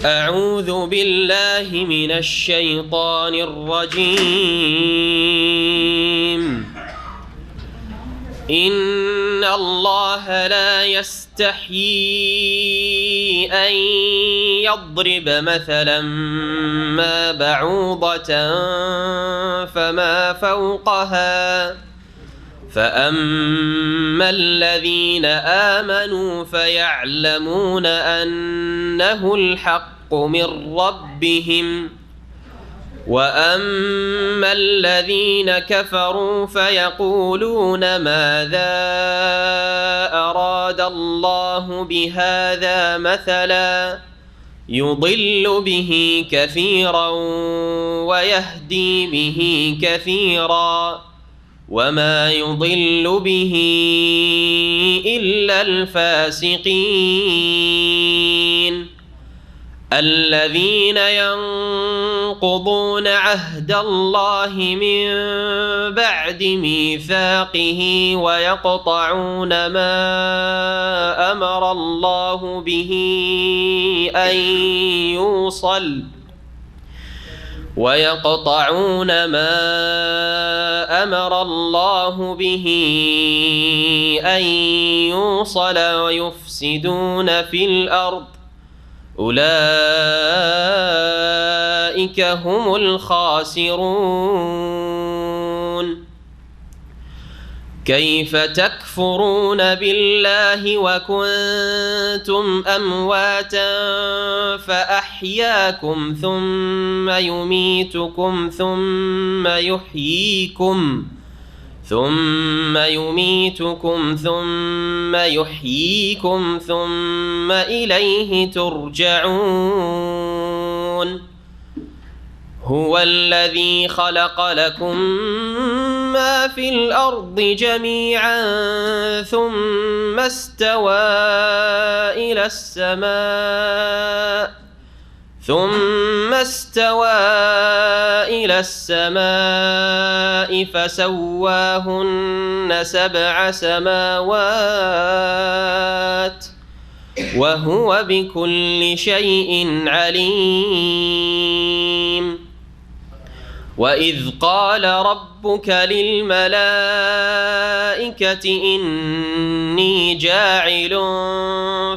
أعوذ بالله من الشيطان الرجيم. إن الله لا يستحيي أن يضرب مثلا ما بعوضة فما فوقها فأما الذين آمنوا فيعلمون أنه الحق من ربهم وأما الذين كفروا فيقولون ماذا أراد الله بهذا مثلا يضل به كثيرا ويهدي به كثيرا وما يضل به إلا الفاسقين الذين ينقضون عهد الله من بعد ميثاقه ويقطعون ما أمر الله به أن يوصل ويفسدون في الأرض أولئك هم الخاسرون. كيف تكفرون بالله وكنتم أمواتا فأحياكم ثم يميتكم ثم يحييكم ثم إليه ترجعون. هو الذي خلق لكم ما في الأرض جميعا ثم استوى إلى السماء فسواهن 7 سماوات وهو بكل شيء عليم. وإذ قال ربك للملائكة إني جاعل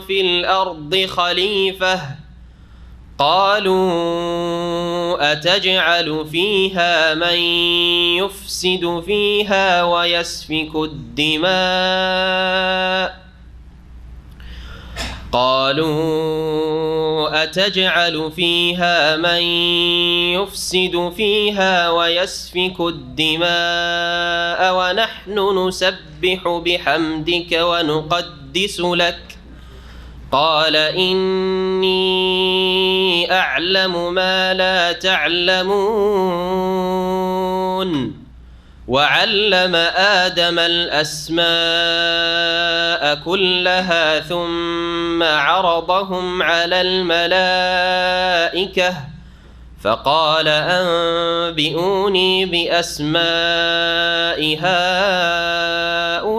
في الأرض خليفة قالوا أتجعل فيها من يفسد فيها ويسفك الدماء ونحن نسبح بحمدك ونقدس لك قال إني أعلم ما لا تعلمون. وعلم آدم الأسماء كلها ثم عرضهم على الملائكة فقال أنبئوني بأسماء هؤلاء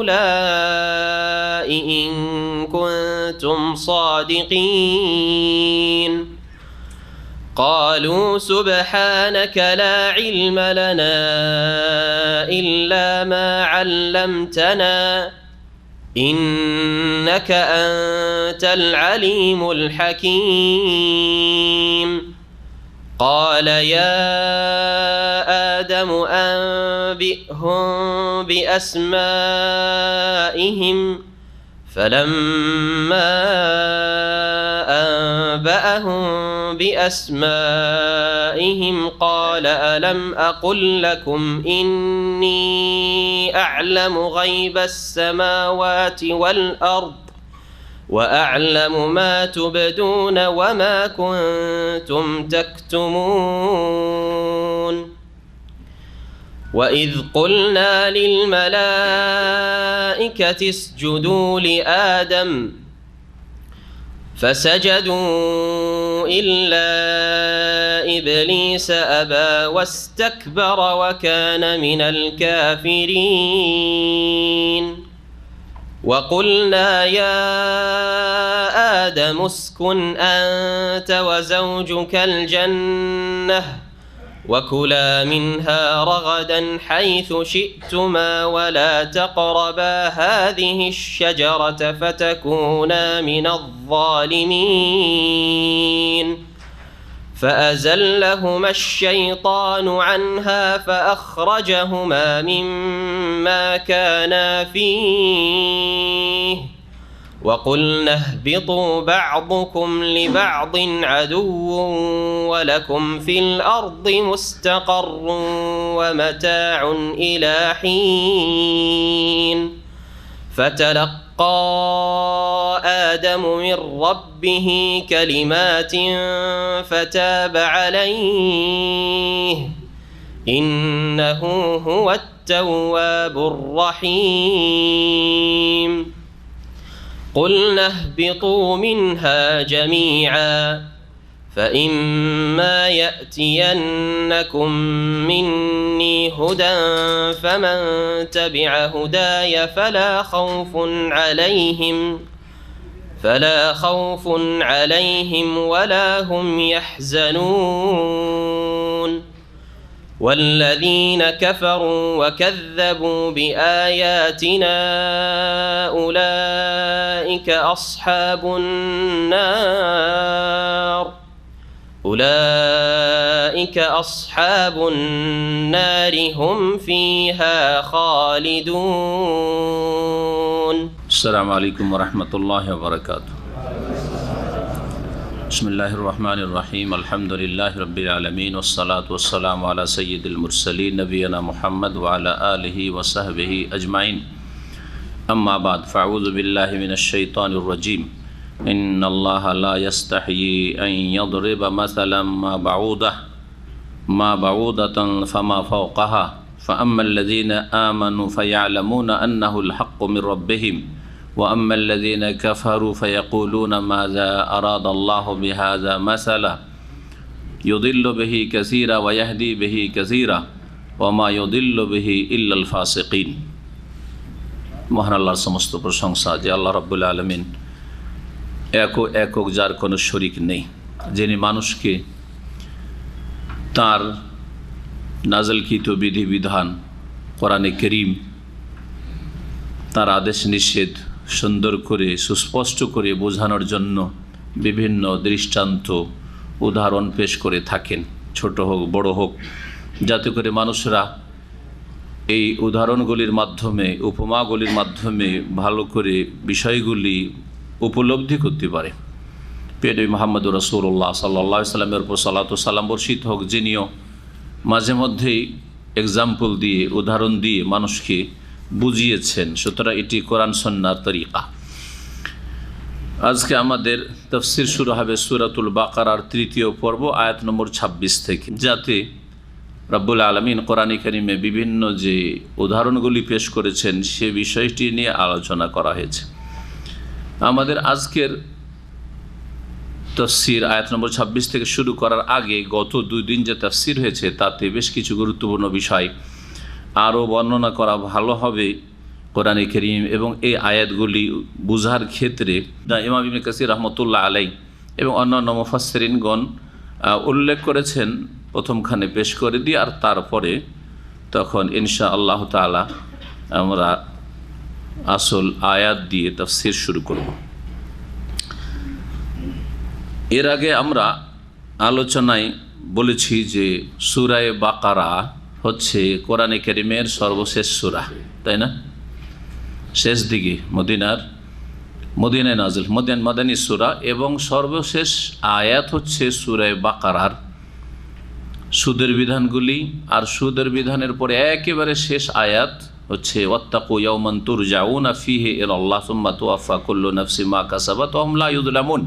إن كنتم صادقين. قالوا سبحانك لا علم لنا إلا ما علمتنا إنك أنت العليم الحكيم. قال يا آدم أنبئهم بأسمائهم فلما أنبأهم بأسمائهم قال ألم أقل لكم إني أعلم غيب السماوات والأرض وأعلم ما تبدون وما كنتم تكتمون. وإذ قلنا للملائكة اسجدوا لآدم فسجدوا إلا إبليس أبى واستكبر وكان من الكافرين. وقلنا يا آدم اسكن أنت وزوجك الجنة وكلا منها رغدا حيث شئتما ولا تقربا هذه الشجرة فتكونا من الظالمين فأزلهما الشيطان عنها فأخرجهما مما كانا فيه وقلنا اهبطوا بعضكم لبعض عدو ولكم في الأرض مستقر ومتاع إلى حين فتلقى آدم من ربه كلمات فتاب عليه إنه هو التواب الرحيم قلنا اهبطوا منها جميعا فإما يأتينكم مني هدى فمن تبع هداي فلا خوف عليهم ولا هم يحزنون والذين كفروا وكذبوا بآياتنا أولئك أصحاب النار هم فيها خالدون. السلام عليكم ورحمة الله وبركاته. بسم الله الرحمن الرحيم الحمد لله رب العالمين والصلاة والسلام على سيد المرسلين نبينا محمد وعلى آله وصحبه أجمعين أما بعد فأعوذ بالله من الشيطان الرجيم إن الله لا يستحيي أن يضرب مثلا ما بعوضة فما فوقها فأما الذين آمنوا فيعلمون أنه الحق من ربهم وأما الذين كفروا فيقولون ماذا أراد الله بهذا مثلا يضل به كثيرا ويهدي به كثيرا وما يضل به إلا الفاسقين. মহান আল্লাহর সমস্ত প্রশংসা যে আল্লাহ রাব্বুল আলামিন একক যার কোনো শরীক নেই, যিনি মানুষকে তার নাযিলকৃত বিধিবিধান কোরআনে কারীম তার আদেশ নিষেধ সুন্দর করে সুস্পষ্ট করে বোঝানোর জন্য বিভিন্ন দৃষ্টান্ত উদাহরণ পেশ করে থাকেন, ছোট হোক বড় হোক, যাতে করে মানুষরা এই উদাহরণগুলির মাধ্যমে উপমাগুলির মাধ্যমে ভালো করে বিষয়গুলি উপলব্ধি করতে পারে। প্রিয় নবী মুহাম্মদুর রাসূলুল্লাহ সাল্লাল্লাহু আলাইহি সাল্লামের উপর সালাত ও সালাম বর্ষিত হোক, যিনিও মাঝে মধ্যেই এক্সাম্পল দিয়ে উদাহরণ দিয়ে মানুষকে বুঝিয়েছেন। সুতরাং এটি কোরআন সুন্নাহর তরিকা। আজকে আমাদের তাফসীর শুরু হবে সূরাতুল বাকারার ৩য় পর্ব আয়াত নম্বর ২৬ থেকে, যাতে রব্বুল আলামিন কোরআনে কারীমে বিভিন্ন যে উদাহরণগুলি পেশ করেছেন সে বিষয়টি নিয়ে আলোচনা করা হয়েছে। আমাদের আজকের তাফসীর আয়াত নম্বর ২৬ থেকে শুরু করার আগে গত ২ দিন যে তাফসীর হয়েছে তাতে বেশ কিছু গুরুত্বপূর্ণ বিষয় আরও বর্ণনা করা ভালো হবে কোরআনে কারীম এবং এই আয়াতগুলি বুঝার ক্ষেত্রে। ইমাম ইবনে কাসির রাহমাতুল্লাহ আলাইহি এবং অন্যান্য মুফাসসিরিনগণ উল্লেখ করেছেন, প্রথমখানে পেশ করে দিয়ে আর তারপরে তখন ইনশাআল্লাহ তাআলা আমরা আসল আয়াত দিয়ে তাফসীর শুরু করব। এর আগে আমরা আলোচনায় বলেছি যে সূরা বাকারা হচ্ছে কোরআনে কারীমের সর্বশেষ সূরা, তাই না? শেষ দিকে মদিনায় নাজিল মাদানী সূরা এবং সর্বশেষ আয়াত হচ্ছে সূরা বাকারার সুদের বিধানগুলি, আর সুদের বিধানের পরে একেবারে শেষ আয়াত হচ্ছে ওয়াত্তাকু ইয়াওমান তুরজাউনা ফীহি ইলাল্লাহ সুম্মা তুওয়াফা কুল্লু নাফসিন মা কাসাবাত ওয়া হুম লা ইউযলামুন।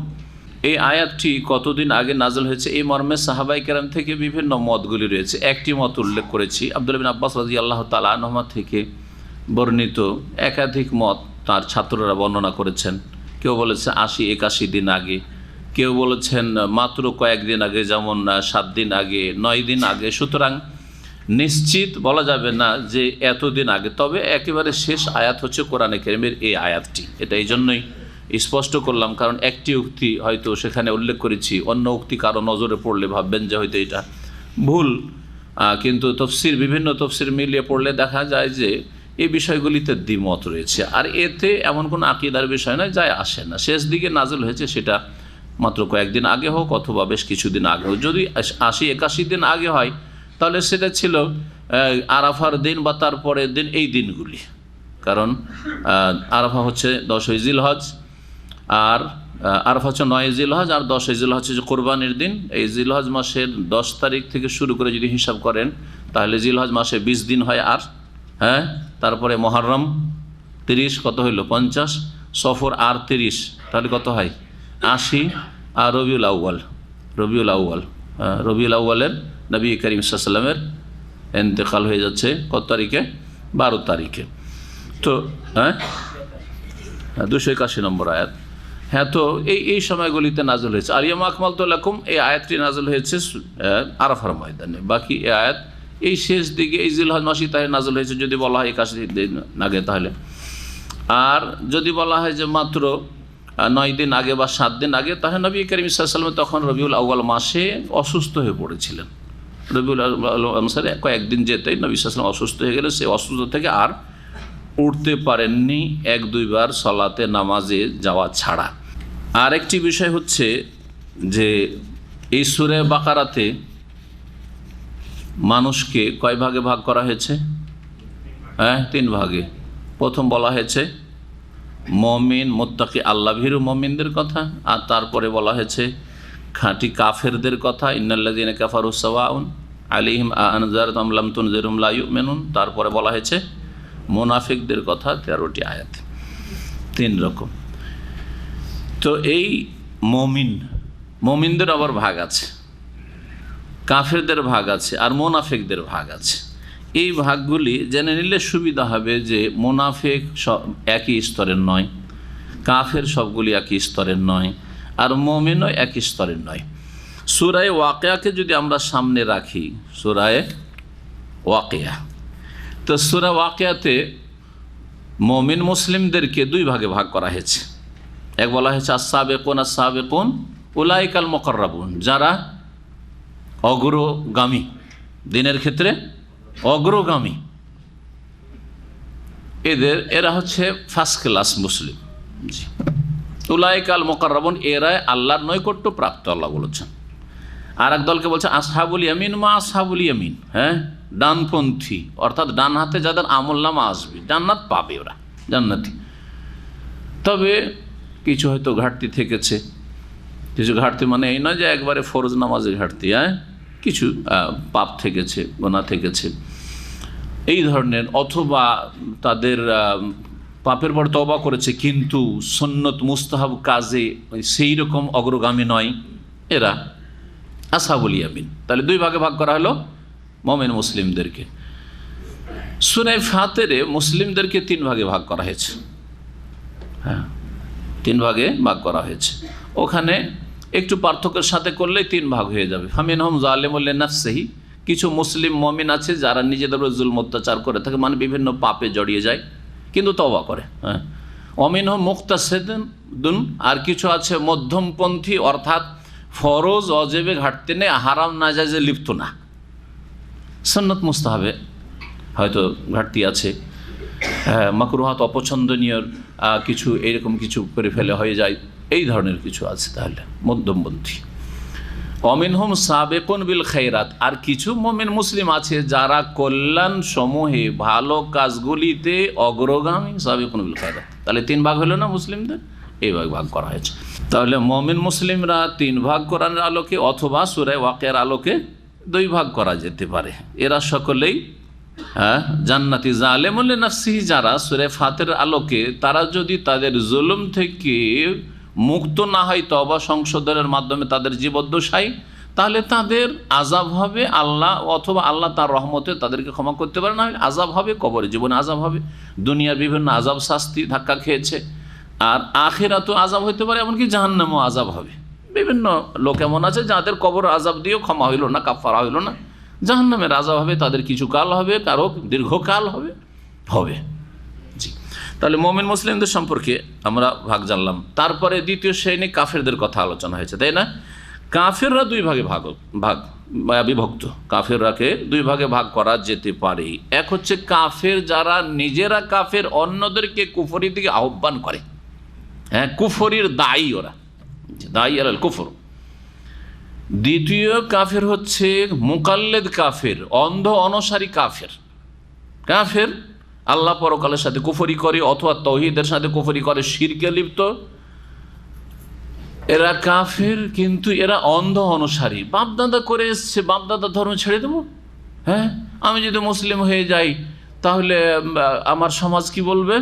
এই আয়াতটি কতদিন আগে নাজল হয়েছে এই মর্মে সাহাবায়ে কেরাম থেকে বিভিন্ন মতগুলি রয়েছে। একটি মত উল্লেখ করেছি, আব্দুল্লাহ বিন আব্বাস রাদিয়াল্লাহু তাআলা আনহুমা থেকে বর্ণিত একাধিক মত তার ছাত্ররা বর্ণনা করেছেন। কেউ বলেছে ৮০-৮১ দিন আগে, কেউ বলেছেন মাত্র কয়েকদিন আগে, যেমন 7 দিন আগে, 9 দিন আগে। সুতরাং নিশ্চিত বলা যাবে না যে এতদিন আগে, তবে একেবারে শেষ আয়াত হচ্ছে কোরআনে কারীমের এই আয়াতটি। এটা এই জন্যই স্পষ্ট করলাম, কারণ একটি উক্তি হয়তো সেখানে উল্লেখ করেছি, অন্য উক্তি কারো নজরে পড়লে ভাববেন যে হয়তো এটা ভুল, কিন্তু তফসির, বিভিন্ন তফসির মিলিয়ে পড়লে দেখা যায় যে এই বিষয়গুলিতে দ্বিমত রয়েছে। আর এতে এমন কোনো আকীদার বিষয় নয়, যায় আসে না। শেষ দিকে নাজল হয়েছে, সেটা মাত্র কয়েকদিন আগে হোক অথবা বেশ কিছুদিন আগে হোক। যদি 80-81 দিন আগে হয় তাহলে সেটা ছিল আরাফার দিন বা তারপরের দিন, এই দিনগুলি। কারণ আরাফা হচ্ছে 10ই জিলহজ, আর আরাফা হচ্ছে 9ই জিলহজ, আর 10ই জিলহজ হচ্ছে কোরবানির দিন। এই জিলহজ মাসের 10 তারিখ থেকে শুরু করে যদি হিসাব করেন তাহলে জিলহজ মাসে 20 দিন হয়। আর তারপরে মহররম 30, কত হইল 50, সফর আর 30, তাহলে কত হয় 80, আর রবিউল আউয়ালের নবী করিম সাল্লাল্লাহু আলাইহি ওয়াসাল্লামের ইন্তেকাল হয়ে যাচ্ছে কত তারিখে, 12 তারিখে। তো 281 নম্বর আয়াত। তো এই সময়গুলিতে নাজল হয়েছে। আর ইয়াউমা আকমালতু লাকুম, এই আয়াতটি নাজল হয়েছে আরাফার ময়দানে। বাকি এই আয়াত এই শেষ দিকে, এই জিলহজ মাসে তাই নাজল হয়েছে যদি বলা হয় 81 দিন আগে তাহলে। আর যদি বলা হয় যে মাত্র 9 দিন আগে বা 7 দিন আগে, তাহলে নবী করিম সাল্লাল্লাহু আলাইহি ওয়াসাল্লাম তখন রবিউল আউয়াল মাসে অসুস্থ হয়ে পড়েছিলেন। রবিউল আউয়াল মাসে কয়েকদিন যেতেই নবী সাল্লাল্লাহু আলাইহি ওয়াসাল্লাম অসুস্থ হয়ে গেলে, সে অসুস্থ থেকে আর উঠতে পারেননি 1-2 বার সালাতে নামাজে যাওয়া ছাড়া। আর একটি বিষয় হচ্ছে যে এই সূরা বাকারাতে মানুষকে কয় ভাগে ভাগ করা হয়েছে? 3 ভাগে। প্রথম বলা হয়েছে মুমিন, মুত্তাকি, আল্লাহ ভীরু মুমিনদের কথা, আর তারপরে বলা হয়েছে খাঁটি কাফেরদের কথা, ইন্নাল্লাযীনা কাফারু সাওয়াউন আলাইহিম আনজারতুম আম লাম তুনজিরহুম লা ইউমিনুন। তারপরে বলা হয়েছে মুনাফিকদের কথা, 13টি আয়াত, 3 রকম। তো এই মুমিনদের আবার ভাগ আছে, কাফেরদের ভাগ আছে, আর মুনাফিকদের ভাগ আছে। এই ভাগগুলি জেনে নিলে সুবিধা হবে যে মুনাফিক সব একই স্তরের নয়, কাফের সবগুলি একই স্তরের নয়, আর মুমিনও একই স্তরের নয়। সূরা ওয়াকিয়াকে যদি আমরা সামনে রাখি, সূরা ওয়াকিয়া, তো সূরা ওয়াকিয়াতে মুমিন মুসলিমদেরকে 2 ভাগে ভাগ করা হয়েছে। এক বলা হয়েছে আস-সাবিকুন উলাইকাল মুকাররাবুন, যারা অগ্রগামী, দিনের ক্ষেত্রে অগ্রগামী, এরা হচ্ছে ফার্স্ট ক্লাস মুসলিম। উলাইকাল মুকাররাবুন, এরাই আল্লাহর নৈকট্য প্রাপ্ত, আল্লাহ বলেছেন। আর এক দলকে বলছে আসহাবুল ইয়ামিন, মা আসহাবুল ইয়ামিন, ডানপন্থী, অর্থাৎ ডান হাতে যাদের আমলনামা আসবে, জান্নাত পাবে, ওরা জান্নাতি। তবে কিছু হয়তো ঘাটতি থেকেছে, কিছু ঘাটতি মানে এই নয় যে একবারে ফরজ নামাজের ঘাটতি, কিছু পাপ থেকেছে, গুনাহ থেকেছে, এই ধরনের। অথবা তাদের পাপের পর তওবা করেছে কিন্তু সুন্নত মুস্তাহাব কাজে সেই রকম অগ্রগামী নয়, এরা আসহাবুল ইয়ামিন। তাহলে 2 ভাগে ভাগ করা হলো মুমিন মুসলিমদেরকে। সূরা ফাতিরে মুসলিমদেরকে 3 ভাগে ভাগ করা হয়েছে। 3 ভাগে ভাগ করা হয়েছে। ওখানে একটু পার্থক্যের সাথে করলেই 3 ভাগ হয়ে যাবে। ফামিনহুম যালিমুল লিনাফসিহি, কিছু মুসলিম মুমিন আছে যারা নিজেদের উপর জুলম অত্যাচার করে থাকে, মানে বিভিন্ন পাপে জড়িয়ে যায় কিন্তু তওবা করে। ওয়ামিনহুম মুকতাসিদুন, আর কিছু আছে মধ্যমপন্থী, অর্থাৎ ফরজ ওয়াজিবে ঘাটতি নেই, হারাম নাজায়েজে লিপ্ত না, সুন্নত মুস্তাহাবে হয়তো ঘাটতি আছে, মাকরুহাত অপছন্দনীয় কিছু এইরকম কিছু করে ফেলে হয়ে যায়, এই ধরনের কিছু আছে। তাহলে মধ্যমপন্থী। অমিনহুম সাবেকুন বিল খায়রাত, আর কিছু মুমিন মুসলিম আছে যারা কল্যাণ সমূহে, ভালো কাজগুলিতে অগ্রগামী, সাবেকুন বিল খায়রাত। তাহলে 3 ভাগ হলো না মুসলিমদের, এইভাবে ভাগ করা হয়েছে। তাহলে মুমিন মুসলিমরা 3 ভাগ কোরআনের আলোকে, অথবা সূরা ওয়াকিয়ার আলোকে 2 ভাগ করা যেতে পারে। এরা সকলেই জান্নাতি। জালিমুল লিনাফসিহি, যারা সূরা ফাতির আলোকে, তারা যদি তাদের জুলুম থেকে মুক্ত না হয় তওবা সংশোধনের মাধ্যমে তাদের জীবদ্দশায়, তাহলে তাদের আযাব হবে আল্লাহ, অথবা আল্লাহ তার রহমতে তাদেরকে ক্ষমা করতে পারে, না হলে আযাব হবে, কবরে জীবনে আযাব হবে, দুনিয়ার বিভিন্ন আযাব শাস্তি ধাক্কা খেয়েছে, আর আখিরাতেও আযাব হতে পারে, এমনকি জাহান্নামেও আযাব হবে। বিভিন্ন লোক এমন আছে যাদের কবর আযাব দিয়েও ক্ষমা হইল না, কাফারা হইল না, জাহান্নামের আযাব হবে, তাদের কিছু কাল হবে, কারো দীর্ঘকাল হবে হবে। জি, তাহলে মুমিন মুসলিমদের সম্পর্কে আমরা ভাগ জানলাম। তারপরে দ্বিতীয় শ্রেণী কাফেরদের কথা আলোচনা হয়েছে, তাই না? কাফেররা দুই ভাগে বিভক্ত। কাফেররাকে দুই ভাগে ভাগ করা যেতে পারে। এক হচ্ছে কাফের যারা নিজেরা কাফের, অন্যদেরকে কুফরির দিকে আহ্বান করে। হ্যাঁ, কুফরির দায়ী ওরা, দায়ী আলাল কুফর। দ্বিতীয় কাফের হচ্ছে মুকাল্লিদ কাফের, অন্ধ অনুসারী কাফের। কাফের আল্লাহ পরকালের সাথে কুফরি করে অথবা তাওহীদের সাথে কুফরি করে, শিরকে লিপ্ত। এরা কাফের, কিন্তু এরা অন্ধ অনুসারী। বাপদাদা করে এসছে, বাপদাদা ধর্ম ছেড়ে দেবো? হ্যাঁ, আমি যদি মুসলিম হয়ে যাই তাহলে আমার সমাজ কি বলবে?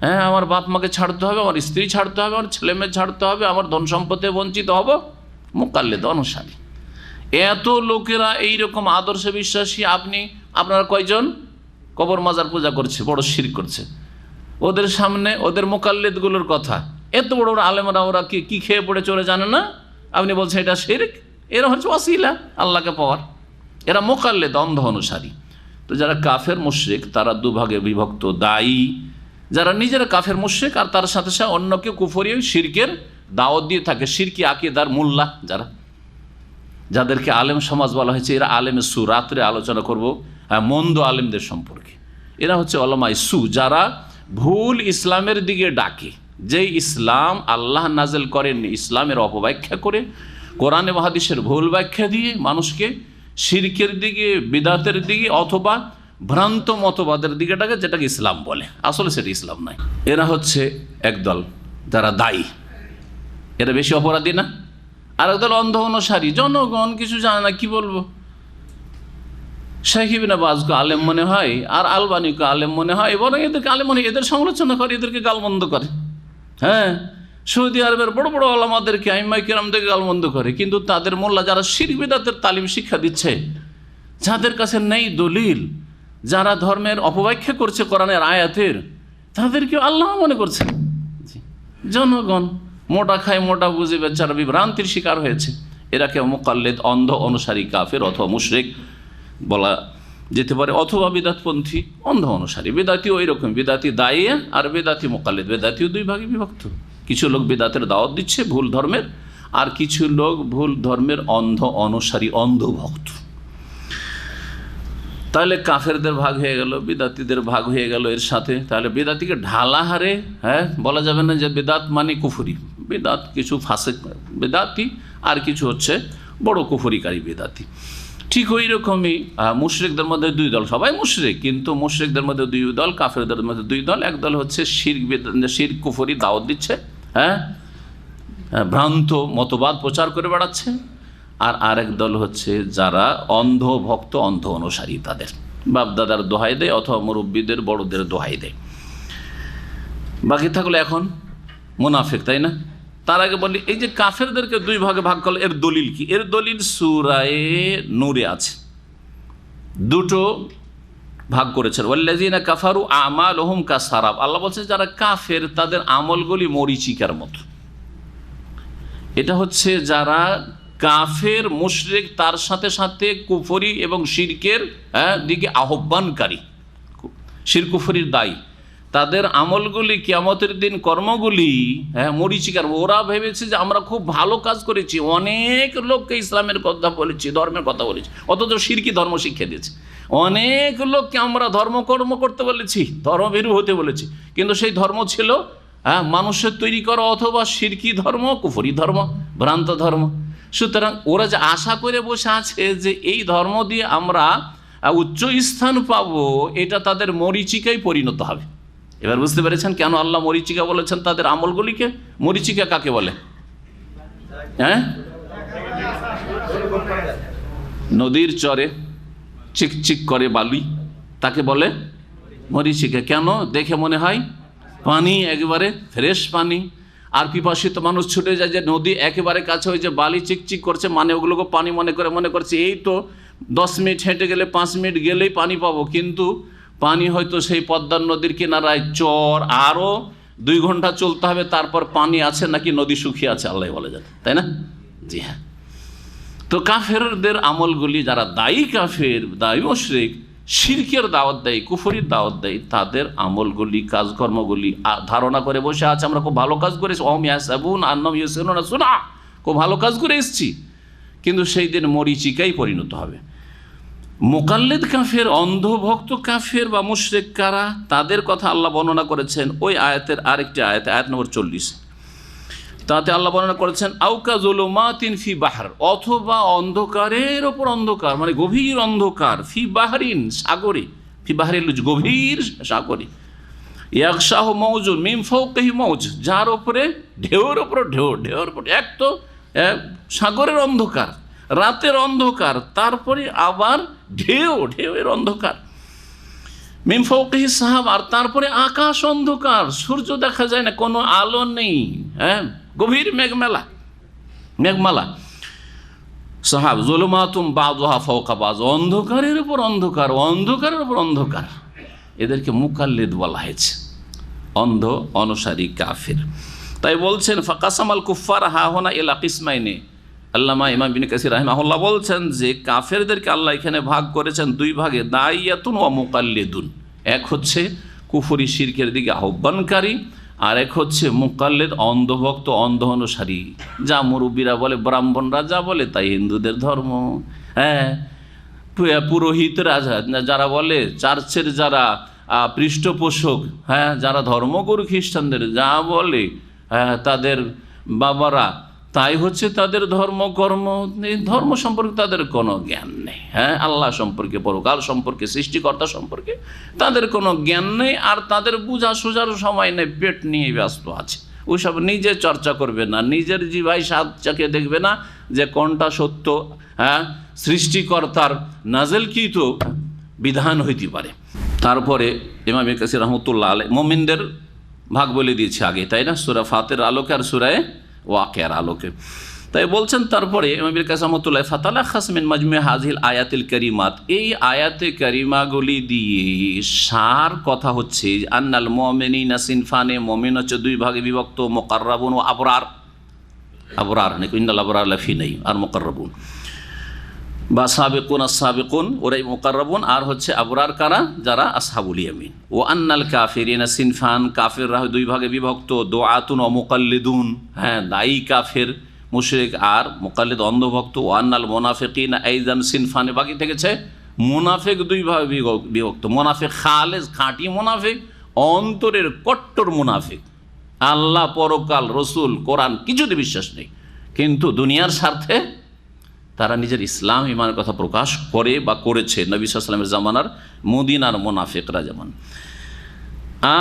হ্যাঁ, আমার বাপ মাকে ছাড়তে হবে, আমার স্ত্রী ছাড়তে হবে, আমার ছেলে মেয়ে ছাড়তে হবে, আমার ধন সম্পদে বঞ্চিত হব। মুকাল্লিদ অনুসারী এত লোকেরা এইরকম আদর্শে বিশ্বাসী। আপনারা কয়জন কবর মাজার পূজা করছে, বড় শিরক করছে? ওদের সামনে ওদের মুকাল্লিদগুলোর কথা, এত বড় বড় আলেমরা, ওরা কি খেয়ে পড়ে চলে জানে না? আপনি বলছেন এটা শিরক? এরা হচ্ছে ওয়াসিলা আল্লাহকে পাওয়ার। এরা মুকাল্লিদ, অন্ধ অনুসারী। তো যারা কাফের মুশরিক তারা দুভাগে বিভক্ত। দায়ী যারা নিজেরা কাফের মুশরিক আর তার সাথে সাথে অন্যকে কুফরি শিরকের দাওয়াত দিয়ে থাকে, শিরকি আকীদার মোল্লা যাদেরকে আলেম সমাজ বলা হয়েছে, এরা আলেমে সু। রাত্রে আলোচনা করব মন্দ আলেমদের সম্পর্কে। এরা হচ্ছে উলামায়ে সু, যারা ভুল ইসলামের দিকে ডাকে। যে ইসলাম আল্লাহ নাজেল করেননি, ইসলামের অপব্যাখ্যা করে, কোরআন এবং হাদিসের ভুল ব্যাখ্যা দিয়ে মানুষকে শিরকের দিকে, বিদাতের দিকে অথবা ভ্রান্ত মতবাদের দিকে ডাকে, যেটাকে ইসলাম বলে, আসলে সেটা ইসলাম নয়। এরা হচ্ছে একদল যারা দায়ী। এরা বেশি অপরাধী না? আর একদল অন্ধ অনুসারী, জনগণ কিছু জানে না, কি বলবো? শাইখ ইবনে বাজকে আলেম মনে হয়, আর আলবানীকে আলেম মনে হয়, বরং এদেরকে আলেম মনে হয়, এদের সমালোচনা করে, এদেরকে গালমন্দ করে। হ্যাঁ, সৌদি আরবের বড় বড় ওলামাদেরকে, আইম্মায়ে কিরামদেরকে গালমন্দ করে। কিন্তু তাদের মোল্লা যারা শিরক বিদআতের তালিম শিক্ষা দিচ্ছে, যাদের কাছে নেই দলিল, যারা ধর্মের অপব্যাখ্যা করছে কোরআনের আয়াতের, তাদেরকে আল্লাহ মনে করছে। জনগণ মোটা খায়, মোটা বুঝে বেচারা বিভ্রান্তির শিকার হয়েছে। এরাকে মুকাল্লিদ, অন্ধ অনুসারী কাফের অথবা মুশরিক বলা যেতে পারে, অথবা বিদাতপন্থী, অন্ধ অনুসারী। বেদাতি ওই রকম, বেদাতি দায়ী আর বেদাতি মুকাল্লিদ। বেদাতিও দুই ভাগে বিভক্ত। কিছু লোক বেদাতের দাওয়াত দিচ্ছে ভুল ধর্মের, আর কিছু লোক ভুল ধর্মের অন্ধ অনুসারী, অন্ধভক্ত। তাহলে কাফেরদের ভাগ হয়ে গেল, বিদাতিদের ভাগ হয়ে গেল এর সাথে। তাহলে বেদাতিকে ঢালা হারে বলা যাবে না যে বেদাত মানে কুফরি। বেদাত কিছু ফাসেক বেদাতি, আর কিছু হচ্ছে বড় কুফরিকারী বেদাতি। ঠিক ওই রকমই মুশরিকদের মধ্যে দুই দল, সবাই মুশরিক, কিন্তু মুশরিকদের মধ্যে দুই দল, কাফেরদের মধ্যে দুই দল। এক দল হচ্ছে শিরক কুফরি দাওয়াত দিচ্ছে, ভ্রান্ত মতবাদ প্রচার করে বেড়াচ্ছে। আর আরেক দল হচ্ছে যারা অন্ধ ভক্ত, অন্ধ অনুসারী, তাদের বাপদাদার দোহাই দেয় অথবা মুরব্বীদের বড়দের দোহাই দেয়। বাকি থাকলো এখন মুনাফিক, তাই না? তার আগে বলি, এই যে কাফেরদেরকে দুই ভাগে ভাগ করলো, এর দলিল কি? এর দলিল সূরা নূরে আছে। দুটো ভাগ করেছেন, ওয়াল্লাযীনা কাফারু আমালুহুম কাসারাব। আল্লাহ বলছে যারা কাফের তাদের আমলগুলি মরীচিকার মতো। এটা হচ্ছে যারা কাফের মুশরিক, তার সাথে সাথে কুফরি এবং শিরকের দিকে আহ্বানকারী, শিরক কুফরির দায়ী, তাদের আমলগুলি, কিয়ামতের দিন কর্মগুলি মরীচিকার। ওরা ভেবেছে যে আমরা খুব ভালো কাজ করেছি, অনেক লোককে ইসলামের কথা বলেছি, ধর্মের কথা বলেছি, অথচ শিরকি ধর্ম শিক্ষা দিয়েছে। অনেক লোককে আমরা ধর্মকর্ম করতে বলেছি, ধর্মভীরু হতে বলেছি, কিন্তু সেই ধর্ম ছিল মানুষের তৈরি করা অথবা শিরকি ধর্ম, কুফরি ধর্ম, ভ্রান্ত ধর্ম। সুতরাং ওরা যে আশা করে বসে আছে যে এই ধর্ম দিয়ে আমরা উচ্চ স্থান পাবো, এটা তাদের মরীচিকায় পরিণত হবে। এবার বুঝতে পেরেছেন কেন আল্লাহ মরীচিকা বলেছেন তাদের আমলগুলিকে? মরীচিকা কাকে বলে? নদীর চরে চিকচিক করে বালি, তাকে বলে মরীচিকা। কেন? দেখে মনে হয় পানি, একেবারে ফ্রেশ পানি। আর পিপাসিত মানুষ ছুটে যায় যে নদী একেবারে কাছে, ওই যে বালি চিকচিক করছে, মানে ওগুলোকে পানি মনে করছে এই তো 10 মিনিট হেঁটে গেলে, 5 মিনিট গেলেই পানি পাবো। কিন্তু পানি হয়তো সেই পদ্মার নদীর কিনারায় চর, আরও 2 ঘন্টা চলতে হবে, তারপর পানি আছে নাকি নদী শুকিয়ে আছে আল্লাহ বলে যাবে, তাই না? জি হ্যাঁ। তো কাফেরদের আমলগুলি, যারা দায়ী কাফের, দায়ী মুশরিক, শিরকের দাওয়াত দেয়, কুফরির দাওয়াত দেয়, তাদের আমলগুলি, কাজকর্মগুলি ধারণা করে বসে আছে আমরা খুব ভালো কাজ করেছি, খুব ভালো কাজ করে এসেছি, কিন্তু সেই দিন মরিচিকাই পরিণত হবে। মুকাল্লিদ কাফের, অন্ধভক্ত কাফের বা মুশরিক কারা, তাদের কথা আল্লাহ বর্ণনা করেছেন ওই আয়াতের আরেকটি আয়াত, আয়াত নম্বর 40। তাতে আল্লাহ বর্ণনা করেছেন আউকা যুলুমাতিন ফি বাহর, অথবা অন্ধকারের ওপর অন্ধকার, মানে গভীর অন্ধকার, ফি বাহরিন, সাগরে, ফি বাহরিল গভীর সাগরে, ইয়াগশাহু মাউজুন মিন ফাওকিহি মাউজ, যার উপরে ঢেউর উপর ঢেউ, ঢেউর উপর এক, তো সাগরের অন্ধকার, রাতের অন্ধকার, তারপরে আবার ঢেউ, ঢেউয়ের অন্ধকার, মিন ফাওকিহি সাহাব, আর তারপরে আকাশ অন্ধকার, সূর্য দেখা যায় না, কোনো আলো নেই, গভীর মেঘমেলা, মেঘমালা, সাহাব, যুলুমাতুম বাযুহা ফাওকা বায, অন্ধকারের উপর অন্ধকার, অন্ধকারের উপর অন্ধকার, এদেরকে মুকাল্লিদ বলা হয়েছে, অন্ধ অনুসারী কাফির। তাই বলছেন ফাকাসামাল কুফার হাহুনা ইলা কিসমাইনি, আল্লামা ইমাম ইবনে কাসির রাহিমাহুল্লাহ বলছেন যে কাফেরদেরকে আল্লাহ এখানে ভাগ করেছেন দুই ভাগে, দাইয়াতুন ওয়া মুকাল্লিদুন, এক হচ্ছে কুফরি শিরকের দিকে আহ্বানকারী, আর এক হচ্ছে মুকাল্লিদ, অন্ধভক্ত, অন্ধ অনুসারী, যা মুরব্বীরা বলে, ব্রাহ্মণরা যা বলে তাই হিন্দুদের ধর্ম, পুরোহিতরা যারা বলে, চার্চের যারা পৃষ্ঠপোষক, যারা ধর্মগুরু খ্রিস্টানদের যা বলে, তাদের বাবারা তাই হচ্ছে তাদের ধর্মকর্ম, ধর্ম সম্পর্কে তাদের কোনো জ্ঞান নেই, আল্লাহ সম্পর্কে, পরকাল সম্পর্কে, সৃষ্টিকর্তা সম্পর্কে তাদের কোনো জ্ঞান নেই, আর তাদের বুঝা সোজার সময় নেই, পেট নিয়ে ব্যস্ত আছে, ওইসব নিজে চর্চা করবে না, নিজের জিভায় স্বাদ চাকে দেখবে না যে কোনটা সত্য, সৃষ্টিকর্তার নাজেলকৃত বিধান হইতে পারে। তারপরে ইমাম ইবনে কাসির রাহমাতুল্লাহ আলাইহি মুমিনদের ভাগ বলে দিয়েছে আগে, তাই না, সূরা ফাতির আলোকে আর সূরা ওয়াকিয়ার আলোকে। তাই বলছেন তারপরে ইমাম ইবনে কাসির রাহমাতুল্লাহ ফাতালাখাস মিন মাজমু হাযিহিল আয়াতিল কারিমাত, এই আয়াতে কারিমাগুলি দিয়ে সার কথা হচ্ছে আন্নাল মুমিনিনা সিনফানে, মুমিন হচ্ছে দুই ভাগে বিভক্ত, মুকাররাবুন ও আবরার, আবরার নাকি ইন্নাল আবরার লাফি নেই, আর মুকাররাবুন বা সাবিকুন, আস-সাবিকুন ওরাই মুকাররাবুন, আর হচ্ছে আবরার কারা, যারা আসহাবুল ইয়ামিন। ও আন্নাল কাফিরিনা সিনফান, কাফিররা দুই ভাগে বিভক্ত, দুআতুন ও মুকাল্লিদুন, দায়ী কাফের মুশরিক আর মুকাল্লিদ অন্ধভক্ত। ও আন্নাল মুনাফিকিনা আইযান সিনফানে, বাকি থেকেছে মুনাফিক দুই ভাগে বিভক্ত, মুনাফিক খালেস, খাঁটি মুনাফিক, অন্তরের কট্টর মুনাফিক, আল্লাহ, পরকাল, রসুল, কোরআন কিছুতে বিশ্বাস নেই, কিন্তু দুনিয়ার স্বার্থে তারা নিজের ইসলাম ইমানের কথা প্রকাশ করে বা করেছে, নবী সাল্লাল্লাহু আলাইহি ওয়াসাল্লামের জামানার মদিনার মুনাফিকরা যেমন।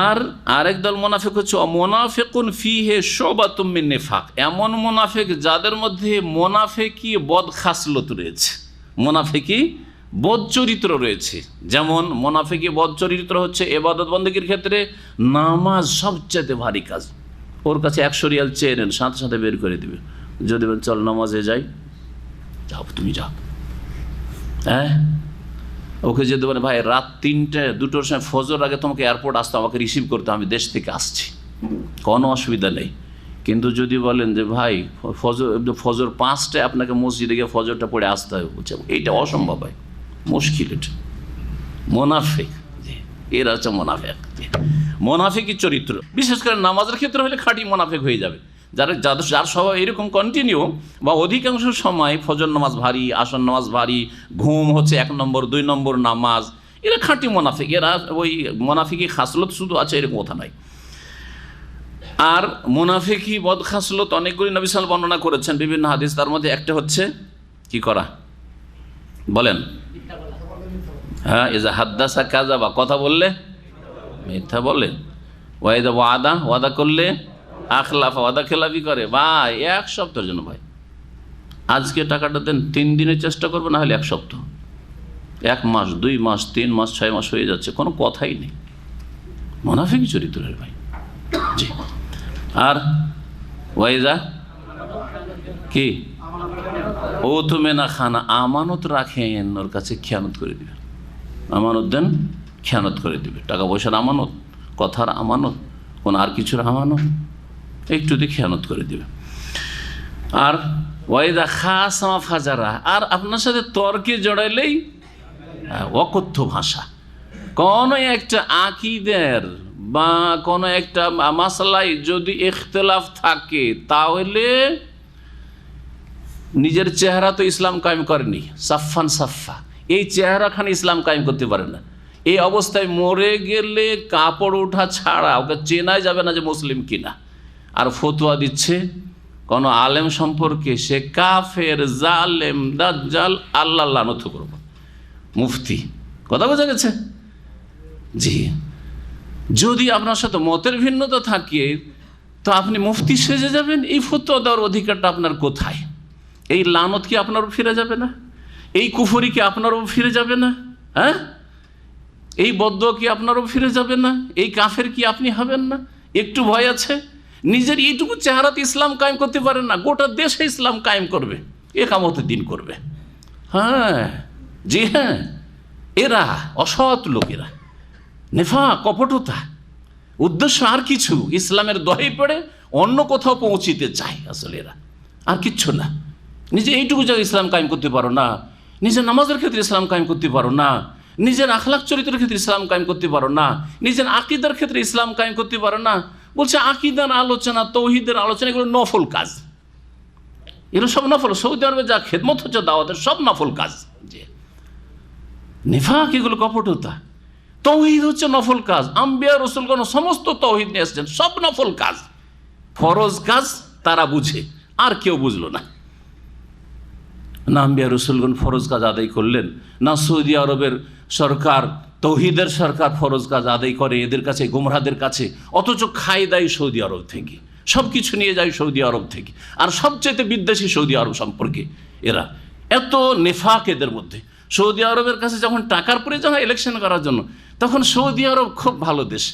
আর আরেক দল মুনাফিক হচ্ছে মুনাফিকুন ফিহি শুবাতুম মিন নিফাক, এমন মুনাফিক যাদের মধ্যে মুনাফিকি বদ খাসলত রয়েছে, মুনাফিকি বদ চরিত্র রয়েছে। যেমন মুনাফিকি বদ চরিত্র হচ্ছে ইবাদত বন্দেগীর ক্ষেত্রে নামাজ সবচেয়ে ভারী কাজ, ওর কাছে 100 রিয়াল চেয়ে নেন, সাথে সাথে বের করে দিবে, যদি বলেন চল নামাজে যাই, যাও, তুমি যাও, ওকে যেতে পারে ভাই রাত 3টে 2টোর সময় ফজর আগে তোমাকে এয়ারপোর্ট আসতে, আমাকে রিসিভ করতে, আমি দেশ থেকে আসছি, কোনো অসুবিধা নেই। কিন্তু যদি বলেন যে ভাই ফজর 5টায় আপনাকে মসজিদে গিয়ে ফজরটা পড়ে আসতে হবে, বলছে এইটা অসম্ভব, ভাই মুশকিল, এটা মুনাফিক, এরা হচ্ছে মুনাফিক, মুনাফিকি চরিত্র। বিশেষ করে নামাজের ক্ষেত্রে হলে খাঁটি মুনাফিক হয়ে যাবে, যার স্বভাব এরকম কন্টিনিউ বা অধিকাংশ সময় ফজর নামাজ ভারী, আসর নামাজ ভারী, ঘুম হচ্ছে 1 নম্বর 2 নম্বর নামাজ, এরা খাঁটি মুনাফিক, এরা ওই মুনাফিকি খাসলত শুধু আছে এরকম কথা নয়। আর মুনাফিকি বদ খাসলত অনেকগুলি নবী সাল্লাল্লাহু আলাইহি ওয়াসাল্লাম বর্ণনা করেছেন বিভিন্ন হাদিস, তার মধ্যে একটা হচ্ছে কি করা, বলেন, ইজা হাদ্দাসা কাযাবা, কথা বললে মিথ্যা বলে, ওয়াইদা ওয়াদা, ওয়াদা করলে আখলাফা, ওয়াদা খেলাফি করে। ভাই 1 সপ্তাহের জন্য, ভাই আজকে টাকাটা দেন, 3 দিনের চেষ্টা করবে, না হলে 1 সপ্তাহ, 1 মাস, 2 মাস, 3 মাস, 6 মাস হয়ে যাচ্ছে, কোনো কথাই নেই, মুনাফিকি চরিত্রের ভাই। জি। আর ওয়াইজা কি, ও তুমি না খানা, আমানত রাখেন, ওর কাছে খেয়ানত করে দিবে, আমানত দেন, খেয়ানত করে দিবে, টাকা পয়সার আমানত, কথার আমানত, কোন আর কিছুর আমানত, একটু দিয়ে খেয়ানত করে দিবে। আর ওয়াইদা খাসমা ফাজারা, আর আপনার সাথে তর্কে জড়াইলেই অকথ্য ভাষা। কোনো একটা আকিদের বা কোনো একটা মাসলায় যদি ইখতিলাফ থাকে তাহলে নিজের চেহারা তো ইসলাম কায়েম করেনি, সাফান সাফা, এই চেহারাখানে ইসলাম কায়েম করতে পারে না। এই অবস্থায় মরে গেলে কাপড় ওঠা ছাড়া ওকে চেনাই যাবে না যে মুসলিম কিনা। আর ফতোয়া দিচ্ছে কোনো আলেম সম্পর্কে, সে কাফের, জালেম, দাজ্জাল, আল্লাহ লানত করব, মুফতি। কথা বোঝা গেছে? জি, যদি আপনার সাথে মতের ভিন্নতা থাকে তো আপনি মুফতি সেজে যাবেন, এই ফতোয়া দেওয়ার অধিকারটা আপনার কোথায়? এই লানত কি আপনারও ফিরে যাবে না? এই কুফরি কি আপনারও ফিরে যাবে না? হ্যাঁ, এই বদদোয়া কি আপনারও ফিরে যাবে না? এই কাফের কি আপনি হবেন না? একটু ভয় আছে? নিজের এইটুকু চেহারাতে ইসলাম কায়েম করতে পারেন না, গোটা দেশে ইসলাম কায়েম করবে, একামতের দিন করবে। হ্যাঁ, জি হ্যাঁ, এরা অসৎ লোকেরা, নেফাক, কপটতা, উদ্দেশ্য আর কিছু, ইসলামের দোহাই পড়ে অন্য কোথাও পৌঁছিতে চায় আসলে এরা, আর কিচ্ছু না। নিজে এইটুকু জায়গায় ইসলাম কায়েম করতে পারো না, নিজের নামাজের ক্ষেত্রে ইসলাম কায়েম করতে পারো না, নিজের আখলাক চরিত্রের ক্ষেত্রে ইসলাম কায়েম করতে পারো না, নিজের আকিদার ক্ষেত্রে ইসলাম কায়েম করতে পারো না। বলছে আকিদার আলোচনা, তৌহিদের আলোচনা, এগুলো নফল কাজ, এগুলো সব নফল। সৌদি আরবে যা খেদমত হচ্ছে দাওয়াতের, সব নফল কাজ। যে নেফাক, এগুলো কপটতা। তৌহিদ হচ্ছে নফল কাজ, আম্বিয়া রসুলগণ সমস্ত তৌহিদ নিয়ে এসেছেন, সব নফল কাজ। ফরজ কাজ তারা বুঝে, আর কেউ বুঝলো না। না আম্বিয়া রসুলগণ ফরজ কাজ আদায় করলেন, না সৌদি আরবের সরকার, তৌহিদের সরকার ফরজ কাজ আদায় করে এদের কাছে, গোমরাহদের কাছে, অথচ খাই দেয় সৌদি আরব থেকে, সব কিছু নিয়ে যায় সৌদি আরব থেকে, আর সবচেয়ে বিদ্বেষী সৌদি আরব সম্পর্কে এরা। এত নেফাক এদের মধ্যে। সৌদি আরবের কাছে যখন টাকার প্রয়োজন হয় ইলেকশন করার জন্য, তখন সৌদি আরব খুব ভালো দেশ।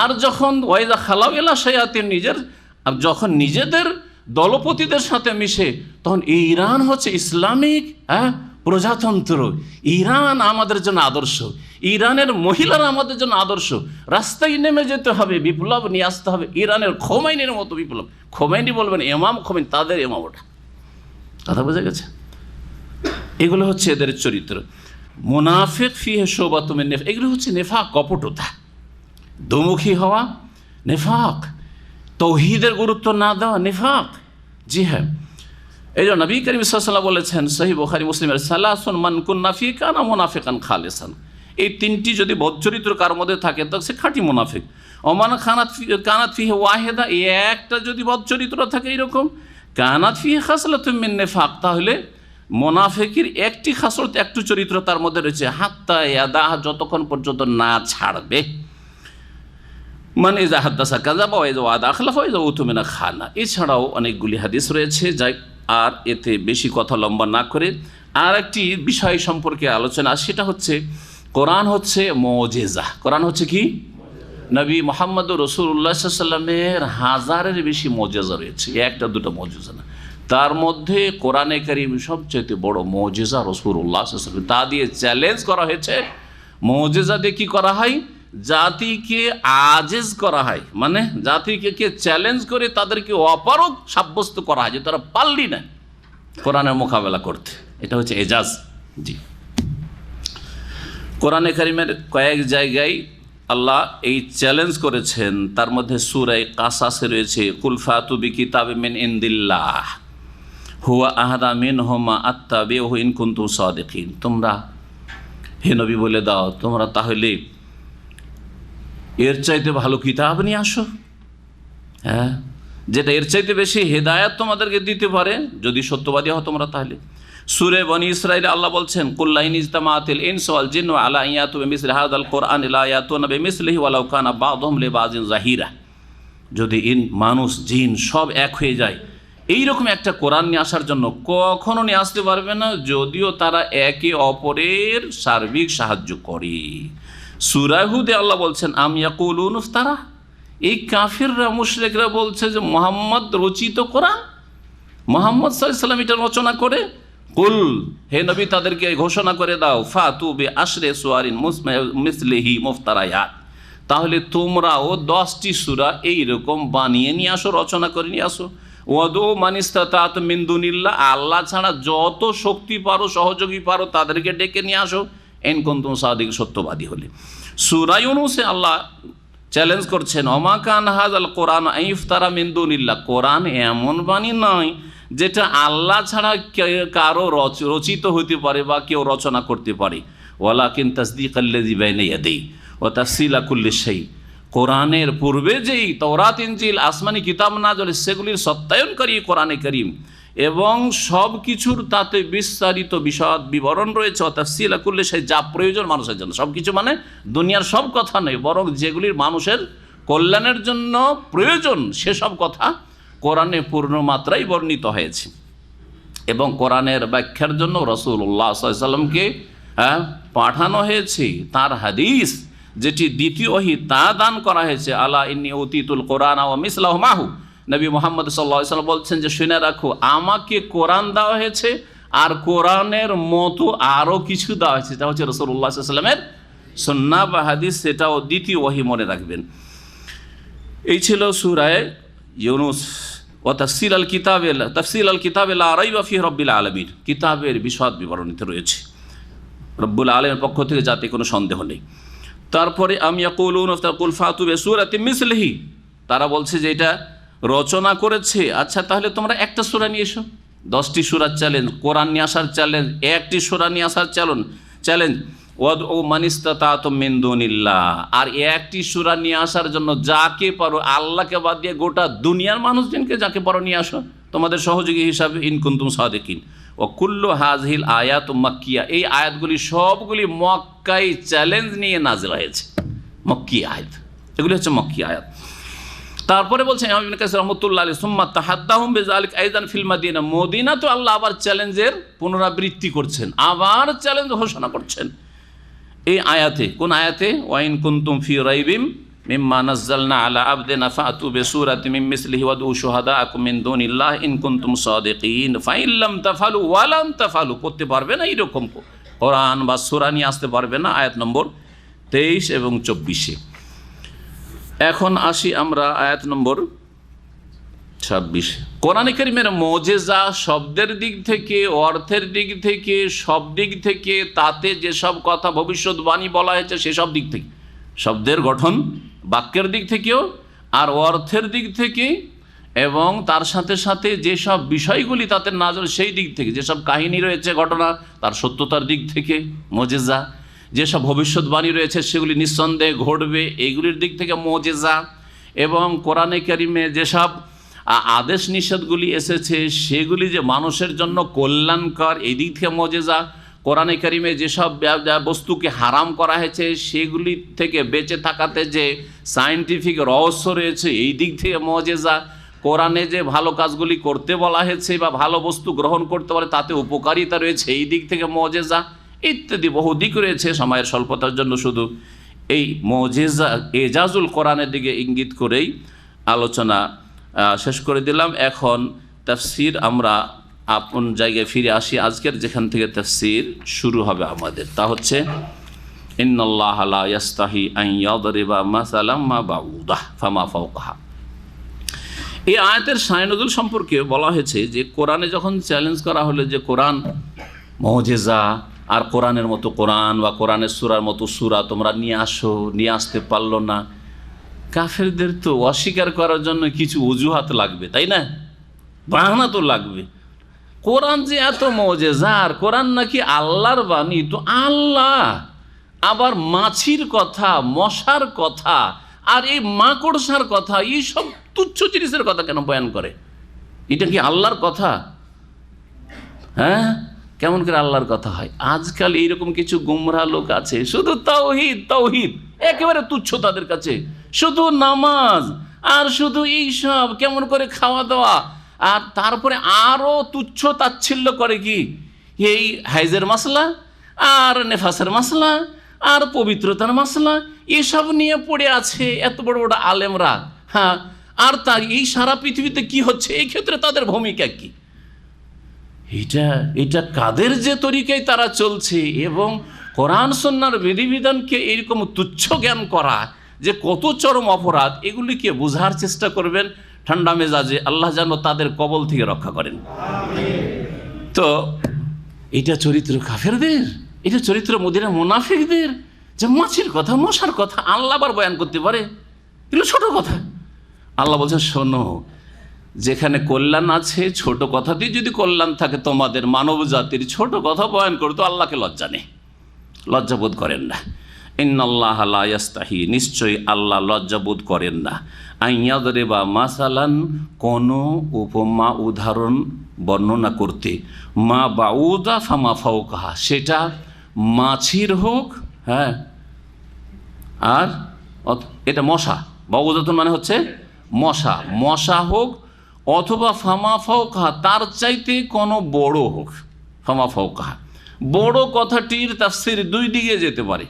আর যখন ওয়াইদা খালাও এলা শায়াতিন, যখন নিজেদের দলপতিদের সাথে মিশে, তখন ইরান হচ্ছে ইসলামিক প্রজাতন্ত্র, ইরান আমাদের জন্য আদর্শ, ইরানের মহিলারা আমাদের জন্য আদর্শ, রাস্তায় নেমে যেতে হবে, বিপ্লব নিয়ে আসতে হবে, ইরানের খোমেনির মতো বিপ্লব। খোমেনি বলবেন ইমাম খোমেনি, তাদের ইমাম ওটা। কথা বোঝা গেছে? এগুলো হচ্ছে এদের চরিত্র। মুনাফিক ফিহে শুবাতুম মিন নিফাক, এগুলো হচ্ছে নেফাক, কপটতা, দুমুখী হওয়া, নেফাক, তৌহিদের গুরুত্ব না দেওয়া, নেফাক। জি হ্যাঁ, এই জন্য নবী করিম সাল্লাল্লাহু আলাইহি ওয়াসাল্লাম বলেছেন সহিহ বুখারী মুসলিমের, সালাসুন মান কুন্না ফী কানা মুনাফিকান খালিসান। এই তিনটি যদি বদচরিত্র কার মধ্যে থাকে তো সে খাঁটি মুনাফিক। ওমান কানাত ফিহি ওয়াহিদা, এই একটা যদি বদচরিত্র থাকে এরকম, কানাত ফিহি খাসলাতুম মিন নিফাক, তাহলে মুনাফিকের একটি খাসলত, একটু চরিত্র তার মধ্যে রয়েছে, হাত্তা ইয়াদাহ, যতক্ষণ পর্যন্ত না ছাড়বে। মানে ইজা হাদ্দাসা কাযাবা ওয়া ইজা ওয়াদা আখলাফা ওয়া ইজা উতুমিনা খানা। এছাড়াও অনেকগুলি হাদিস রয়েছে, যাই আর এতে বেশি কথা লম্বা না করে আর একটি বিষয় সম্পর্কে আলোচনা, সেটা হচ্ছে কোরআন হচ্ছে মুজিজা। কোরআন হচ্ছে কি? নবী মুহাম্মদ রাসূলুল্লাহ সাল্লাল্লাহু আলাইহি ওয়াসাল্লামের হাজারের বেশি মুজিজা রয়েছে, একটা দুটো মুজিজা না। তার মধ্যে কোরআনে কারীম সবচেয়ে বড় মুজিজা রাসূলুল্লাহ সাল্লাল্লাহু আলাইহি ওয়াসাল্লাম, তা দিয়ে চ্যালেঞ্জ করা হয়েছে। মুজিজা দিয়ে কি করা হয়? জাতিকে আজেজ করা হয়, মানে জাতিকে চ্যালেঞ্জ করে তাদেরকে অপারগ সাব্যস্ত করা হয় যে তারা পারলি না কোরআনের মোকাবেলা করতে। এটা হচ্ছে এজাজ। জি, কোরআনে কারীমের কয়েক জায়গায় আল্লাহ এই চ্যালেঞ্জ করেছেন, তার মধ্যে সূরা কাসাসে রয়েছে, কুল ফাতু বিকিতাবিম মিন ইনদিল্লাহ হুয়া আহাদা মিনহুমা আত্তাবিউহু ইন কুনতুম সাদিকিন। তোমরা হে নবী বলে দাও, তোমরা তাহলে এর চাইতে ভালো কিতাব নিয়ে আসো, হ্যাঁ, যেটা এর চাইতে বেশি হেদায়াত তোমাদেরকে দিতে পারে, যদি সত্যবাদী হও তোমরা। তাহলে সূরা বনী ইসরাঈলে আল্লাহ বলছেন, কুল লা ইন ইজতামাআতিল ইনসু ওয়াল জিন্নু আলা আন ইয়াতু বিমিসলি হাযাল কুরআন লা ইয়াতুনা বিমিসলিহি ওয়ালাউ কানা বাযুহুম লিবাযিন যাহিরা। যদি মানুষ জিন সব এক হয়ে যায় এইরকম একটা কোরআন নিয়ে আসার জন্য, কখনো নিয়ে আসতে পারবে না, যদিও তারা একে অপরের সার্বিক সাহায্য করে। সূরা হুদে আল্লাহ বলছেন, আম ইয়াকুলুন ইফতারা, এই কাফিররা মুশরিকরা বলছে যে মুহাম্মদ রচিত কোরআন, মুহাম্মদ সাল্লাল্লাহু আলাইহি ওয়াসাল্লাম এটা রচনা করে। কুল, হে নবী তাদেরকে ঘোষণা করে দাও, ফাতু বিআশরি সুওয়ারিন মিসলিহি মুফতারায়াত, তাহলে তোমরাও 10টি সূরা এইরকম বানিয়ে নিয়ে আসো, রচনা করে নিয়ে আসো। ওয়াদু মান ইসতাতাতুম মিন দুনিল্লাহ, আল্লাহ ছাড়া যত শক্তি পারো সহযোগী পারো তাদেরকে ডেকে নিয়ে আসো, ইন কুনতুম সাদিকিন, সত্যবাদী হলে। সূরা ইউনূসে আল্লাহ চ্যালেঞ্জ করছেন, ওমা কান হাযাল কোরআন ইফতারা মিন দুনিল্লাহ, কোরআন এমন বাণী নয় যেটা আল্লাহ ছাড়া কারো রচিত হতে পারে বা কেউ রচনা করতে পারে। ওয়ালাকিন তাসদীকাল্লাযী বাইনা ইয়াদাইহি ওয়া তাফসীলা কুল্লি শাই, কোরআনের পূর্বে যেই তাওরাত ইনজিল আসমানি কিতাব নাযিল সেগুলির সত্যায়নকারী কোরআনে কারীম, এবং সব কিছুর তাতে বিস্তারিত বিশদ বিবরণ রয়েছে। তাফসীলা কুল্লি শাই, যা প্রয়োজন মানুষের জন্য, সব কিছু মানে দুনিয়ার সব কথা নয়, বরং যেগুলির মানুষের কল্যাণের জন্য প্রয়োজন সেসব কথা কোরআনে পূর্ণ মাত্রায় বর্ণিত হয়েছে। এবং কোরআনের ব্যাখ্যার জন্য রাসূলুল্লাহ সাল্লাল্লাহু আলাইহি ওয়াসাল্লামকে পাঠানো হয়েছে, তার হাদিস যেটি দ্বিতীয় ওহী তা দান করা হয়েছে। আলা ইন্নী উতিতুল কোরআন ওয়া মিসলাহু মাহু, নবী মুহাম্মদ সাল্লাল্লাহু আলাইহি ওয়াসাল্লাম বলছেন যে শুনে রাখো, আমাকে কোরআন দেওয়া হয়েছে আর কোরআনের মতো আরও কিছু দেওয়া হয়েছে, তা হচ্ছে রাসূলুল্লাহ সাল্লাল্লাহু আলাইহি ওয়াসাল্লামের সুন্নাহ বা হাদিস, সেটাও দ্বিতীয় ওহী মনে রাখবেন। এই ছিল সূরা ইউনূস। ও তাফসীল আল কিতাবে লা রাইবা ফিহি রাব্বিল আলামিন, কিতাবের বিশদ বিবরণীতে রয়েছে রব্বুল আলামিনের পক্ষ থেকে, যাতে কোনো সন্দেহ নেই। তারপরে আম ইয়াকুলুনা কুল ফাতু বিসূরাতিন মিসলিহি, তারা বলছে যে এটা রচনা করেছে, আচ্ছা তাহলে তোমরা একটা সূরা নিয়ে এসো। 10টি সূরার চ্যালেঞ্জ, কোরআন নিয়ে আসার চ্যালেঞ্জ, একটি সূরা নিয়ে আসার চ্যালেঞ্জ। ওয়াদউ মান ইসতাতাতুম মিন দুনিল্লাহ, আর একটি সূরা নিয়ে আসার জন্য যাকে পারো, আল্লাহকে বাদ দিয়ে গোটা দুনিয়ার মানুষজনকে যাকে পারো নিয়ে আসো তোমাদের সহযোগী হিসাবে, ইন কুনতুম সাদিকিন। ও কুল্লু হাযিহিল আয়াত মাক্কিয়া, এই আয়াতগুলি সবগুলি মক্কায় চ্যালেঞ্জ নিয়ে নাযিল হয়েছে, মক্কি আয়াত, এগুলি হচ্ছে মক্কি আয়াত। তারপরে বলছেন ইমাম ইবনে কাসির রাহমাতুল্লাহ আলাইহি, সুম্মা তাহাদ্দাহুম বিযালিক আইদান ফিল মাদিনা, মদিনা তো আল্লাহ আবার চ্যালেঞ্জের পুনরাবৃত্তি করছেন, আবার চ্যালেঞ্জ ঘোষণা করছেন এই আয়াতে। কোন আয়াতে? ওয়াইন কুনতুম ফি রাইবিম মিম্মা নাযালনা আলা আবদিনা ফাতু বিসূরাতিন মিন মিসলিহি ওয়াদউ শুহাদাআকুম মিন দুনিল্লাহ ইন কুনতুম সাদিকিন ফাইন লাম তাফআলু ওয়া লান তাফআলু, করতে পারবে না এরকম কোরআন বা সূরা নিয়ে আসতে পারবে না, আয়াত নম্বর 23 এবং 24। এখন আসি আমরা আয়াত নম্বর 26। কোরআনে কারীমের মুজিজা শব্দের দিক থেকে, অর্থের দিক থেকে, সব দিক থেকে, তাতে যেসব কথা ভবিষ্যৎবাণী বলা হয়েছে সেসব দিক থেকে, শব্দের গঠন বাক্যের দিক থেকেও আর অর্থের দিক থেকে, এবং তার সাথে সাথে যেসব বিষয়গুলি তাতে নাযিল সেই দিক থেকে, যেসব কাহিনী রয়েছে ঘটনা তার সত্যতার দিক থেকে মুজিজা, যেসব ভবিষ্যৎবাণী রয়েছে সেগুলি নিঃসন্দেহে ঘটবে এইগুলির দিক থেকে মুজিজা, এবং কোরআনে কারীমে যেসব আদেশ নিষেধগুলি এসেছে সেগুলি যে মানুষের জন্য কল্যাণকর এই দিক থেকে মুজিজা, কোরআনে কারীমে যেসব বস্তুকে হারাম করা হয়েছে সেগুলি থেকে বেঁচে থাকাতে যে সায়েন্টিফিক রহস্য রয়েছে এই দিক থেকে মুজিজা, কোরআনে যে ভালো কাজগুলি করতে বলা হয়েছে বা ভালো বস্তু গ্রহণ করতে পারে তাতে উপকারিতা রয়েছে এই দিক থেকে মুজিজা, ইত্যাদি বহু দিক রয়েছে। সময়ের স্বল্পতার জন্য শুধু এই মুজিজা এজাজুল কোরআনের দিকে ইঙ্গিত করেই আলোচনা শেষ করে দিলাম। এখন তাফসীর আমরা আপন জায়গায় ফিরে আসি। আজকের যেখান থেকে তাফসীর শুরু হবে আমাদের, তা হচ্ছে ইন্নাল্লাহা লা ইয়াস্তাহি আন ইয়াদরিবা মাসালাম মা বাউদাহ ফামা ফাওকাহা। এই আয়াতের শায়ে নুজুল সম্পর্কে বলা হয়েছে যে কোরআনে যখন চ্যালেঞ্জ করা হলো যে কোরআন মুজিজা, আর কোরআনের মতো কোরআন বা কোরআনের সূরার মতো সূরা তোমরা নিয়ে আসো, নিয়ে আসতে পারলো না, কাফেরদের তো অস্বীকার করার জন্য কিছু অজুহাত লাগবে, তাই না? বাহানা তো লাগবে। কোরআন যে এত মুজিজা, আর কোরআন নাকি আল্লাহর বাণী, তো আল্লাহ আবার মাছির কথা, মশার কথা, আর এই মাকড়সার কথা, এইসব তুচ্ছ জিনিসের কথা কেন বয়ান করে? এটা কি আল্লাহর কথা? হ্যাঁ, কেমন করে আল্লাহর কথা হয়? আজকাল এইরকম কিছু গুমরাহ লোক আছে, শুধু তাওহীদ তাওহীদ, একেবারে তুচ্ছ তাদের কাছে, শুধু নামাজ আর শুধু এইসব, কেমন করে খাওয়া দাওয়া, আর তারপরে আরও তুচ্ছ তাচ্ছিল্য করে কি এই হাইজের মাসলা আর নেফাসের মাসলা আর পবিত্রতার মাসলা, এসব নিয়ে পড়ে আছে এত বড় বড় আলেমরা। হ্যাঁ, আর তা এই সারা পৃথিবীতে কি হচ্ছে এই ক্ষেত্রে তাদের ভূমিকা কি? এটা কাদের যে তরিকায় তারা চলছে, এবং কোরআন সুন্নাহর বিধিবিধানকে এরকম তুচ্ছ জ্ঞান করা যে কত চরম অপরাধ, এগুলিকে বোঝার চেষ্টা করবেন। ঠান্ডা মেজাজে, আল্লাহ যেন তাদের কবল থেকে রক্ষা করেন। তো এটা চরিত্র কাফেরদের, এটা চরিত্র মদিনা মুনাফিকদের, যে মাছির কথা মশার কথা আল্লাহ আবার বয়ান করতে পারে, এগুলো ছোট কথা। আল্লাহ বলছেন শোনো, যেখানে কল্যাণ আছে ছোট কথা দিয়ে যদি কল্যাণ থাকে, তোমাদের মানব জাতির ছোট কথা বয়ান করতো আল্লাহকে লজ্জা নেই, লজ্জাবোধ করেন না। ইন্নাল্লাহ লা ইয়াস্তাহি, নিশ্চয়ই আল্লাহ লজ্জাবোধ করেন না। আইয়াদরিবা মাসালান, কোনো উপমা উদাহরণ বর্ণনা করতে, মা বাউদা ফামা ফাওকাহা, সেটা মাছির হোক, হ্যাঁ, আর এটা মশা, বাউদাতুন মানে হচ্ছে মশা, মশা হোক, অথবা ফামা ফাওকাহা তার চাইতে কোনো বড় হোক। ফামা ফাওকাহা বড় কথাটির তাফসীর দুই দিকে যেতে পারে,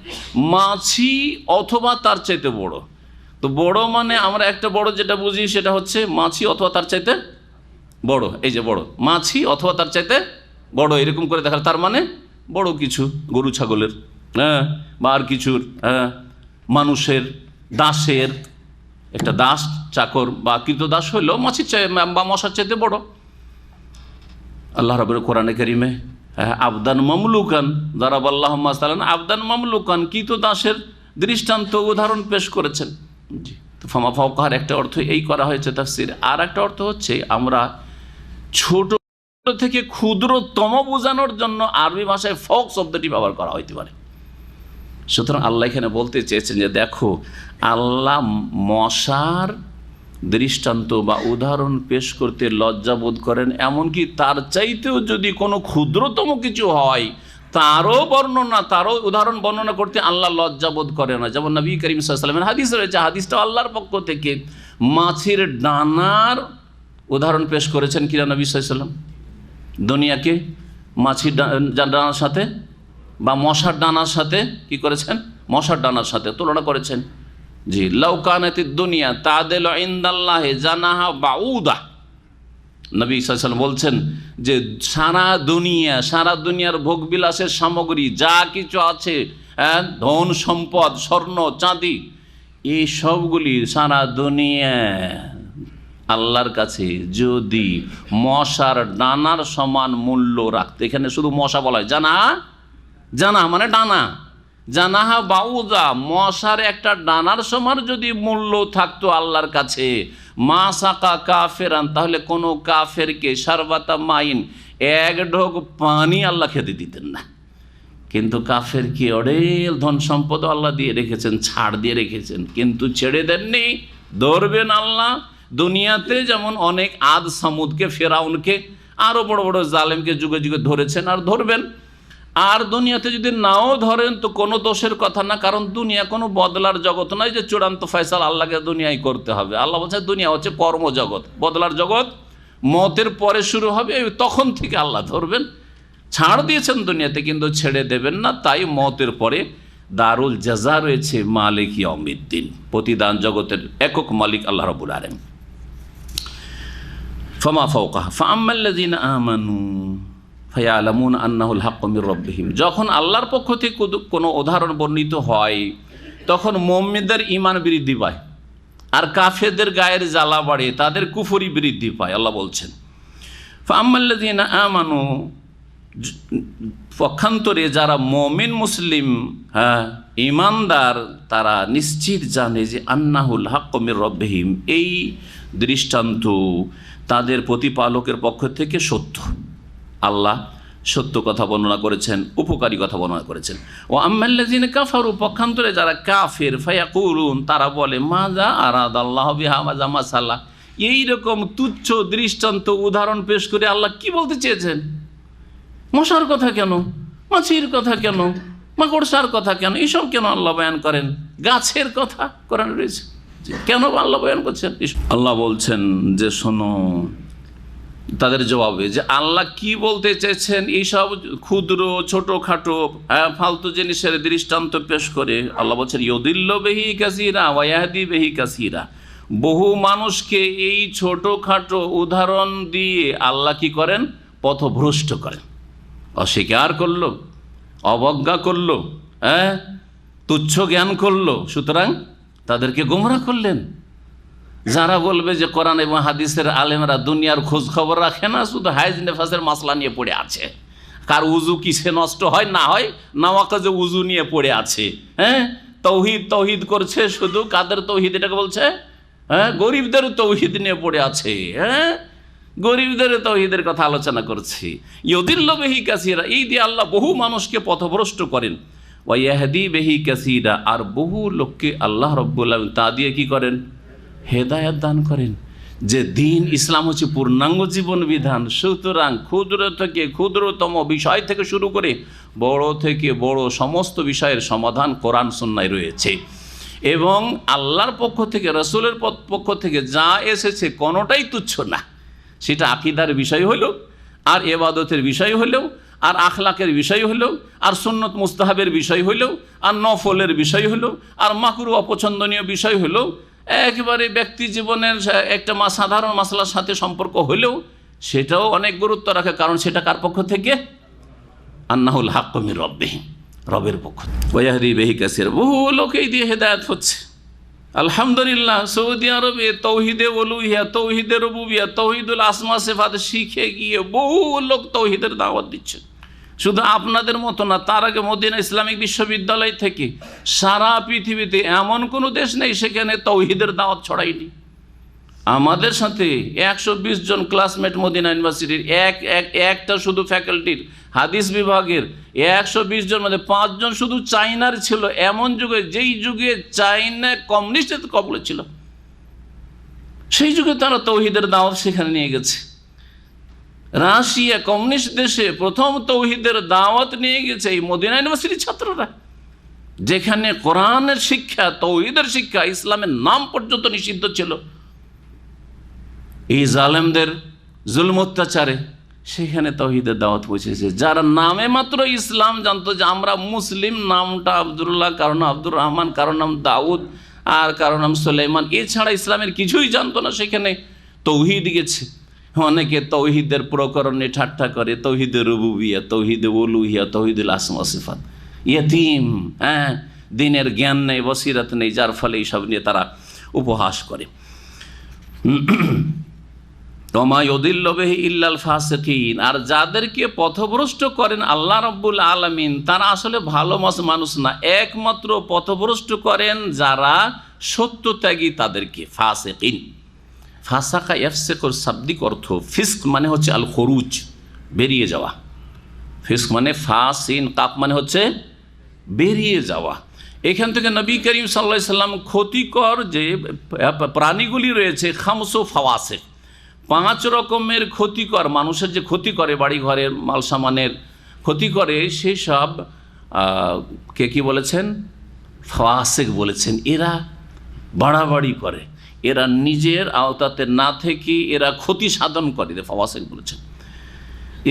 মাছি অথবা তার চাইতে বড়। তো বড় মানে আমরা একটা বড় যেটা বুঝি সেটা হচ্ছে মাছি অথবা তার চাইতে বড়, এই যে বড় মাছি অথবা তার চাইতে বড়, এরকম করে দেখা, তার মানে বড় কিছু, গরু ছাগলের, হ্যাঁ, বা আর কিছুর, হ্যাঁ, মানুষের, দাসের, একটা দাস চাকর বা কৃতদাস হইলো মাছির চাই বা মশার চাইতে বড়। আল্লাহ রাব্বুল কোরআনে কারিমে আবদান মামলুকান, দারাবাল্লাহু মাসালান আবদান মামলুকান, কৃতদাসের দৃষ্টান্ত উদাহরণ পেশ করেছেন। জি, তো ফামা ফাওকাহার একটা অর্থ এই করা হয়েছে তাফসীর, আর একটা অর্থ হচ্ছে আমরা ছোট থেকে ক্ষুদ্রতম বোঝানোর জন্য আরবি ভাষায় ফক শব্দটি ব্যবহার করা হইতে পারে। সুতরাং আল্লাহ এখানে বলতে চেয়েছেন যে দেখো, আল্লাহ মশার দৃষ্টান্ত বা উদাহরণ পেশ করতে লজ্জাবোধ করেন, এমনকি তার চাইতেও যদি কোনো ক্ষুদ্রতম কিছু হয় তারও বর্ণনা, তারও উদাহরণ বর্ণনা করতে আল্লাহ লজ্জাবোধ করে না। যেমন নবী করিম সাল্লাল্লাহু আলাইহি ওয়াসাল্লামের হাদিস রয়েছে, হাদিসটা আল্লাহর পক্ষ থেকে, মাছির ডানার উদাহরণ পেশ করেছেন কিনা নবী সাল্লাল্লাহু আলাইহি ওয়াসাল্লাম, দুনিয়াকে মাছির ডানার সাথে বা মশার ডানার সাথে কি করেছেন, মশার ডানার সাথে তুলনা করেছেন। জি, লাউ কানাতিদ দুনিয়া তাদিলু ইনদাল্লাহি জানাহা বাউদা, নবী সাল্লাল্লাহু আলাইহি ওয়াসাল্লাম বলছেন যে সারা দুনিয়ার ভোগবিলাসের সামগ্রী যা কিছু আছে, ধন সম্পদ, স্বর্ণ চাঁদি, এই সবগুলি সারা দুনিয়া আল্লাহর কাছে যদি মশার ডানার সমান মূল্য রাখতে, এখানে শুধু মশা বলা হয়, জানা মানে ডানা, জানাহা বাউদা, মশার একটা ডানার সমান যদি মূল্য থাকতো আল্লাহর কাছে, মা সাকা কাফেরান, তাহলে কোনো কাফেরকে শারবাতা মাইন, এক ঢোক পানি আল্লাহ খেতে দিতেন না। কিন্তু কাফেরকে অঢেল ধন সম্পদ আল্লাহ দিয়ে রেখেছেন, ছাড় দিয়ে রেখেছেন, কিন্তু ছেড়ে দেননি, ধরবেন আল্লাহ। দুনিয়াতে যেমন অনেক আদ সামুদকে, ফেরাউনকে, আরও বড় বড় জালেমকে যুগে যুগে ধরেছেন আর ধরবেন। আর দুনিয়াতে যদি নাও ধরেন তো কোনো দোষের কথা না, কারণ দুনিয়া কোনো বদলার জগৎ নয় যে চূড়ান্ত ফয়সালা আল্লাহকে দুনিয়ায় করতে হবে। আল্লাহ বলছে দুনিয়া হচ্ছে কর্মজগৎ, বদলার জগৎ, মতের পরে শুরু হবে, তখন থেকে আল্লাহ ধরবেন। ছাড় দিয়েছেন দুনিয়াতে কিন্তু ছেড়ে দেবেন না, তাই মতের পরে দারুল জাযা রয়েছে, মালিক ইয়াউমিদ্দিন, প্রতিদান জগতের একক মালিক আল্লাহ রাব্বুল আলামিন। ফামা ফাওকাহা ফাআম্মাল্লাযীনা আমানু ফায়ালামুন আন্নাহুল হাক্কু মির রাব্বিহিম, যখন আল্লাহর পক্ষ থেকে কোনো উদাহরণ বর্ণিত হয় তখন মুমিনদের ঈমান বৃদ্ধি পায় আর কাফেরদের গায়ের জ্বালা বাড়ে, তাদের কুফরি বৃদ্ধি পায়। আল্লাহ বলছেন ফাআম্মাল্লাযীনা আমানু, পক্ষান্তরে যারা মুমিন মুসলিম, হ্যাঁ, ঈমানদার, তারা নিশ্চিত জানে যে আন্নাহুল হাক্কু মির রাব্বিহিম, এই দৃষ্টান্ত তাদের প্রতিপালকের পক্ষ থেকে সত্য। আল্লাহ সত্য কথা বর্ণনা করেছেন, উপকারী কথা বর্ণনা করেছেন। ও আম্মাল্লাযীনা কাফারু, পক্ষান্তরে যারা কাফের, ফায়াকুলুন, তারা বলে মাজা আরাদাল্লাহু বিহাযা মাসালা, এইরকম তুচ্ছ দৃষ্টান্ত উদাহরণ পেশ করে আল্লাহ কি বলতে চেয়েছেন? মশার কথা কেন, মাছির কথা কেন, মাকড়সার কথা কেন, এইসব কেন আল্লাহ বয়ান করেন? গাছের কথা কোরআনে রয়েছে, কেন আল্লাহ বয়ান করছেন? আল্লাহ বলছেন যে শোনো, তাদের জবাবে যে আল্লাহ কি বলতে চেয়েছেন এইসব ক্ষুদ্র ছোটোখাটো ফালতু জিনিসের দৃষ্টান্ত পেশ করে আল্লাহ বলছেন ইউদিল্লু বিহি কাসীরা ওয়া ইয়াহদি বিহি কাসীরা, বহু মানুষকে এই ছোটোখাটো উদাহরণ দিয়ে আল্লাহ কি করেন? পথভ্রষ্ট করেন, অস্বীকার করলো, অবজ্ঞা করলো, তুচ্ছ জ্ঞান করলো, সুতরাং তাদেরকে গোমরা করলেন। যারা বলবে যে কোরআন এবং হাদিসের আলেমরা দুনিয়ার খোঁজ খবর রাখে না, শুধু হাইজ নেফাসের মাসলা নিয়ে পড়ে আছে, কার উজু কিসে নষ্ট হয় না হয়, নামাকাজে উজু নিয়ে পড়ে আছে। হ্যাঁ, তৌহিদ তৌহিদ করছে শুধু, কাদের তৌহিদ এটাকে বলছে? হ্যাঁ, গরিবদের তৌহিদ নিয়ে পড়ে আছে। হ্যাঁ, গরিবদের তৌহিদের কথা আলোচনা করছি। ইউদিল্লু বিহি কাসীরা, এই দিয়ে আল্লাহ বহু মানুষকে পথভ্রষ্ট করেন। ওয়া ইয়াহদি বিহি কাসীরা, আর বহু লোককে আল্লাহ রাব্বুল আলামিন তা দিয়ে কি করেন? হেদায়েত দান করেন। যে দিন ইসলাম হচ্ছে পূর্ণাঙ্গ জীবন বিধান, সুতরাং ক্ষুদ্র থেকে ক্ষুদ্রতম বিষয় থেকে শুরু করে বড় থেকে বড় সমস্ত বিষয়ের সমাধান কোরআন সুন্নায় রয়েছে। এবং আল্লাহর পক্ষ থেকে, রসুলের পক্ষ থেকে যা এসেছে কোনোটাই তুচ্ছ না। সেটা আকীদার বিষয় হলো, আর ইবাদতের বিষয় হলেও, আর আখলাকের বিষয় হলেও, আর সুন্নত মুস্তাহাবের বিষয় হলেও, আর নফলের বিষয় হলেও, আর মাকরুহ অপছন্দনীয় বিষয় হলেও, একেবারে ব্যক্তি জীবনের একটা সাধারণ মাসলার সাথে সম্পর্ক হলেও সেটাও অনেক গুরুত্ব রাখে। কারণ সেটা কার পক্ষ থেকে? আন্নাহুল হাক্কু মির রাব্বিহিম, রবের পক্ষ থেকে। ওয়া ইয়াহদি বিহি কাসীরা, বহু লোকেই দিয়ে হেদায়েত হচ্ছে। আলহামদুলিল্লাহ, সৌদি আরবে তৌহিদে উলুহিয়া, তৌহিদে রুবুবিয়া, তৌহিদুল আসমা সিফাত শিখে গিয়ে বহু লোক তৌহিদের দাওয়াত দিচ্ছে। শুধু আপনাদের মতো না, তার আগে মদিনা ইসলামিক বিশ্ববিদ্যালয় থেকে সারা পৃথিবীতে এমন কোনো দেশ নেই সেখানে তৌহিদের দাওয়াত ছড়ায়নি। আমাদের সাথে 120 জন ক্লাসমেট মদিনা ইউনিভার্সিটির, একটা শুধু ফ্যাকাল্টির হাদিস বিভাগের 120 জন মধ্যে 5 জন শুধু চায়নার ছিল। এমন যুগে, যেই যুগে চায়না কমিউনিস্টের কবলে ছিল, সেই যুগে তারা তৌহিদের দাওয়াত সেখানে নিয়ে গেছে। রাশিয়া কমিউনিস্ট দেশে প্রথম তৌহিদের দাওয়াত নিয়ে গেছে এই মদিনা ইউনিভার্সিটির ছাত্ররা, যেখানে কোরআনের শিক্ষা, তৌহিদের শিক্ষা, ইসলামের নাম পর্যন্ত নিষিদ্ধ ছিল। এই জালেমদের জুলম অত্যাচারে সেখানে তৌহিদের দাওয়াত পৌঁছেছে। যারা নামে মাত্র ইসলাম জানতো, যে আমরা মুসলিম, নামটা আব্দুল্লাহ, কারো নাম আব্দুর রহমান, কারো নাম দাউদ, আর কারো নাম সুলাইমান, এছাড়া ইসলামের কিছুই জানতো না, সেখানে তৌহিদ গেছে। অনেকে তৌহিদের প্রকরণে ঠাট্টা করে, তৌহিদে রুবুবিয়া, তৌহিদে উলুহিয়া, তৌহিদুল আসমা সিফাত। ইয়তীম, হ্যাঁ, দিনের জ্ঞান নেই, বসিরত নেই, যার ফলে এইসব নিয়ে তারা উপহাস করে। ওমা ইউদিল্লু বিহি ইল্লাল ফাসিকিন, আর যাদেরকে পথভ্রষ্ট করেন আল্লাহ রাব্বুল আলামিন, তারা আসলে ভালো মানুষ না, একমাত্র পথভ্রষ্ট করেন যারা সত্যত্যাগী তাদেরকে। ফাসিকিন, ফাসাকা ইয়াফসিকুর শাব্দিক অর্থ ফিস্ক মানে হচ্ছে আল খুরুজ, বেরিয়ে যাওয়া। ফিস্ক মানে ফাসিন কাপ মানে হচ্ছে বেরিয়ে যাওয়া। এখান থেকে নবী করিম সাল্লাল্লাহু আলাইহি সাল্লাম ক্ষতিকর যে প্রাণীগুলি রয়েছে, খামসু ফাওয়াসিক, 5 রকমের ক্ষতিকর, মানুষের যে ক্ষতি করে, বাড়ি ঘরের মাল সামানের ক্ষতি করে, সেই সব কে কি বলেছেন? ফাওয়াসিক বলেছেন। এরা বাড়াবাড়ি করে, এরা নিজের আওতাতে না থেকে এরা ক্ষতি সাধন করে, ফাওয়াসিক বলেছেন।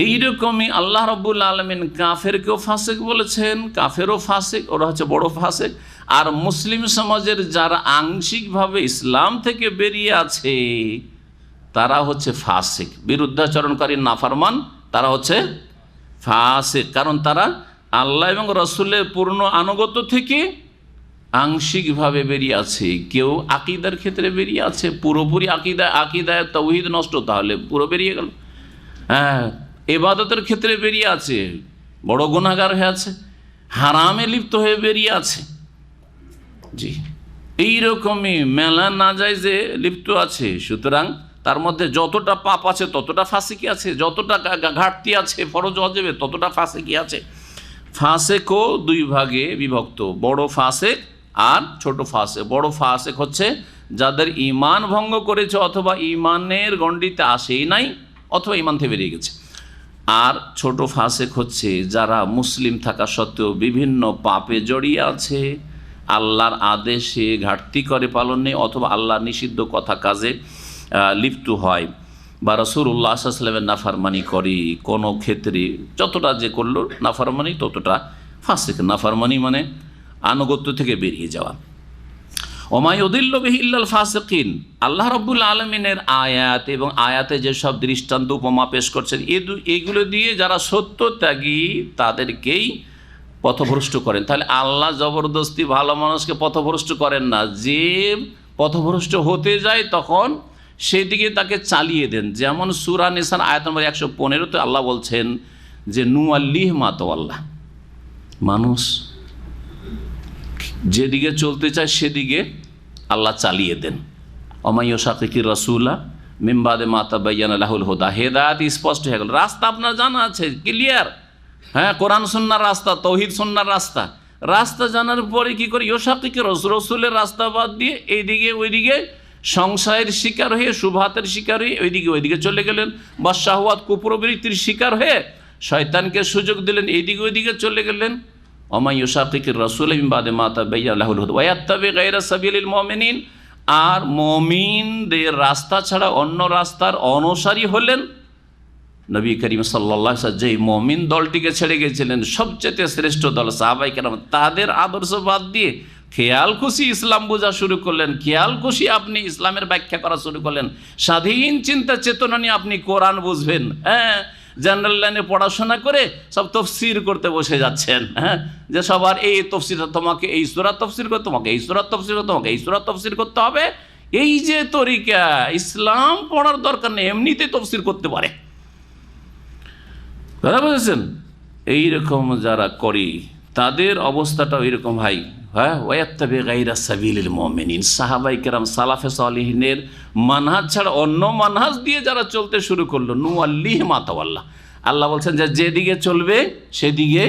এইরকমই আল্লাহ রাব্বুল আলামিন কাফেরকেও ফাসিক বলেছেন, কাফেরও ফাসিক, ওরা হচ্ছে বড় ফাসিক। আর মুসলিম সমাজের যারা আংশিকভাবে ইসলাম থেকে বেরিয়ে আছে তারা হচ্ছে ফাসিক, বিরুদ্ধাচরণকারী, নাফরমান, তারা হচ্ছে ফাসিক। কারণ তারা আল্লাহ এবং রসুলের পূর্ণ আনুগত্য থেকে আংশিকভাবে বেরিয়ে আছে। কেউ আকীদার ক্ষেত্রে বেরিয়ে আছে, পুরোপুরি আকীদায় তাওহীদ নষ্ট, তাহলে পুরো বেরিয়ে গেল। হ্যাঁ, ইবাদতের ক্ষেত্রে বেরিয়ে আছে, বড় গুনাহগার হয়ে আছে, হারামে লিপ্ত হয়ে বেরিয়ে আছে। জি, এইরকমই মেলা নাজায়েজে লিপ্ত আছে। সুতরাং তার মধ্যে যতটা পাপ আছে ততটা ফাসিকি আছে, যতটা ঘাটতি আছে ফরজ ওয়াজিবে ততটা ফাসিকি আছে। ফাসিকও 2 ভাগে বিভক্ত, বড় ফাসিক আর ছোট ফাসিক। বড় ফাসিক হচ্ছে যাদের ঈমান ভঙ্গ করেছে, অথবা ঈমানের গণ্ডিতে আসেই নাই, অথবা ঈমান থেকে বেরিয়ে গেছে। আর ছোট ফাসিক হচ্ছে যারা মুসলিম থাকা সত্ত্বেও বিভিন্ন পাপে জড়িয়ে আছে, আল্লাহর আদেশে ঘাটতি করে পালনে, অথবা আল্লাহর নিষিদ্ধ কথা কাজে লিপ্ত হয়, বা রাসূলুল্লাহ সাল্লাল্লাহু আলাইহি ওয়াসাল্লামের নাফরমানি করে। কোনো ক্ষেত্রে যতটা যে করলো নাফরমানি ততটা ফাসিক। নাফরমানি মানে আনুগত্য থেকে বেরিয়ে যাওয়া। ওমা ইউদিল্লু বিহি ইল্লাল ফাসিকিন, আল্লাহ রাব্বুল আলামিনের আয়াত এবং আয়াতে যেসব দৃষ্টান্ত উপমা পেশ করছেন, এগুলো দিয়ে যারা সত্যত্যাগী তাদেরকেই পথভ্রষ্ট করেন। তাহলে আল্লাহ জবরদস্তি ভালো মানুষকে পথভ্রষ্ট করেন না, যে পথভ্রষ্ট হতে যায় তখন সেদিকে তাকে চালিয়ে দেন। যেমন সূরা নিসার আয়াত নম্বর 115-তে আল্লাহ বলছেন যে নুআল্লিহ মা তাওয়াল্লা, মানুষ যেদিকে চলতে চায় সেদিকে আল্লাহ চালিয়ে দেন। ওয়া ইয়াশাকিকির রাসূলা মিন বাদি মা তাবায়্যানা লাহুল হুদা, হেদায়েত স্পষ্ট হয়ে গেল, রাস্তা আপনার জানা আছে, ক্লিয়ার। হ্যাঁ, কোরআন সুন্নাহর রাস্তা, তৌহিদ সুন্নাহর রাস্তা, রাস্তা জানার পরে কি করে ইয়াশাকিকির রাসূলের রাস্তা বাদ দিয়ে এইদিকে ওইদিকে সংশয়ের শিকার হয়ে, শুবহাতের শিকার হয়ে ওইদিকে চলে গেলেন, বা শাহওয়াত কুপ্রবৃত্তির শিকার হয়ে শয়তানকে সুযোগ দিলেন, এইদিকে ওইদিকে চলে গেলেন। ওয়া ইয়াশাকিকির রাসূলা মিন বাদি মা তাবায়্যানা লাহুল হুদা ওয়া ইয়াত্তাবি গায়রা সাবিলিল মুমিনিন, আর মুমিনদের রাস্তা ছাড়া অন্য রাস্তার অনুসারী হলেন। নবী করিম সাল্লাল্লাহু আলাইহি ওয়াসাল্লাম যেই মুমিন দলটিকে ছেড়ে গেছিলেন, সবচেয়ে শ্রেষ্ঠ দল সাহাবায়ে কেরাম, তাদের আদর্শ বাদ দিয়ে খেয়াল খুশি ইসলাম বোঝা শুরু করলেন, খেয়াল খুশি আপনি ইসলামের ব্যাখ্যা করা শুরু করলেন, স্বাধীন চিন্তা চেতনা নিয়ে আপনি কোরআন বুঝবেন। হ্যাঁ, জেনারেল লাইনে পড়াশোনা করে সব তফসির করতে বসে যাচ্ছেন। হ্যাঁ, যে সবার এই তফসির, তোমাকে এই সূরা তফসির করতে, তোমাকে এই সূরা তফসির করতে, তোমাকে এই সূরা তফসির করতে হবে, এই যে তরিকা, ইসলাম পড়ার দরকার নেই, এমনিতেই তফসির করতে পারে। কথা বুঝেছেন? এইরকম যারা করি তাদের অবস্থাটাও এরকম ভাই। হ্যাঁ, ওয়াত্তাবি গায়রা সাবিলিল মুমিনিন, সাহাবায়ে কেরাম সালাফে সালিহিনের মানহাজ ছাড়া অন্য মানহাজ দিয়ে যারা চলতে শুরু করলো, নুআল্লিহ মা তাওয়াল্লা, আল্লাহ বলছেন যে যেদিকে চলবে সেদিকে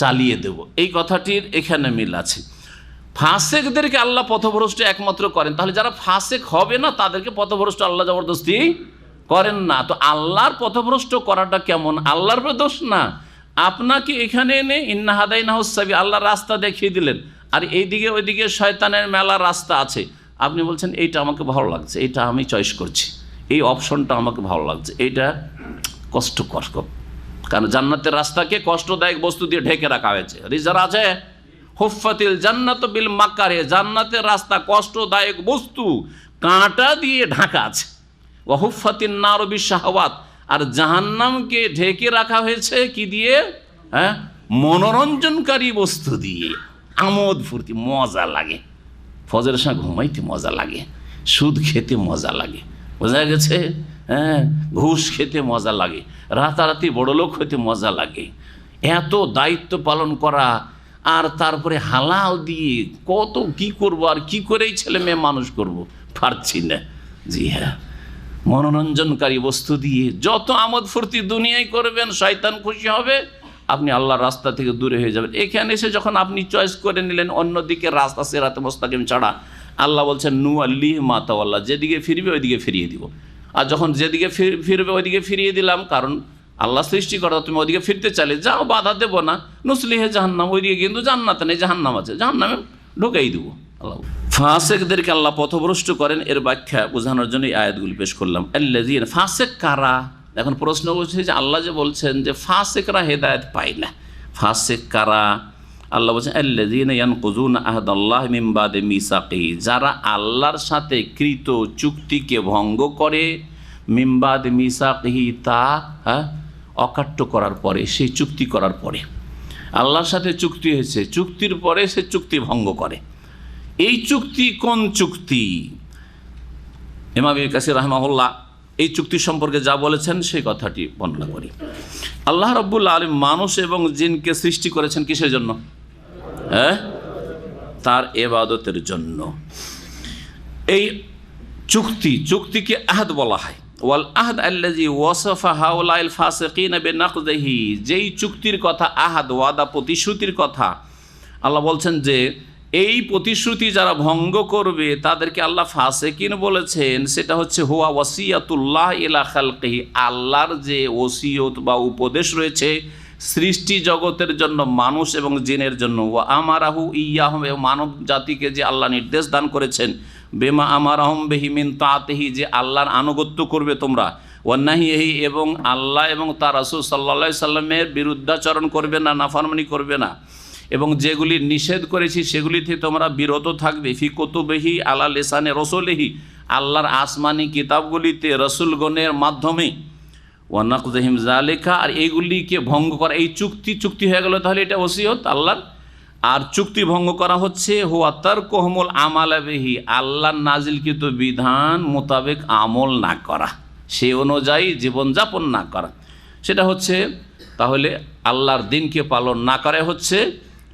চালিয়ে দেব। এই কথাটির এখানে মিল আছে। ফাসেকদেরকে আল্লাহ পথভ্রষ্ট একমাত্র করেন, তাহলে যারা ফাসেক হবে না তাদেরকে পথভ্রষ্ট আল্লাহ জবরদস্তি করেন না। তো আল্লাহর পথভ্রষ্ট করাটা কেমন? আল্লাহর দোষ না, আপনাকে এখানে এনে ইন্না হাদাইনাহুস সাবিল, আল্লাহর রাস্তা দেখিয়ে দিলেন, আর এইদিকে ওইদিকে শয়তানের মেলা রাস্তা আছে। আপনি বলছেন এইটা আমাকে ভালো লাগছে, এইটা আমি চয়েস করছি, এই অপশনটা আমাকে ভালো লাগছে, এইটা কষ্টকর। কারণ জান্নাতের রাস্তাকে কষ্টদায়ক বস্তু দিয়ে ঢেকে রাখা হয়েছে। রিজার আছে হুফফাতিল জান্নাতু বিল মাকারে, জান্নাতের রাস্তা কষ্টদায়ক বস্তু কাঁটা দিয়ে ঢাকা আছে। ওয়া হুফফাতিন নারু বিশ-শাহওয়াত, আর জাহান্নামকে ঢেকে রাখা হয়েছে কি দিয়ে? হ্যাঁ, মনোরঞ্জনকারী বস্তু দিয়ে। আমোদ ফুর্তি, মজা লাগে, ফজরের সময় ঘুমাইতে মজা লাগে, সুদ খেতে মজা লাগে, বোঝা গেছে? হ্যাঁ, ঘুষ খেতে মজা লাগে, রাতারাতি বড়লোক হইতে মজা লাগে, এত দায়িত্ব পালন করা, আর তারপরে হালাল দিয়ে কত কি করব, আর কি করেই ছেলে মেয়ে মানুষ করব, পারছি না। জি হ্যাঁ, মনোরঞ্জনকারী বস্তু দিয়ে যত আমোদ ফুর্তি দুনিয়ায় করবেন, শয়তান খুশি হবে, আপনি আল্লাহর রাস্তা থেকে দূরে হয়ে যাবেন। এখানে এসে যখন আপনি চয়েস করে নিলেন অন্যদিকে রাস্তা, সিরাতে মুস্তাকিম ছাড়া, আল্লাহ বলছেন নুআল্লিহ মা তাওয়াল্লা, যেদিকে ফিরবে ওইদিকে ফিরিয়ে দিব। আর যখন যেদিকে ফিরবে ওইদিকে ফিরিয়ে দিলাম, কারণ আল্লাহ সৃষ্টিকর্তা, তুমি ওইদিকে ফিরতে চাইলে যাও, বাধা দেবো না। নুসলিহে জাহান্নাম, ওইদিকে কিন্তু জান্নাত নেই, জাহান্নাম আছে, জাহান্নামে ঢুকাই দেবো। আল্লাহ ফাসেকদেরকে আল্লাহ পথভ্রষ্ট করেন, এর ব্যাখ্যা বোঝানোর জন্য এই আয়াতগুলি পেশ করলাম। আল্লাযীনা, ফাসেক কারা? এখন প্রশ্ন হচ্ছে যে আল্লাহ যে বলছেন যে ফাসেকরা হেদায়েত পায় না, ফাসেক কারা? আল্লাহ বলছেন আল্লাযীনা ইয়ানকুযুনা আহদাল্লাহি মিন বাদি মিসাকিহি, যারা আল্লাহর সাথে কৃত চুক্তিকে ভঙ্গ করে, মিন বাদি মিসাকিহি, তা অকাট্য করার পরে, সেই চুক্তি করার পরে, আল্লাহর সাথে চুক্তি হয়েছে, চুক্তির পরে সে চুক্তি ভঙ্গ করে। এই চুক্তি কোন চুক্তি? ইমাম ইবনে কাসির রাহিমাহুল্লাহ এই চুক্তি সম্পর্কে যা বলেছেন সেই কথাটি বর্ণনা করি। আল্লাহ রাব্বুল আলামিন মানুষ এবং জিনকে সৃষ্টি করেছেন কিসের জন্য? হ্যাঁ, তার ইবাদতের জন্য। এই চুক্তিকে আহদ বলা হয়। ওয়াল আহদ আল্লাযী ওয়াসাফা হাউলাইল ফাসিকিনা বিনাকযিহি, যেই চুক্তির কথা, আহাদ ওয়াদা, প্রতিশ্রুতির কথা আল্লাহ বলছেন যে এই প্রতিশ্রুতি যারা ভঙ্গ করবে তাদেরকে আল্লাহ ফাসিকিন বলেছেন। সেটা হচ্ছে হুয়া ওয়াসিয়াতুল্লাহ ইলা খালকিহি, আল্লাহর যে ওসিয়ত বা উপদেশ রয়েছে সৃষ্টি জগতের জন্য, মানুষ এবং জিনের জন্য। ওয়া আমারাহু ইয়াহুম, মানব জাতিকে যে আল্লাহ নির্দেশ দান করেছেন, বেমা আমারাহুম বিহি মিন তাআতিহি, যে আল্লাহর আনুগত্য করবে তোমরা, ওয়া নাহিহি, এবং আল্লাহ এবং তার রাসূল সাল্লাল্লাহু আলাইহি সাল্লামের বিরুদ্ধাচরণ করবে না, নাফরমানি করবে না, এবং যেগুলি নিষেধ করেছি সেগুলি থেকে তোমরা বিরত থাকবে। ফি কুতুবিহি আলা লিসানে রাসূলিহি, আল্লাহর আসমানি কিতাবগুলিতে রসুলগণের মাধ্যমে। ওয়া নাকযিহিম যালিকা, আর এইগুলিকে ভঙ্গ করা, এই চুক্তি হয়ে গেল, তাহলে এটা ওসিয়ত আল্লাহর। আর চুক্তি ভঙ্গ করা হচ্ছে হুয়া তারকুহুমুল আমালা বিহি, আল্লাহর নাজিলকৃত বিধান মোতাবেক আমল না করা, সে অনুযায়ী জীবনযাপন না করা, সেটা হচ্ছে তাহলে আল্লাহর দিনকে পালন না করে হচ্ছে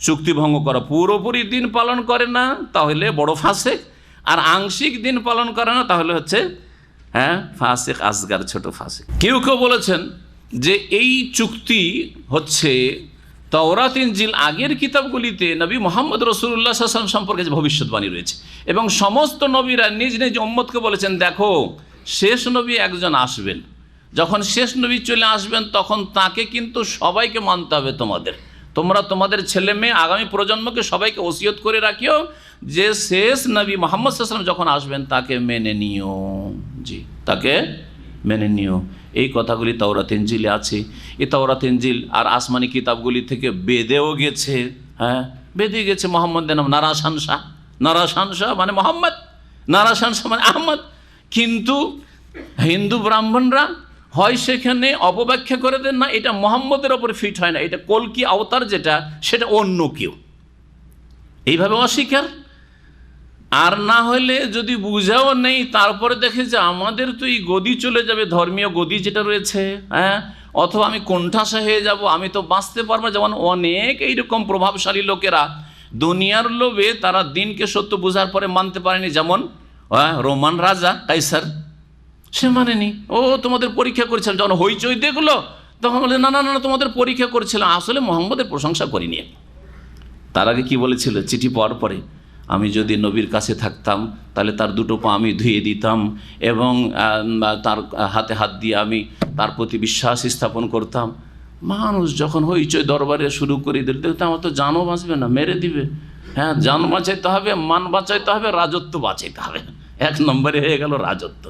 চুক্তি ভঙ্গ করা। পুরোপুরি দিন পালন করে না তাহলে বড় ফাসেক, আর আংশিক দিন পালন করে না তাহলে হচ্ছে ফাসেক আসগার, ছোট ফাসেক। কেউ কেউ বলেছেন যে এই চুক্তি হচ্ছে তাওরাত ইনজিল আগের কিতাবগুলিতে নবী মুহাম্মদ রাসূলুল্লাহ সাল্লাল্লাহু আলাইহি ওয়াসাল্লাম সম্পর্কে যে ভবিষ্যৎবাণী রয়েছে, এবং সমস্ত নবীরা নিজ নিজ উম্মতকে বলেছেন দেখো শেষ নবী একজন আসবেন, যখন শেষ নবী চলে আসবেন তখন তাকে কিন্তু সবাইকে মানতে হবে, তোমরা তোমাদের ছেলে মেয়ে আগামী প্রজন্মকে সবাইকে ওসিয়ত করে রাখিও যে শেষ নবী মুহাম্মদ সাল্লাল্লাহু আলাইহি ওয়াসাল্লাম যখন আসবেন তাকে মেনে নিও, জি তাকে মেনে নিও। এই কথাগুলি তাওরাত ইনজিলে আছে। এই তাওরাত ইনজিল আর আসমানি কিতাবগুলি থেকে বেদেও গেছে, বেদে গেছে মোহাম্মদের নাম নারাশান শাহ, নারাশান শাহ মানে মোহাম্মদ, নারাশান শাহ মানে আহমদ। কিন্তু হিন্দু ব্রাহ্মণরা হয় সেখানে অপব্যাখ্যা করে দেন, না এটা মোহাম্মদের ওপর ফিট হয় না, এটা কলকি অবতার যেটা সেটা অন্য কেউ, এইভাবে অস্বীকার। আর না হলে যদি বুঝাও নেই তারপরে দেখে যে আমাদের তো এই গদি চলে যাবে, ধর্মীয় গদি যেটা রয়েছে, অথবা আমি কোণঠাসা হয়ে যাব, আমি তো বাঁচতে পারবো। যেমন অনেক এইরকম প্রভাবশালী লোকেরা দুনিয়ার লোভে তারা দিনকে সত্য বোঝার পরে মানতে পারেনি, যেমন রোমান রাজা কাইসার, সে মানেনি। ও তোমাদের পরীক্ষা করেছিলাম, যখন হইচই দেখলো তখন বলে না না না তোমাদের পরীক্ষা করেছিলাম, আসলে মোহাম্মদের প্রশংসা করিনি। তার আগে কি বলেছিল চিঠি পাওয়ার পরে, আমি যদি নবীর কাছে থাকতাম তাহলে তার দুটো পা আমি ধুয়ে দিতাম এবং তার হাতে হাত দিয়ে আমি তার প্রতি বিশ্বাস স্থাপন করতাম। মানুষ যখন হইচই দরবারে শুরু করে দিল, দেখতে আমার তো জানও বাঁচবে না, মেরে দিবে। জান বাঁচাইতে হবে, মান বাঁচাইতে হবে, রাজত্ব বাঁচাইতে হবে, এক নম্বরে হয়ে গেল রাজত্ব।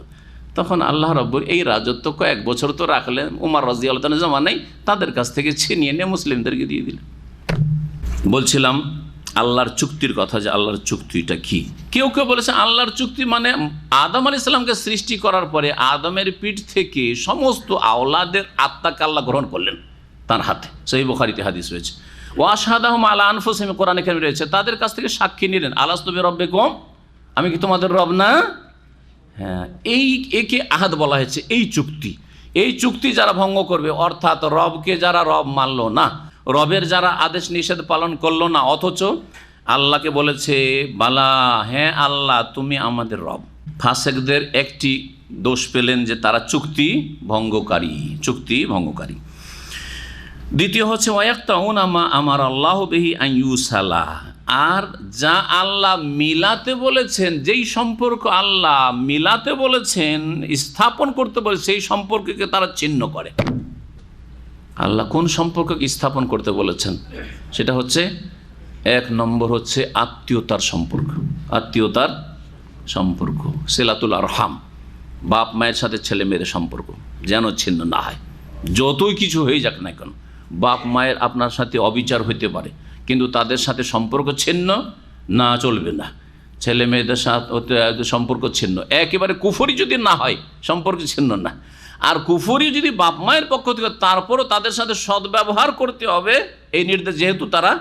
তখন আল্লাহ রাব্বুল এই রাজত্ব কয়েক বছর তো রাখলেন, উমর রাদিয়াল্লাহু তাআলা জামানায় তাদের কাছ থেকে ছিনিয়ে নিয়ে মুসলিমদেরকে দিয়ে দিলেন। বলছিলাম আল্লাহর চুক্তির কথা, যে আল্লাহর চুক্তিটা কি। কেউ কেউ বলেছে আল্লাহর চুক্তি মানে আদম আলাইহিস সালামকে সৃষ্টি করার পরে আদমের পিঠ থেকে সমস্ত আওলাদের আত্মাকে আল্লাহ গ্রহণ করলেন তার হাতে, সহিহ বুখারীতে হাদিস রয়েছে। ওয়া আশহাদাহুম আলা আনফুসিহিম, কোরআনে কারিমে রয়েছে, তাদের কাছ থেকে সাক্ষী নিলেন, আলাস্তু বিরাব্বিকুম, আমি কি তোমাদের রব না। একে আহাদ বলা হয়েছে। এই চুক্তি যারা ভঙ্গ করবে, অর্থাৎ রবকে যারা রব মানলো না, রবের যারা আদেশ নিষেধ পালন করলো না, অথচ আল্লাহকে বলেছে বালা, হ্যাঁ আল্লাহ তুমি আমাদের রব। ফাসেকদের একটি দোষ পেলেন যে তারা চুক্তি ভঙ্গকারী। দ্বিতীয় হচ্ছে ওয়াক্তাউনা মা আমার আল্লাহ বিহি আন ইউসালা, আর যা আল্লাহ মিলাতে বলেছেন, যেই সম্পর্ক আল্লাহ মিলাতে বলেছেন, স্থাপন করতে বলে, সেই সম্পর্ককে তারা ছিন্ন করে। আল্লাহ কোন সম্পর্ককে স্থাপন করতে বলেছেন সেটা হচ্ছে, এক নম্বর হচ্ছে আত্মীয়তার সম্পর্ক, সিলাতুল আরহাম, বাপ মায়ের সাথে ছেলে মেয়ের সম্পর্ক যেন ছিন্ন না হয়। যতই কিছু হয়ে যাক না কেন, বাপ মায়ের আপনার সাথে অবিচার হইতে পারে, কিন্তু তাদের সাথে সম্পর্ক ছিন্ন না, চলবে না। ছেলে মেয়েদের সাথে সম্পর্ক ছিন্ন, একেবারে কুফরি যদি না হয় সম্পর্ক ছিন্ন না। আর কুফরি যদি বাপ মায়ের পক্ষ থেকে, তারপরও তাদের সাথে সদ্ব্যবহার করতে হবে এই নির্দেশ, যেহেতু তারা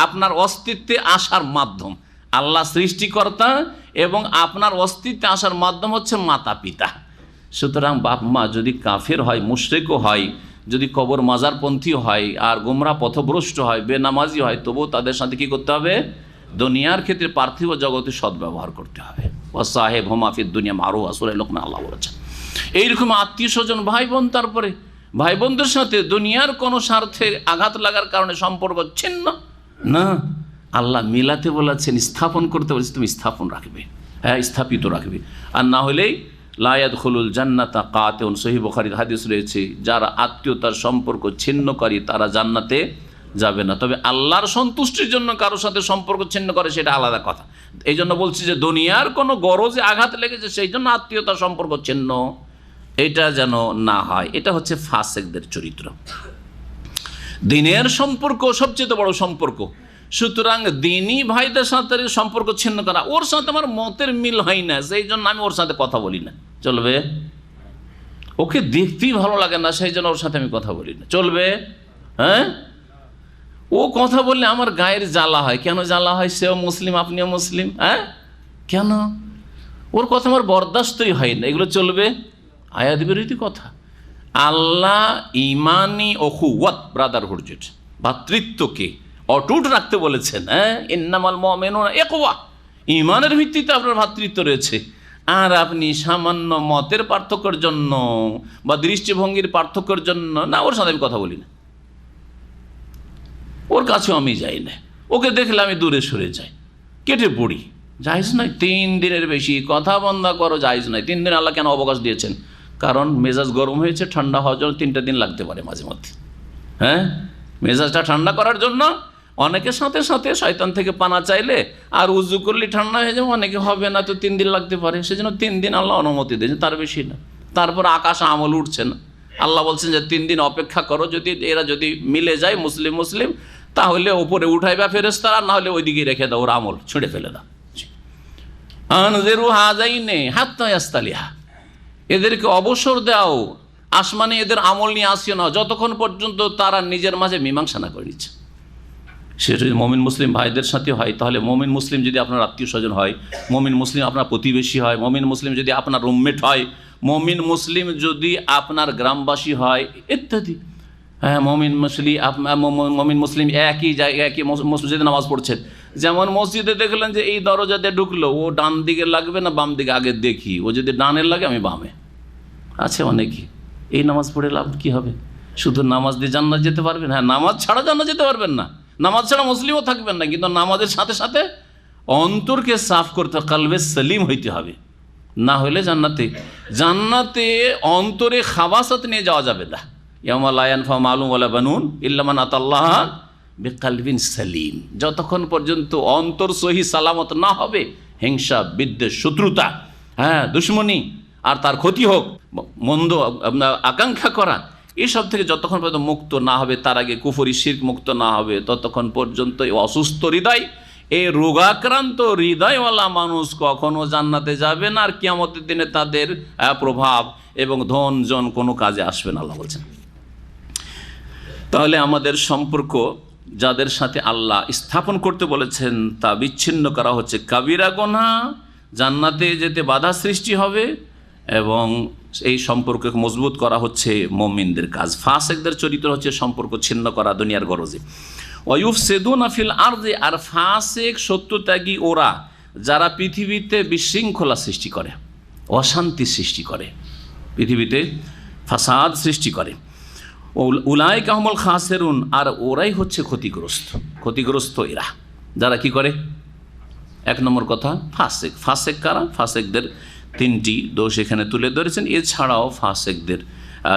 আপনার অস্তিত্বে আসার মাধ্যম। আল্লাহ সৃষ্টিকর্তা এবং আপনার অস্তিত্বে আসার মাধ্যম হচ্ছে মাতা পিতা। সুতরাং বাপ মা যদি কাফের হয়, মুশরিকও হয়, যদি কবর মাজারপন্থী হয়, আর গোমরা পথভ্রষ্ট হয়, বেনামাজি হয়, তবুও তাদের সাথে কী করতে হবে, দুনিয়ার ক্ষেত্রে পার্থিব জগতে সদ্ব্যবহার করতে হবে। ওয়াসাহেব হুমা ফিদ দুনিয়া মারুফা, সূরা লোকমান আল্লাহ বলেছেন। এইরকম আত্মীয় স্বজন, ভাই বোন, তারপরে ভাই বোনদের সাথে দুনিয়ার কোনো স্বার্থে আঘাত লাগার কারণে সম্পর্ক ছিন্ন না। আল্লাহ মিলাতে বলেছেন, স্থাপন করতে বলেছে, তুমি স্থাপন রাখবে, স্থাপিত রাখবে। আর না হলেই লা ইয়াদখুলুল জান্নাতা কাতিউন, সহিহ বুখারীর হাদিস রয়েছে, যারা আত্মীয়তার সম্পর্ক ছিন্নকারী তারা জান্নাতে যাবে না। তবে আল্লাহর সন্তুষ্টির জন্য কারোর সাথে সম্পর্ক ছিন্ন করে সেটা আলাদা কথা। এই জন্য বলছি যে দুনিয়ার কোনো গরজে আঘাত লেগেছে সেই জন্য আত্মীয়তার সম্পর্ক ছিন্ন, এটা যেন না হয়। এটা হচ্ছে ফাসেকদের চরিত্র। দিনের সম্পর্ক সবচেয়ে বড় সম্পর্ক। সুতরাং দিনী ভাইদের সাথে সম্পর্ক ছিন্ন করা, ওর সাথে আমার মতের মিল হয় না, সেই জন্য আমি ওর সাথে কথা বলি না, চলবে? ওকে দেখতেই ভালো লাগে না, সেই জন্য ওর সাথে আমি কথা বলি না, চলবে? ও কথা বললে আমার গায়ের জ্বালা হয়। কেন জ্বালা হয়? সেও মুসলিম, আপনিও মুসলিম। হ্যাঁ, কেন? ওর কথা আমার বরদাস্তই হয় না। এগুলো চলবে? আয়াত বিরোধী কথা। আল্লাহ ইমানি ওখুওয়াত, ব্রাদারহুড, যেটা ভাতৃত্বকে অটুট রাখতে বলেছেন। হ্যাঁ, ইন্নামাল মুমিনুনা ইখওয়া, ইমানের ভিত্তিতে আপনার ভাতৃত্ব রয়েছে। আর আপনি সামান্য মতের পার্থক্যের জন্য বা দৃষ্টিভঙ্গির পার্থক্যের জন্য, না, ওর সাথে আমি কথা বলি না, ওর কাছেও আমি যাই না, ওকে দেখলে আমি দূরে সরে যাই, কেটে পড়ি। জায়েজ নয়। 3 দিনের বেশি কথা বন্ধ করো, জায়েজ নয়। 3 দিন আল্লাহ কেন অবকাশ দিয়েছেন? কারণ মেজাজ গরম হয়েছে, ঠান্ডা হওয়ার জন্য 3টা দিন লাগতে পারে মাঝে মধ্যে। হ্যাঁ, মেজাজটা ঠান্ডা করার জন্য অনেকের সাথে সাথে শয়তান থেকে পানা চাইলে আর উজু করলে ঠান্ডা হয়ে যাবে, অনেকে হবে না, তো 3 দিন লাগতে পারে। সেজন্য 3 দিন আল্লাহ অনুমতি দিয়েছেন, তার বেশি না। তারপর আকাশ আমল উঠছে না। আল্লাহ বলছেন যে 3 দিন অপেক্ষা করো, যদি এরা যদি মিলে যায় মুসলিম মুসলিম, তাহলে ওপরে উঠাইবা ফেরেশতারা, না হলে ওইদিকে রেখে দাও, ওর আমল ছুঁড়ে ফেলে দাও। আনজিরু হাযাইনি হাত্তা ইয়াস্তালিহা, এদেরকে অবসর দাও, আসমানে এদের আমল নিয়ে আসিও না, যতক্ষণ পর্যন্ত তারা নিজের মাঝে মীমাংসা না করে নিচ্ছে। সে যদি মমিন মুসলিম ভাইদের সাথে হয়, তাহলে মমিন মুসলিম যদি আপনার আত্মীয় স্বজন হয়, মমিন মুসলিম আপনার প্রতিবেশী হয়, মমিন মুসলিম যদি আপনার রুমমেট হয়, মমিন মুসলিম যদি আপনার গ্রামবাসী হয়, ইত্যাদি। হ্যাঁ, মমিন মুসলিম একই জায়গায় একই মসজিদে নামাজ পড়ছেন। যেমন মসজিদে দেখলেন যে এই দরজা দিয়ে ঢুকলো, ও ডান দিকে লাগবে না বাম দিকে, আগে দেখি, ও যদি ডানের লাগে আমি বামে। আছে অনেকেই। এই নামাজ পড়ে লাভ কী হবে? শুধু নামাজ দিয়ে জান্নাত যেতে পারবেন? হ্যাঁ, নামাজ ছাড়া জান্নাত যেতে পারবেন না, নামাজ ছাড়া মুসলিমও থাকবেন না, কিন্তু নামাজের সাথে সাথে অন্তরকে সাফ করতে, কালবে সলিম হইতে হবে, না হলে জান্নাতে অন্তরে খাবাসাত নিয়ে যাওয়া যাবে না। ইয়াউমা লা ইয়ানফাউ মালুন ওয়ালা বানুন ইল্লা মান আতাল্লাহ বিকালবিন সালিম। যতক্ষণ পর্যন্ত অন্তর সহি সালামত না হবে, হিংসা, বিদ্বেষ, শত্রুতা, হ্যাঁ, দুশ্মনী, আর তার ক্ষতি হোক, মন্দ আকাঙ্ক্ষা করা, এসব থেকে যতক্ষণ পর্যন্ত মুক্ত না হবে, তার আগে কুফরি শিরক মুক্ত না হবে, ততক্ষণ পর্যন্ত এই অসুস্থ হৃদয়, এই রোগাক্রান্ত হৃদয়ওয়ালা মানুষ কখনো জান্নাতে যাবে না, আর কিয়ামতের দিনে তাদের প্রভাব এবং ধন জন কোনো কাজে আসবে না, আল্লাহ বলছেন। তাহলে আমাদের সম্পর্ক যাদের সাথে আল্লাহ স্থাপন করতে বলেছেন তা বিচ্ছিন্ন করা হচ্ছে কাবিরা গুনাহ, জান্নাতে যেতে বাধা সৃষ্টি হবে, এবং এই সম্পর্ক মজবুত করা হচ্ছে মুমিনদের কাজ। ফাসিকদের চরিত্র হচ্ছে সম্পর্ক ছিন্ন করা দুনিয়ার গরজে। ওয়ায়ুফসিদুনা ফিল আরদি, আর ফাসিক সত্যত্যাগী ওরা যারা পৃথিবীতে বিশৃঙ্খলা সৃষ্টি করে, অশান্তি সৃষ্টি করে, পৃথিবীতে ফাসাদ সৃষ্টি করে। উলাইকা হুমুল খাসিরুন, আর ওরাই হচ্ছে ক্ষতিগ্রস্ত এরা যারা কি করে। 1 নম্বর কথা ফাসিক। ফাসিক কারা? ফাসিকদের 3টি দোষ এখানে তুলে ধরেছেন। এছাড়াও ফাসিকদের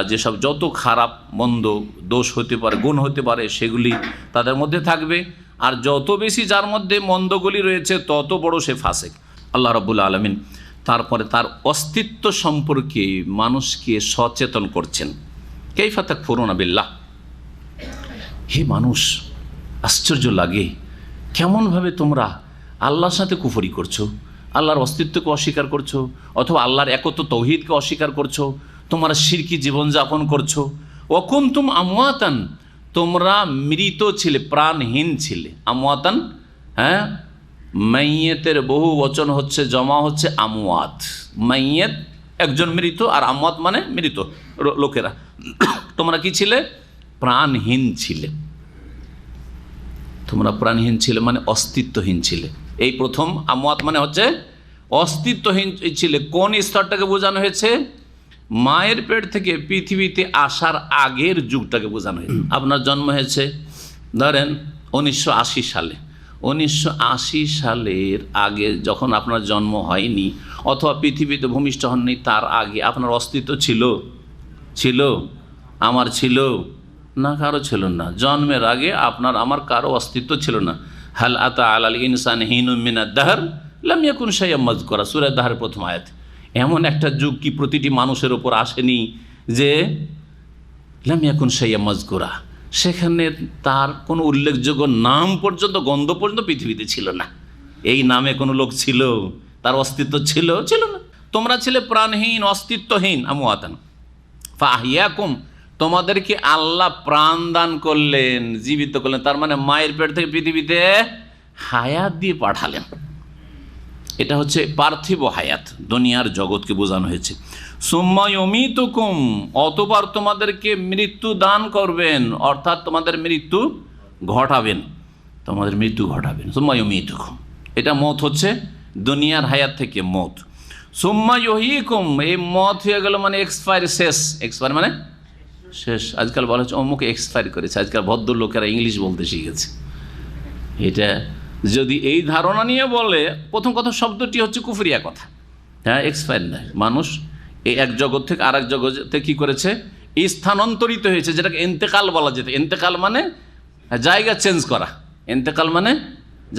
যেসব যত খারাপ মন্দ দোষ হতে পারে, গুণ হতে পারে, সেগুলি তাদের মধ্যে থাকবে। আর যত বেশি যার মধ্যে মন্দগুলি রয়েছে, তত বড় সে ফাসিক। আল্লাহ রাব্বুল আলামিন তারপরে তার অস্তিত্ব সম্পর্কে মানুষকে সচেতন করছেন। কাইফা তাকফুরুনা বিল্লাহ, হে মানুষ, আশ্চর্য লাগে কেমনভাবে তোমরা আল্লাহর সাথে কুফরি করছো, আল্লাহর অস্তিত্বকে অস্বীকার করছো, অথবা আল্লাহর একত্ব তৌহিদকে অস্বীকার করছো, তোমরা শিরকি জীবনযাপন করছো। ওয়াকুনতুম আমওয়াতান, তোমরা মৃত ছিলে, প্রাণহীন ছিলে। আমওয়াতান, হ্যাঁ, মাইয়েতের বহু বচন হচ্ছে, জমা হচ্ছে আমওয়াত। মাইয়েত একজন মৃত, আর আমওয়াত মানে মৃত লোকেরা। তোমরা কি ছিলে? প্রাণহীন ছিলে। তোমরা প্রাণহীন ছিলে মানে অস্তিত্বহীন ছিলে। এই প্রথম আমওয়াত মানে হচ্ছে অস্তিত্বহীন ছিলে। কোন স্তরটাকে বোঝানো হয়েছে? মায়ের পেট থেকে পৃথিবীতে আসার আগের যুগটাকে বোঝানো হয়েছে। আপনার জন্ম হয়েছে ধরেন 1980 সালে। 1980 সালের আগে যখন আপনার জন্ম হয়নি, অথবা পৃথিবীতে ভূমিষ্ঠ হননি, তার আগে আপনার অস্তিত্ব ছিল? আমার ছিল না? কারো ছিল না। জন্মের আগে আপনার আমার কারো অস্তিত্ব ছিল না। হাল আতা আলাল ইনসান হিনুম মিনাদ দাহর লাম ইয়াকুন শাইআম মাযকুরা, সূরা দাহরের প্রথম আয়াত। এমন একটা যুগ কি প্রতিটি মানুষের ওপর আসেনি যে লাম ইয়াকুন শাইআম মাযকুরা, সেখানে তার কোনো উল্লেখযোগ্য নাম পর্যন্ত, গন্ধ পর্যন্ত পৃথিবীতে ছিল না। এই নামে কোনো লোক ছিল? তার অস্তিত্ব ছিল না। তোমরা ছিলে প্রাণহীন, অস্তিত্বহীন। আমওয়াতান ফাহিয়াকুম, তোমাদেরকে আল্লাহ প্রাণ দান করলেন, জীবিত করলেন, তার মানে মায়ের পেট থেকে পৃথিবীতে হায়াত দিয়ে পাঠালেন। এটা হচ্ছে পার্থিব হায়াত, দুনিয়ার জগৎকে বোঝানো হয়েছে। সুম্মা ইউমীতুকুম, অতঃপর তোমাদেরকে মৃত্যু দান করবেন, অর্থাৎ তোমাদের মৃত্যু ঘটাবেন, তোমাদের মৃত্যু ঘটাবেন। সুম্মা ইউমীতুকুম, এটা মত হচ্ছে দুনিয়ার হায়াত থেকে মত। সুম্মা ইউহয়িকুম, এই মত হয়ে গেল মানে এক্সপায়ার, শেষ। এক্সপায়ার মানে শেষ। আজকাল বলা হচ্ছে অমুক এক্সপায়ার করেছে, আজকাল ভদ্রলোকেরা ইংলিশ বলতে শিখেছে। এটা যদি এই ধারণা নিয়ে বলে, প্রথম কথা শব্দটি হচ্ছে কুফরিয়া কথা। হ্যাঁ, এক্সপায়ার নয়, মানুষ এই এক জগৎ থেকে আর এক জগতে কী করেছে, স্থানান্তরিত হয়েছে, যেটাকে ইন্তেকাল বলা যেত। ইন্তেকাল মানে জায়গা চেঞ্জ করা, ইন্তেকাল মানে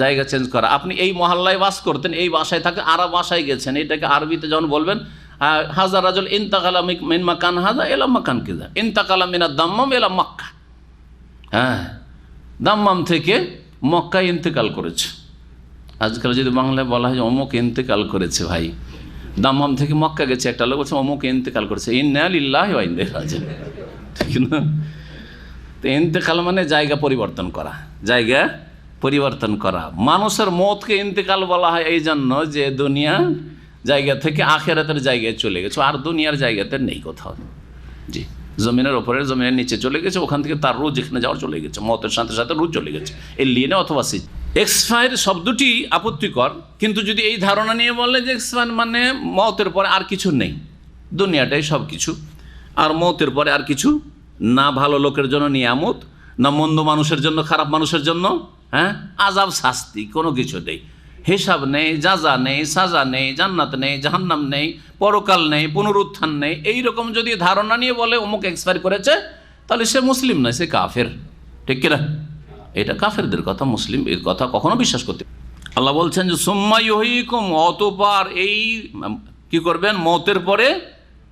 জায়গা চেঞ্জ করা। আপনি এই মহল্লায় বাস করতেন, এই বাসায় থাকে আর বাসায় গেছেন, এটাকে আরবিতে যখন বলবেন হাজার রাজুল ইন্তাকালা মিন মাকান হাজা এলা মাকান কিজা, ইন্তাকালা মিনা দাম্মাম এলা মক্কা। হ্যাঁ, দাম্মাম থেকে মক্কায় ইন্তেকাল করেছে। আজকাল যদি বাংলায় বলা হয় অমুক ইন্তেকাল করেছে, ভাই দাম্মাম থেকে মক্কা গেছে, একটা লোক বলছে অমুক ইন্তেকাল করেছে, ইন্না লিল্লাহি ওয়া ইন্না ইলাইহি রাজিউন, ঠিক না? তো ইন্তেকাল মানে জায়গা পরিবর্তন করা, জায়গা পরিবর্তন করা। মানুষের মতকে ইন্তেকাল বলা হয় এই জন্য যে দুনিয়া জায়গা থেকে আখেরাতের জায়গায় চলে গেছে, আর দুনিয়ার জায়গাতে নেই কোথাও। জি, জমিনের ওপরে, জমিনের নিচে চলে গেছে, ওখান থেকে তার রুহ যেখানে যাওয়ার চলে গেছে, মতের সাথে সাথে রুহ চলে গেছে। এই লিনে অথবা সিজ। এক্সপায়ার শব্দটি আপত্তিকর, কিন্তু যদি এই ধারণা নিয়ে বলে যে এক্সপায়ার মানে মতের পরে আর কিছু নেই, দুনিয়াটাই সব কিছু, আর মতের পরে আর কিছু না, ভালো লোকের জন্য নিয়ামত, না মন্দ মানুষের জন্য, খারাপ মানুষের জন্য হ্যাঁ আযাব শাস্তি, কোনো কিছু নেই, হিসাব নেই, যাজা নেই, সাজা নেই, জান্নাত নেই, জাহান্নাম নেই, পরকাল নেই, পুনরুত্থান নেই, এইরকম যদি ধারণা নিয়ে বলে অমুক এক্সপায়ার করেছে, তাহলে সে মুসলিম নয়, সে কাফের। ঠিক কিনা? এটা কাফেরদের কথা, মুসলিম এর কথা কখনো বিশ্বাস করতে। আল্লাহ বলছেন যে সুম্মা ইউহয়িকুম, অতঃপর এই কি করবেন, মতের পরে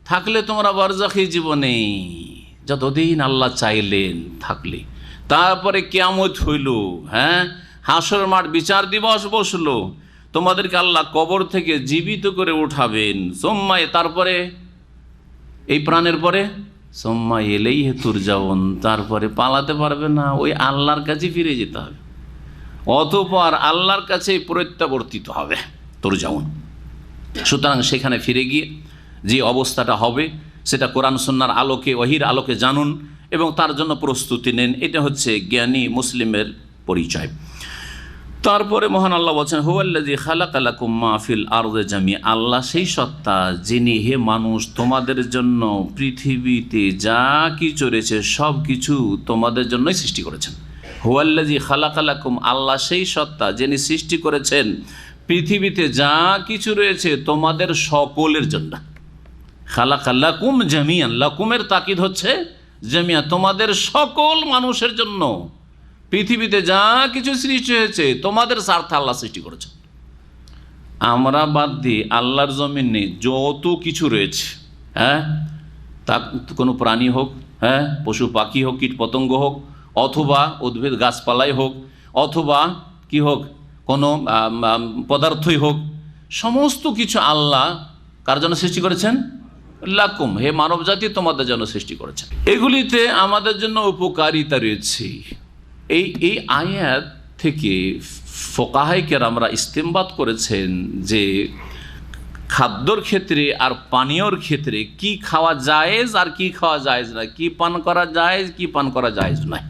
থাকলে তোমরা বারজাখী জীবনে যতদিন আল্লাহ চাইলেন থাকলে, তারপরে কিয়ামত হইল, হ্যাঁ হাসর মাঠ, বিচার দিবস বসলো, তোমাদেরকে আল্লাহ কবর থেকে জীবিত করে উঠাবেন। সোম্মায়, তারপরে এই প্রাণের পরে সোম্মা এলেই হে তুরজাউন, তারপরে পালাতে পারবে না, ওই আল্লাহর কাছে ফিরে যেতে হবে, অতঃপর আল্লাহর কাছে প্রত্যাবর্তিত হবে, তুরজাউন। সুতরাং সেখানে ফিরে গিয়ে যে অবস্থাটা হবে সেটা কোরআন সুন্নাহর আলোকে, ওহীর আলোকে জানুন এবং তার জন্য প্রস্তুতি নেন। এটা হচ্ছে জ্ঞানী মুসলিমের পরিচয়। তারপরে মহান আল্লাহ বলছেন হুয়াল্লাযী খালাকা লাকুম মা ফিল আরদি জামিআ, আল্লাহ সেই সত্তা যিনি হে মানুষ তোমাদের জন্য পৃথিবীতে যা কিছু রয়েছে সব কিছু তোমাদের জন্যই সৃষ্টি করেছেন। হুয়াল্লাযী খালাকা লাকুম, আল্লাহ সেই সত্তা যিনি সৃষ্টি করেছেন পৃথিবীতে যা কিছু রয়েছে তোমাদের সকলের জন্য। খালাকা লাকুম জামিআন, লাকুমের তাকিদ হচ্ছে জামিআ, তোমাদের সকল মানুষের জন্য পৃথিবীতে যা কিছু সৃষ্টি হয়েছে তোমাদের স্বার্থে আল্লাহ সৃষ্টি করেছেন। আমরা বাদ দিয়ে আল্লাহর জমিনে যত কিছু রয়েছে, হ্যাঁ তা কোনো প্রাণী হোক, হ্যাঁ পশু পাখি হোক, কীট পতঙ্গ হোক, অথবা উদ্ভিদ গাছপালাই হোক, অথবা কি হোক কোনো পদার্থই হোক, সমস্ত কিছু আল্লাহ কার জন্য সৃষ্টি করেছেন? লাকুম, হে মানব জাতি তোমাদের জন্য সৃষ্টি করেছেন। এগুলিতে আমাদের জন্য উপকারিতা রয়েছে। এই আয়াত থেকে ফোকাহায়ে কেরামরা ইস্তেমবাত করেছেন যে খাদ্যর ক্ষেত্রে আর পানীয়র ক্ষেত্রে কি খাওয়া জায়েজ আর কি খাওয়া জায়েজ নয়, কি পান করা জায়েজ, কি পান করা জায়েজ নয়।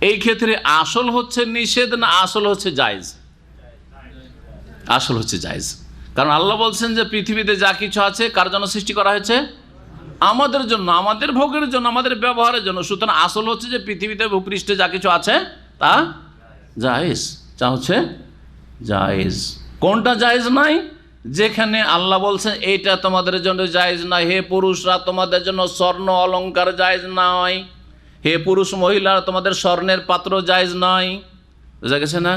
এই ক্ষেত্রে আসল হচ্ছে নিষেধ না আসল হচ্ছে জায়েজ? আসল হচ্ছে জায়েজ। কারণ আল্লাহ বলছেন যে পৃথিবীতে যা কিছু আছে কার জন্য সৃষ্টি করা হয়েছে? আমাদের জন্য, আমাদের ভোগের জন্য, আমাদের ব্যবহারের জন্য। সুতরাং আসল হচ্ছে যে পৃথিবীতে ভূপৃষ্ঠে যা কিছু আছে তা জায়েজ, যা হচ্ছে জায়েজ। কোনটা জায়েজ নাই? যেখানে আল্লাহ বলছেন এইটা তোমাদের জন্য জায়েজ নয়, হে পুরুষরা তোমাদের জন্য স্বর্ণ অলংকার জায়েজ নয়, হে পুরুষ মহিলারা তোমাদের স্বর্ণের পাত্র জায়েজ নয়, বুঝা গেছে না?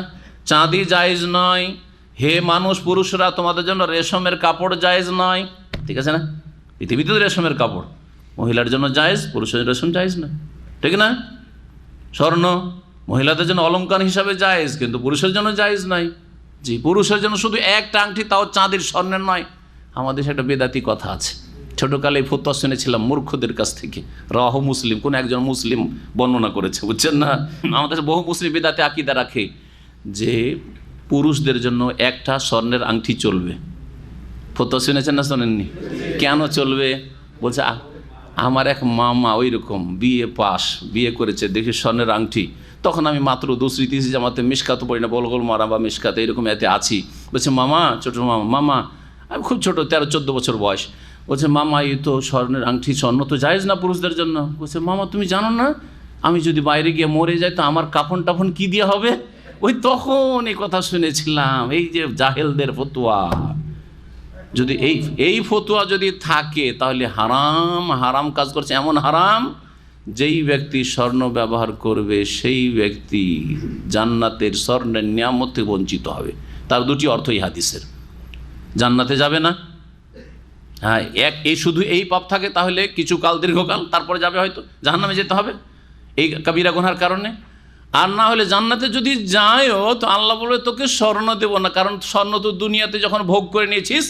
চাঁদি জায়েজ নয়, হে মানুষ পুরুষরা তোমাদের জন্য রেশমের কাপড় জায়েজ নয়, ঠিক আছে না? পৃথিবীতে রেশমের কাপড় মহিলার জন্য জায়েজ, পুরুষের রেশম জায়েজ না, ঠিক না? স্বর্ণ মহিলাদের জন্য অলংকার হিসাবে জায়েজ, কিন্তু পুরুষের জন্য জায়েজ নাই। জি, পুরুষের জন্য শুধু একটা আংটি, তাও চাঁদির স্বর্ণের নয়। আমাদের সেটা বেদাতি কথা আছে, ছোটোকালে এই ফতোয়া শুনেছিলাম মূর্খদের কাছ থেকে, রাহ মুসলিম, কোন একজন মুসলিম বর্ণনা করেছে, বুঝছেন না। আমাদের বহু মুসলিম বিদাতে আকিদা রাখে যে পুরুষদের জন্য একটা স্বর্ণের আংটি চলবে। ফতোয়া শুনেছেন না শোনেননি? কেন চলবে? বলছে আমার এক মামা ওই রকম বিয়ে পাস, বিয়ে করেছে, দেখি স্বর্ণের আংটি। তখন আমি মাত্র দুসরি তিসরি জামাতে মিশকাত পড়ি না, বলগোল মারা বা মিশকাত এরকম এতে আছি। বলছে মামা, ছোটো মামা, আমি খুব ছোটো, 13-14 বছর বয়স। বলছে মামা এই তো স্বর্ণের আংটি, স্বর্ণ তো জায়েজ না পুরুষদের জন্য। বলছে মামা তুমি জানো না, আমি যদি বাইরে গিয়ে মরে যাই তো আমার কাফন টাফন কী দিয়ে হবে? ওই তখন এই কথা শুনেছিলাম, এই যে জাহেলদের ফতোয়া। যদি এই ফতোয়া যদি থাকে তাহলে হারাম কাজ করছে, এমন হারাম যেই ব্যক্তি স্বর্ণ ব্যবহার করবে সেই ব্যক্তি জান্নাতের স্বর্ণের নিয়ামত থেকে বঞ্চিত হবে। তার দুটি অর্থ এই হাদিসের, জান্নাতে যাবে না, হ্যাঁ, এই শুধু এই পাপ থাকে তাহলে কিছু কাল, দীর্ঘকাল, তারপরে যাবে হয়তো জাহান্নামে যেতে হবে এই কাবিরা গুনার কারণে। আর না হলে জান্নাতে যদি যায়ও তো আল্লাহ বলে তোকে স্বর্ণ দেবো না, কারণ স্বর্ণ তো দুনিয়াতে যখন ভোগ করে নিয়েছিস,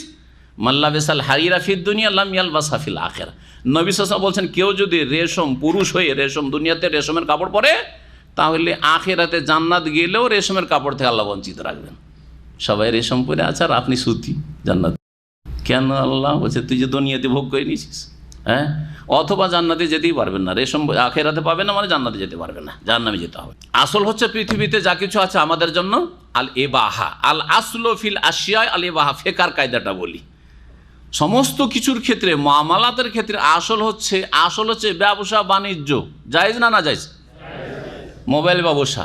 মাল্লা বেসাল হারিরা ফির দুনিয়া লাম ইয়ালবাস হাফিল আখিরা। নবী সাল্লাল্লাহু আলাইহি ওয়াসাল্লাম বলছেন কেউ যদি রেশম, পুরুষ হয়ে রেশম, দুনিয়াতে রেশমের কাপড় পরে, তাহলে আখিরাতে জান্নাত গেলেও রেশমের কাপড় থেকে আল্লাহ বঞ্চিত রাখবেন। সবাই রেশম পরে আছে আর আপনি সুতি, জান্নাত কেন? আল্লাহ বলছে তুই যে দুনিয়াতে ভোগ করে নিয়েছিস, হ্যাঁ, অথবা জান্নাতে যেতেই পারবেন না, রেশম আখিরাতে পাবেন না, মানে জান্নাতে যেতে পারবেন না, জাহান্নামে যেতে হবে। আসল হচ্ছে পৃথিবীতে যা কিছু আছে আমাদের জন্য আল ইবাহা, আল আসলু ফিল আশিয়া আল ইবাহা। ফিকহার কায়দাটা বলি, সমস্ত কিছুর ক্ষেত্রে, মুআমালাতের ক্ষেত্রে আসল হচ্ছে ব্যবসা বাণিজ্য, জায়েজ না না জায়েজ? মোবাইল ব্যবসা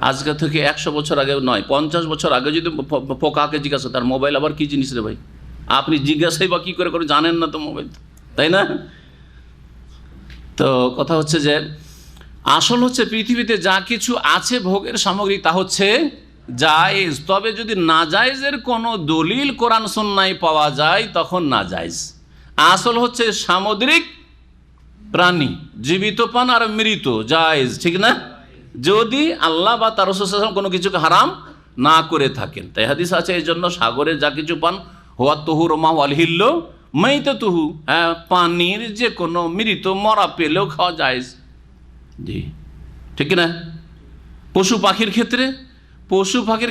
আজকে থেকে 100 বছর আগে নয়, 50 বছর আগে যদি পোকাকে জিজ্ঞাসা তার মোবাইল আবার কি জিনিস রে ভাই, আপনি জিজ্ঞাসাই বা কী করে জানেন না তো মোবাইল, তাই না? তো কথা হচ্ছে যে আসল হচ্ছে পৃথিবীতে যা কিছু আছে ভোগের সামগ্রী তা হচ্ছে জায়েজ, তবে যদি নাজায়েজের কোনো দলিল কোরআন সুন্নাহয় পাওয়া যায় তখন নাজায়েজ। আসল হচ্ছে সামুদ্রিক প্রাণী, জীবিত প্রাণ আর মৃত, জায়েজ, ঠিক না? যদি আল্লাহ বা তার রাসূল সাল্লাল্লাহু আলাইহি ওয়াসাল্লাম কোনো কিছুকে হারাম না করে থাকেন। তাই হাদিস আছে এই জন্য সাগরে যা কিছু পান হুয়া তুহুর মা ওয়াল হিল্লু মাইতাতুহু, হ্যাঁ, পানির যে কোনো মৃত মরা পেলেও খাওয়া জায়েজ, জি, ঠিক না? পশু পাখির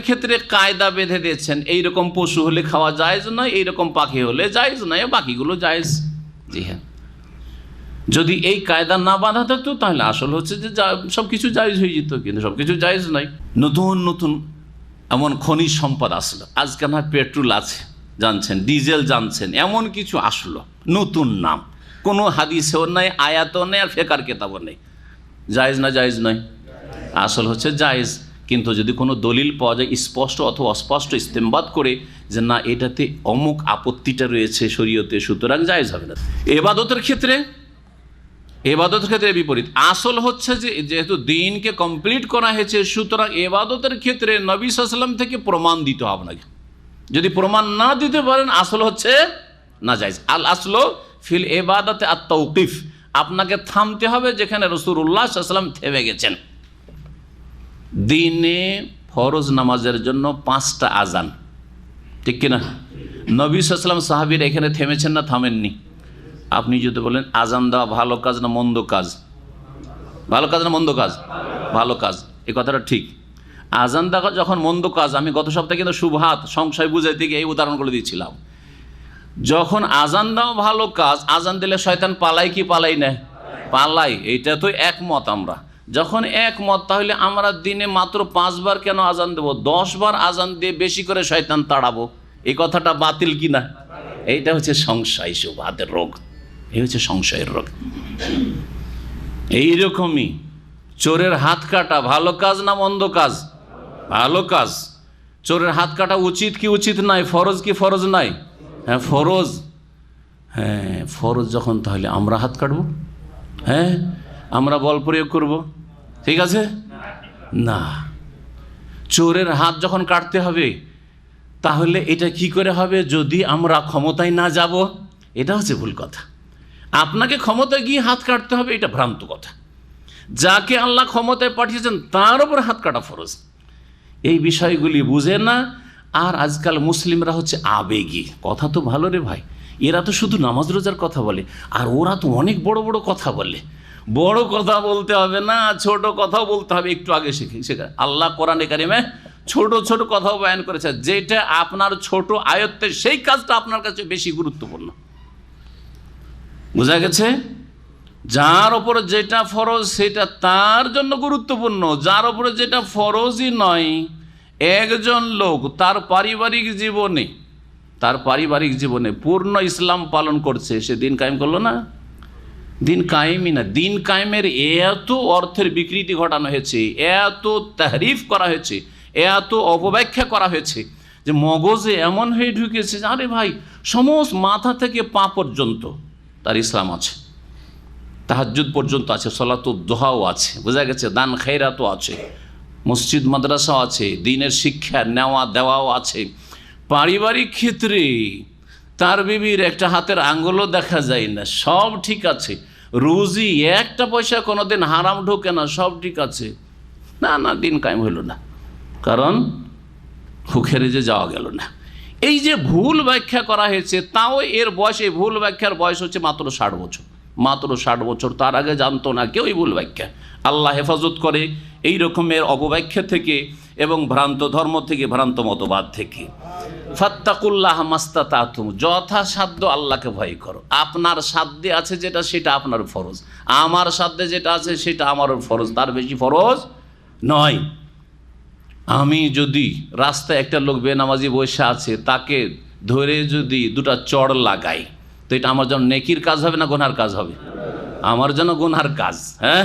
ক্ষেত্রে কায়দা বেঁধে দিয়েছেন, এইরকম পশু হলে খাওয়া জায়েজ নয়, এইরকম পাখি হলে জায়েজ নয়, বাকিগুলো জায়েজ। জি হ্যাঁ, যদি এই কায়দা না বাঁধা থাকতো তাহলে আসল হচ্ছে যে সব কিছু জায়েজ হয়ে যেত, কিন্তু সব কিছু জায়েজ নয়। নতুন নতুন এমন খনিজ সম্পদ আসলো, আজকে না পেট্রোল আছে জানছেন, ডিজেল জানছেন, এমন কিছু আসলো নতুন নাম, কোনো হাদিসেও নাই, আয়াতও নেই, আর ফিকহার কিতাবও নেই। জায়েজ না জায়েজ নয়? আসল হচ্ছে জায়েজ, কিন্তু যদি কোনো দলিল পাওয়া যায় স্পষ্ট অথবা অস্পষ্ট ইস্তেমবাদ করে যে না এটাতে অমুক আপত্তিটা রয়েছে শরীয়তে, সুতরাং জায়েজ হবে না। ইবাদতের ক্ষেত্রে বিপরীত, আসল হচ্ছে যে যেহেতু দিনকে কমপ্লিট করা হয়েছে, সুতরাং ইবাদতের ক্ষেত্রে নবী সাল্লাল্লাহু আলাইহি ওয়াসাল্লাম থেকে প্রমাণ দিতে হবে না। যদি প্রমাণ না দিতে পারেন আসল হচ্ছে নাজায়েজ। আল আসলু ফিল ইবাদাতে আত-তাওকিফ, আপনাকে থামতে হবে যেখানে রাসূলুল্লাহ সাল্লাল্লাহু আলাইহি ওয়াসাল্লাম থেমে গেছেন। দিনে ফরজ নামাজের জন্য 5টা আজান, ঠিক কিনা? নবী সাল্লাল্লাহু আলাইহি ওয়াসাল্লাম সাহাবীরা এখানে থেমেছেন না থামেননি? আপনি যদি বলেন আজান দেওয়া ভালো কাজ না মন্দ কাজ, ভালো কাজ না মন্দ কাজ? ভালো কাজ, এই কথাটা ঠিক। আজান দেওয়া যখন মন্দ কাজ, আমি গত সপ্তাহে কিন্তু শুবহাত সংশয় বুঝাইতে গিয়ে এই উদাহরণগুলো দিয়েছিলাম। যখন আজান দেওয়া ভালো কাজ, আজান দিলে শয়তান পালাই কি পালাই না? পালাই, এইটা তো একমত আমরা। যখন একমত, তাহলে আমরা দিনে মাত্র 5 বার কেন আজান দেবো? 10 বার আজান দিয়ে বেশি করে শয়তান তাড়াবো, এই কথাটা বাতিল কি না? এইটা হচ্ছে সংশয়, শুবহাতের রোগ, এই হচ্ছে সংশয়ের রোগ। এইরকমই চোরের হাত কাটা ভালো কাজ না মন্দ কাজ? ভালো কাজ। চোরের হাত কাটা উচিত কি উচিত নাই? ফরজ কি ফরজ নাই? হ্যাঁ ফরজ। হ্যাঁ ফরজ যখন, তাহলে আমরা হাত কাটবো? হ্যাঁ আমরা বল প্রয়োগ করব? ঠিক আছে না। চোরের হাত যখন কাটতে হবে, তাহলে এটা কি করে হবে? যদি আমরা ক্ষমতায় না যাব, এটা হচ্ছে ভুল কথা। আপনাকে ক্ষমতায় গিয়ে হাত কাটতে হবে, এটা ভ্রান্ত কথা। যাকে আল্লাহ ক্ষমতায় পাঠিয়েছেন তার উপর হাত কাটা ফরজ। এই বিষয়গুলি বুঝে না। আর আজকাল মুসলিমরা হচ্ছে আবেগী। কথা তো ভালো রে ভাই, এরা তো শুধু নামাজ রোজার কথা বলে, আর ওরা তো অনেক বড় বড় কথা বলে। বড় কথা বলতে হবে না, ছোট কথাও বলতে হবে। একটু আগে শেখা আল্লাহ কোরআনে কারিমে ছোট ছোট কথাও বয়ান করেছে, যেটা আপনার ছোট আয়ত্তের সেই কাজটা আপনার কাছে বেশি গুরুত্বপূর্ণ। বোঝা গেছে? যার উপরে যেটা ফরজ সেটা তার জন্য গুরুত্বপূর্ণ, যার উপরে যেটা ফরজই নয়। একজন লোক তার পারিবারিক জীবনে পূর্ণ ইসলাম পালন করছে, সে দিন কায়েম করলো না? দিন কায়েমই না। দিন কায়েমের এত অর্থের বিকৃতি ঘটানো হয়েছে, এত তাহরিফ করা হয়েছে, এত অপব্যাখ্যা করা হয়েছে যে মগজে এমন হয়ে ঢুকেছে যে আরে ভাই, সমস্ত মাথা থেকে পা পর্যন্ত তার ইসলাম আছে, তাহাজ্জুদ পর্যন্ত আছে, সলাতুদ দোহাও আছে, বোঝা গেছে, দান খেরাতও আছে, মসজিদ মাদ্রাসাও আছে, দিনের শিক্ষা নেওয়া দেওয়াও আছে। পারিবারিক ক্ষেত্রে তার বিবির একটা হাতের আঙ্গুলও দেখা যায় না, সব ঠিক আছে। রুজি একটা পয়সা কোনোদিন হারাম ঢোকে না, সব ঠিক আছে। না, দিন কায়েম হইল না, কারণ হুখেরে যে যাওয়া গেল না। এই যে ভুল ব্যাখ্যা করা হয়েছে, তাও এর বয়স, এই ভুল ব্যাখ্যার বয়স হচ্ছে মাত্র 60 বছর। মাত্র 60 বছর, তার আগে জানতো না কেউ এই ভুল ব্যাখ্যা। আল্লাহ হেফাজত করে এই রকমের অপব্যাখ্যা থেকে এবং ভ্রান্ত ধর্ম থেকে, ভ্রান্ত মতবাদ থেকে। ফাত্তাকুল্লাহ মাস্তাতাতুম, যথাসাধ্য আল্লাহকে ভয় করো। আপনার সাধ্যে আছে যেটা, সেটা আপনার ফরজ। আমার সাধ্যে যেটা আছে সেটা আমার ফরজ, তার বেশি ফরজ নয়। আমি যদি রাস্তায় একটা লোক বেনামাজি বসে আছে, তাকে ধরে যদি দুটা চড় লাগাই, তো এটা আমার জন্য নেকির কাজ হবে না গুনহার কাজ হবে? আমার জন্য গুনহার কাজ। হ্যাঁ,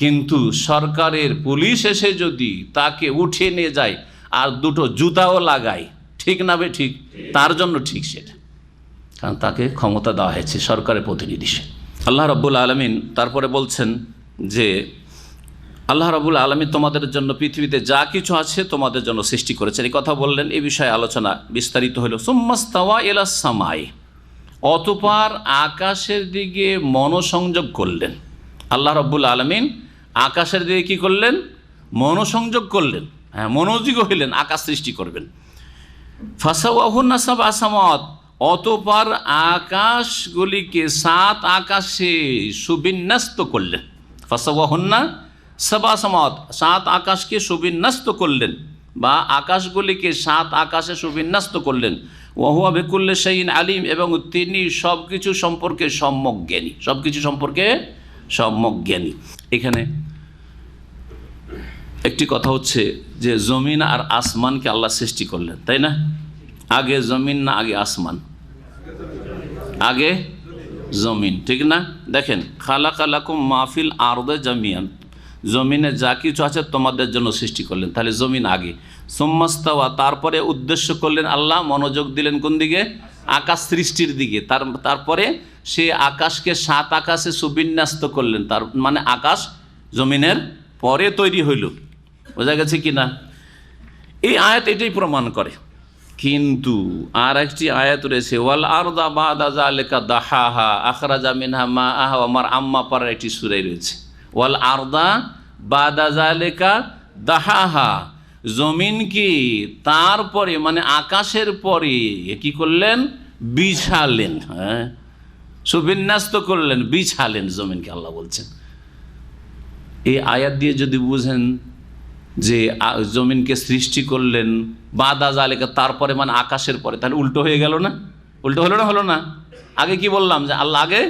কিন্তু সরকারের পুলিশ এসে যদি তাকে উঠিয়ে নিয়ে যায় আর দুটো জুতাও লাগায়, ঠিক না বে ঠিক? তার জন্য ঠিক সেটা, কারণ তাকে ক্ষমতা দেওয়া হয়েছে সরকারের প্রতিনিধি। আল্লাহ রাব্বুল আলামিন তারপরে বলছেন যে আল্লাহ রাব্বুল আলামিন তোমাদের জন্য পৃথিবীতে যা কিছু আছে তোমাদের জন্য সৃষ্টি করেছেন, এই কথা বললেন। এই বিষয়ে আলোচনা বিস্তারিত হলো। সুম্মাস্তাওয়া ইলাস সামাই, অতঃপর আকাশের দিকে মনোসংযোগ করলেন। আল্লাহ রাব্বুল আলামিন আকাশের দিকে কি করলেন? মনোসংযোগ করলেন। হ্যাঁ, মনোযোগী হইলেন আকাশ সৃষ্টি করবেন। ফাসাওয়াহুন্না সাবআ সামাওয়াত, অতঃপর আকাশগুলিকে 7 আকাশে সুবিন্যস্ত করলেন। ফাসাওয়াহুন্না সাবআ সামাওয়াত, 7 আকাশকে সুবিন্যস্ত করলেন, বা আকাশগুলিকে 7 আকাশে সুবিন্যস্ত করলেন। ওয়া হুয়া বিকুল্লি শাইইন আলিম, এবং তিনি সব কিছু সম্পর্কে সম্যক জ্ঞানী, সব কিছু সম্পর্কে সম্যক জ্ঞানী। এখানে একটি কথা হচ্ছে যে জমিন আর আসমানকে আল্লাহ সৃষ্টি করলেন, তাই না? আগে জমিন না আগে আসমান? আগে জমিন, ঠিক না? দেখেন, খালাকালাকুম মাহফিল আরদে জামিয়ান, জমিনে যা কিছু আছে তোমাদের জন্য সৃষ্টি করলেন, তাহলে জমিন আগে। সুম্মাস্তাওয়া, তারপরে উদ্দেশ্য করলেন আল্লাহ, মনোযোগ দিলেন কোন দিকে? আকাশ সৃষ্টির দিকে। তারপরে সে আকাশকে 7 আকাশে সুবিন্যস্ত করলেন, তার মানে আকাশ জমিনের পরে তৈরি হইল। বোঝা গেছে কি না? এই আয়াত এটাই প্রমাণ করে। কিন্তু আর একটি আয়াত রয়েছে, ওয়াল আরদা বাদা যালিকা দাহাহা আখরাজা মিনহা মাআহা, আমার আম্মা পাড়ার একটি সূরা রয়েছে, ওয়াল আরদা বাদা যালিকা দাহাহা, জমিন কি তারপরে মানে আকাশের পরে কি করলেন? বিছালেন। হ্যাঁ, সুবিন্যস্ত করলেন, বিছালেন জমিনকে আল্লাহ বলছেন। এই আয়াত দিয়ে যদি বুঝেন যে জমিনকে সৃষ্টি করলেন বাদা জালিকা, তারপরে মানে আকাশের পরে, তাহলে উল্টো হয়ে গেল না? উল্টো হলো না? হলো না? আগে কি বললাম যে আল্লাহ আগে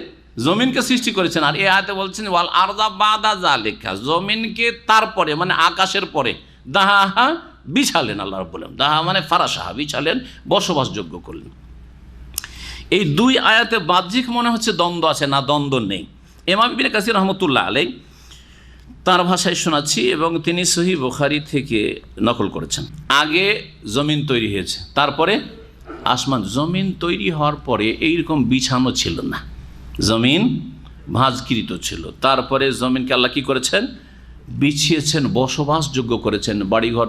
জমিনকে সৃষ্টি করেছেন, আর এই আয়াতে বলছেন ওয়াল আরদা বাদা জালিকা, জমিনকে তারপরে মানে আকাশের পরে দাহাহা বিছালেন। আল্লাহ রাব্বুল আলামিন দাহা মানে ফারাসাহা, বিছালেন, বসবাসযোগ্য করলেন। এই দুই আয়াতে বাহ্যিক মনে হচ্ছে দ্বন্দ্ব আছে, না দ্বন্দ্ব নেই। ইমাম ইবনে কাসির রাহমাতুল্লাহ আলাইহি তার ভাষায় শোনাচ্ছি, এবং তিনি সহিহ বুখারী থেকে নকল করেছেন। আগে জমিন তৈরি হয়েছে, তারপরে আসমান। জমিন তৈরি হওয়ার পরে এইরকম বিছানো ছিল না, জমিন ভাঁজকৃত ছিল। তারপরে জমিনকে আল্লাহ কী করেছেন? বিছিয়েছেন, বসবাসযোগ্য করেছেন, বাড়িঘর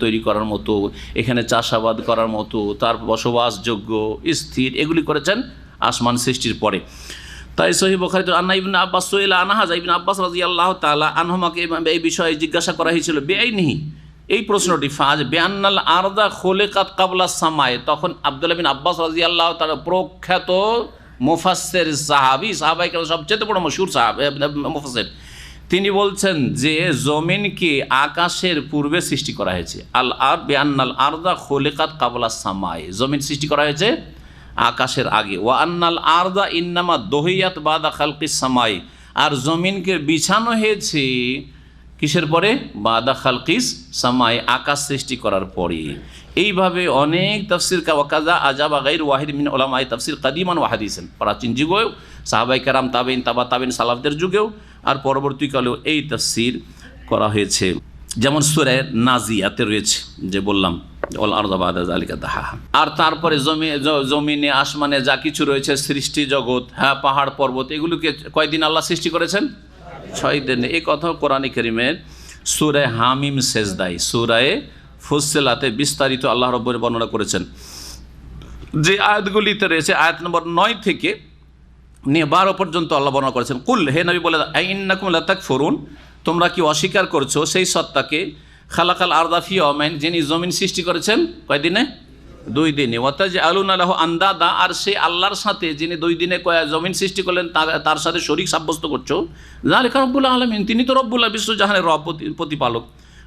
তৈরি করার মতো, এখানে চাষাবাদ করার মতো, তার বসবাসযোগ্য স্থির, এগুলি করেছেন আসমান সৃষ্টির পরে। তাই সহিহ বুখারীতে আন্না ইবনে আব্বাস সুইলা আনহা, ইবনে আব্বাস রাদিয়াল্লাহু তাআলা আনহুমাকে এই বিষয়ে জিজ্ঞাসা করা হয়েছিল, বেআইনিহি, এই প্রশ্নটি ফাজ বেআন্নাল আরদা খোলেকাত কাবলা সামায়, তখন আব্দুল্লাহ বিন আব্বাস রাদিয়াল্লাহু তাআলা প্রখ্যাত মুফাসসির সাহাবাই কেরাম সবচেয়ে বড় মশহুর মুফাসসির, তিনি বলছেন যে জমিনকে আকাশের পূর্বে সৃষ্টি করা হয়েছে। বেআন্নাল আরদা খোলেকাত কাবলা সামায়, জমিন সৃষ্টি করা হয়েছে আকাশের আগে। ওয়া আন্নাল আরদা ইন্নামা দহিয়াত বাদা খালকিস সামাই, আর জমিনকে বিছানো হয়েছে কিসের পরে? বাদা খালকিস সামাই, আকাশ সৃষ্টি করার পরে। এইভাবে অনেক তাফসির ওয়াকাজা আজাবা গায়র ওয়াহিদ মিন উলামায়ে তাফসির কাদিমান ওয়া হাদিসেন, প্রাচীন যুগেও সাহাবায়ে কেরাম, তাবেঈন, তাবা তাবেঈন, সালাফদের যুগেও আর পরবর্তীকালেও এই তাফসির করা হয়েছে। যেমন সূরা নাজিয়াতে রয়েছে যে বললাম ওয়াল আরদা বাদা যালিকা দাহাহা। আর তারপরে জমিনে আসমানে যা কিছু রয়েছে সৃষ্টি জগৎ, হ্যাঁ, পাহাড় পর্বত, এগুলোকে কয়দিন আল্লাহ সৃষ্টি করেছেন? 6 দিন। এই কথা কোরআন কারীমের সূরা হামিম সেজদায়, সূরা ফুসসিলাতে বিস্তারিত আল্লাহ রাব্বুল বর্ণনা করেছেন। যে আয়াতগুলিতে রয়েছে আয়াত নম্বর 9 থেকে নিয়ে 12 পর্যন্ত আল্লাহ বর্ণনা করেছেন। কুল, হে নবী বলে, ইন্নাকুম লাতাকফুরুন, তোমরা কি অস্বীকার করছো সেই সত্তাকে, খালাকাল আরদা ফি ইয়াওমাইন, যিনি জমিন সৃষ্টি করেছেন কয়দিনে? 2 দিনে। ওয়াতাজআলুনা লাহু আন্দাদা, আর সেই আল্লাহর সাথে যিনি 2 দিনে জমিন সৃষ্টি করলেন তার সাথে শরীক সাব্যস্ত করছো। যালিকা রব্বুল আলামিন, তিনি তো রব্বুল বিশ্বজাহানের রব, প্রতিপালক।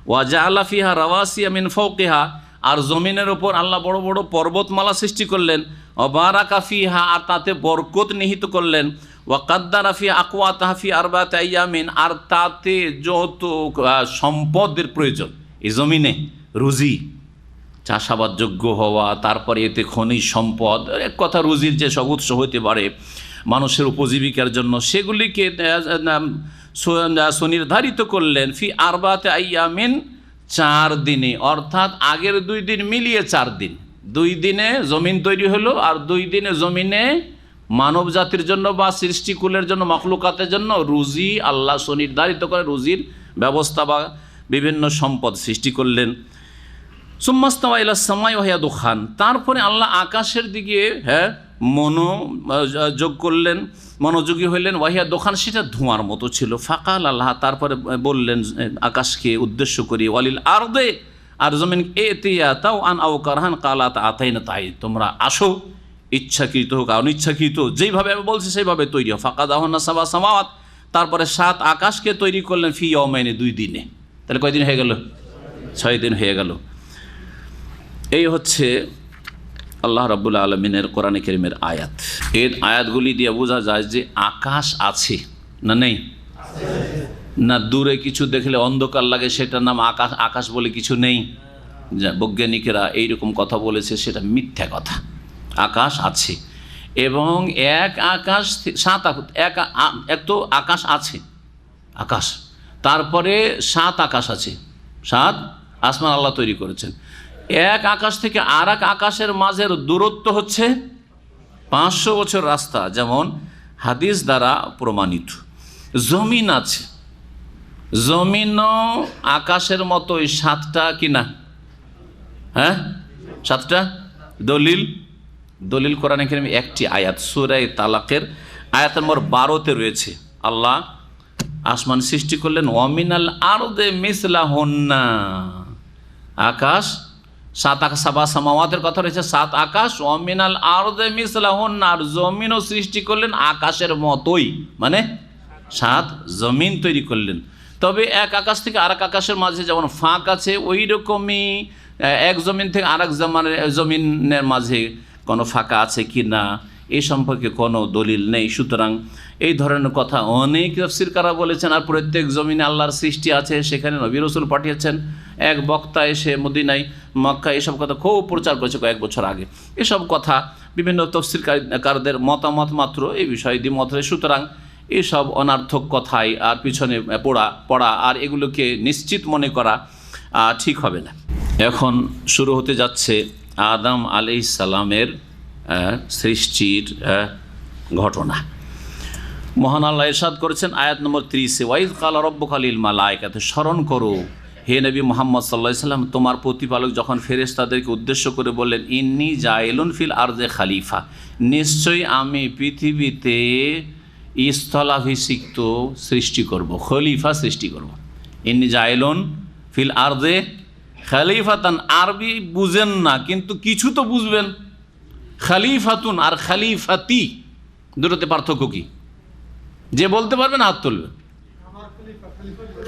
ওয়া জাআলা ফিহা রাওয়াসিয়া মিন ফাওকিহা, আর জমিনের ওপর আল্লাহ বড় বড় পর্বতমালা সৃষ্টি করলেন। ওয়া বারাকা ফিহা, আর তাতে বরকত নিহিত করলেন। ওয়া কাদ্দারা ফি আকওয়াতাহা ফি আরবাতি আইয়ামিন, আর তাতে যত সম্পদের প্রয়োজন এই জমিনে, রুজি, চাষাবাদযোগ্য হওয়া, তারপরে এতে খনিজ সম্পদ, এক কথা রুজির যে সব উৎস হতে পারে মানুষের উপজীবিকার জন্য, সেগুলিকে সুনির্ধারিত করলেন ফি আরবাতি আইয়ামিন, 4 দিনে, অর্থাৎ আগের 2 দিন মিলিয়ে 4 দিন। 2 দিনে জমিন তৈরি হলো, আর 2 দিনে জমিনে মানব জাতির জন্য বা সৃষ্টিকুলের জন্য, মখলুকাতের জন্য রুজি আল্লাহ সুনির্ধারিত করে রুজির ব্যবস্থা বা বিভিন্ন সম্পদ সৃষ্টি করলেন। সুম্মাস্তাওয়া ইলাস সামাই ওয়া হিয়া দুখান, তারপরে আল্লাহ আকাশের দিকে মনোযোগ করলেন, মনোযোগী হইলেন। ওয়াহিয়া দোকান, সেটা ধোঁয়ার মতো ছিল। ফাকাল, আল্লাহ তারপরে বললেন আকাশকে উদ্দেশ্য করি, ওয়ালিল আরদে, আর জমিন, এতিয়া তাও আন আও কারহান কালাত আতাইনা তাই, তোমরা আসো, ইচ্ছাকৃত হোক অনিচ্ছাকৃত, যেইভাবে আমি বলছি সেইভাবে তৈরি হও। ফাকাদাহুন্না সাবা সামাওয়াত, তারপরে 7 আকাশকে তৈরি করলেন ফি ইয়াওমাইনি, 2 দিনে। তাহলে কয়দিন হয়ে গেল? 6 দিন হয়ে গেল। এই হচ্ছে আল্লাহ রাব্বুল আলামিনের কোরআনে কারীমের আয়াত। এই আয়াতগুলি দিয়ে বোঝা যায় যে আকাশ আছে না নেই? না দূরে কিছু দেখলে অন্ধকার লাগে সেটার নাম আকাশ, আকাশ বলে কিছু নেই। বৈজ্ঞানিকেরা এইরকম কথা বলেছে, সেটা মিথ্যা কথা। আকাশ আছে, এবং এক আকাশ 7 এক তো আকাশ আছে, আকাশ, তারপরে 7 আকাশ আছে, 7 আসমান আল্লাহ তৈরি করেছেন। এক আকাশ থেকে আর এক আকাশের মাঝের দূরত্ব হচ্ছে 500 বছর রাস্তা, যেমন হাদিস দ্বারা প্রমাণিত। জমিন আছে, জমিনও আকাশের মতোই 7টা কিনা, হ্যাঁ 7টা। দলিল কোরআনে কারীমে একটি আয়াত, সূরা তালাকের আয়াত নম্বর 12তে রয়েছে। আল্লাহ আসমান সৃষ্টি করলেন, ওয়ামিনাল আরদে মিসলাহুন্না, আকাশ 7 আকাশ, সাবা সামাওয়াতের কথা রয়েছে, 7 আকাশ। ওয়ামিনাল আরদে মিসলাহুন্না, আর জমিনও সৃষ্টি করলেন আকাশের মতোই, মানে 7 জমিন তৈরি করলেন। তবে এক আকাশ থেকে আরেক আকাশের মাঝে যেমন ফাঁক আছে, ওই রকমই এক জমিন থেকে আরেক জমিনের মাঝে কোনো ফাঁকা আছে কি না এ সম্পর্কে কোনো দলিল নেই। সুতরাং এই ধরনের কথা অনেক তাফসীরকাররা বলেছেন। আর প্রত্যেক জমিনে আল্লাহর সৃষ্টি আছে, সেখানে নবী রাসূল পাঠিয়েছেন। এক বক্তা এসে মদিনায়, মক্কা এসব কথা খুব প্রচার করেছে কয়েক বছর আগে। এসব কথা বিভিন্ন তাফসীরকারদের মতামত মাত্র, এই বিষয়ে দ্বিমত রয়েছে। সুতরাং এসব অনার্থক কথাই আর পিছনে পড়া আর এগুলোকে নিশ্চিত মনে করা ঠিক হবে না। এখন শুরু হতে যাচ্ছে আদম আলাইহিস সালামের সৃষ্টির ঘটনা। মহান আল্লাহ ইরশাদ করেছেন আয়াত নম্বর 30, ওয়াইজ কালা রব্বুকা লিল মালায়েকাতি, স্মরণ করো হে নবী মুহাম্মদ সাল্লাল্লাহু আলাইহি ওয়াসাল্লাম, তোমার প্রতিপালক যখন ফেরেশতাদেরকে উদ্দেশ্য করে বললেন, ইন্নী জাইলুন ফিল আরদে খালিফা, নিশ্চয়ই আমি পৃথিবীতে স্থলাভিষিক্ত সৃষ্টি করব, খলিফা সৃষ্টি করব। ইন্নী জাইলুন ফিল আরদে খালিফাতান আরবি বুঝেন না, কিন্তু কিছু তো বুঝবেন। খালিফাতুন আর খালিফাতি দুটোতে পার্থক্য কি? যে বলতে পারবেন হাত তুলবে।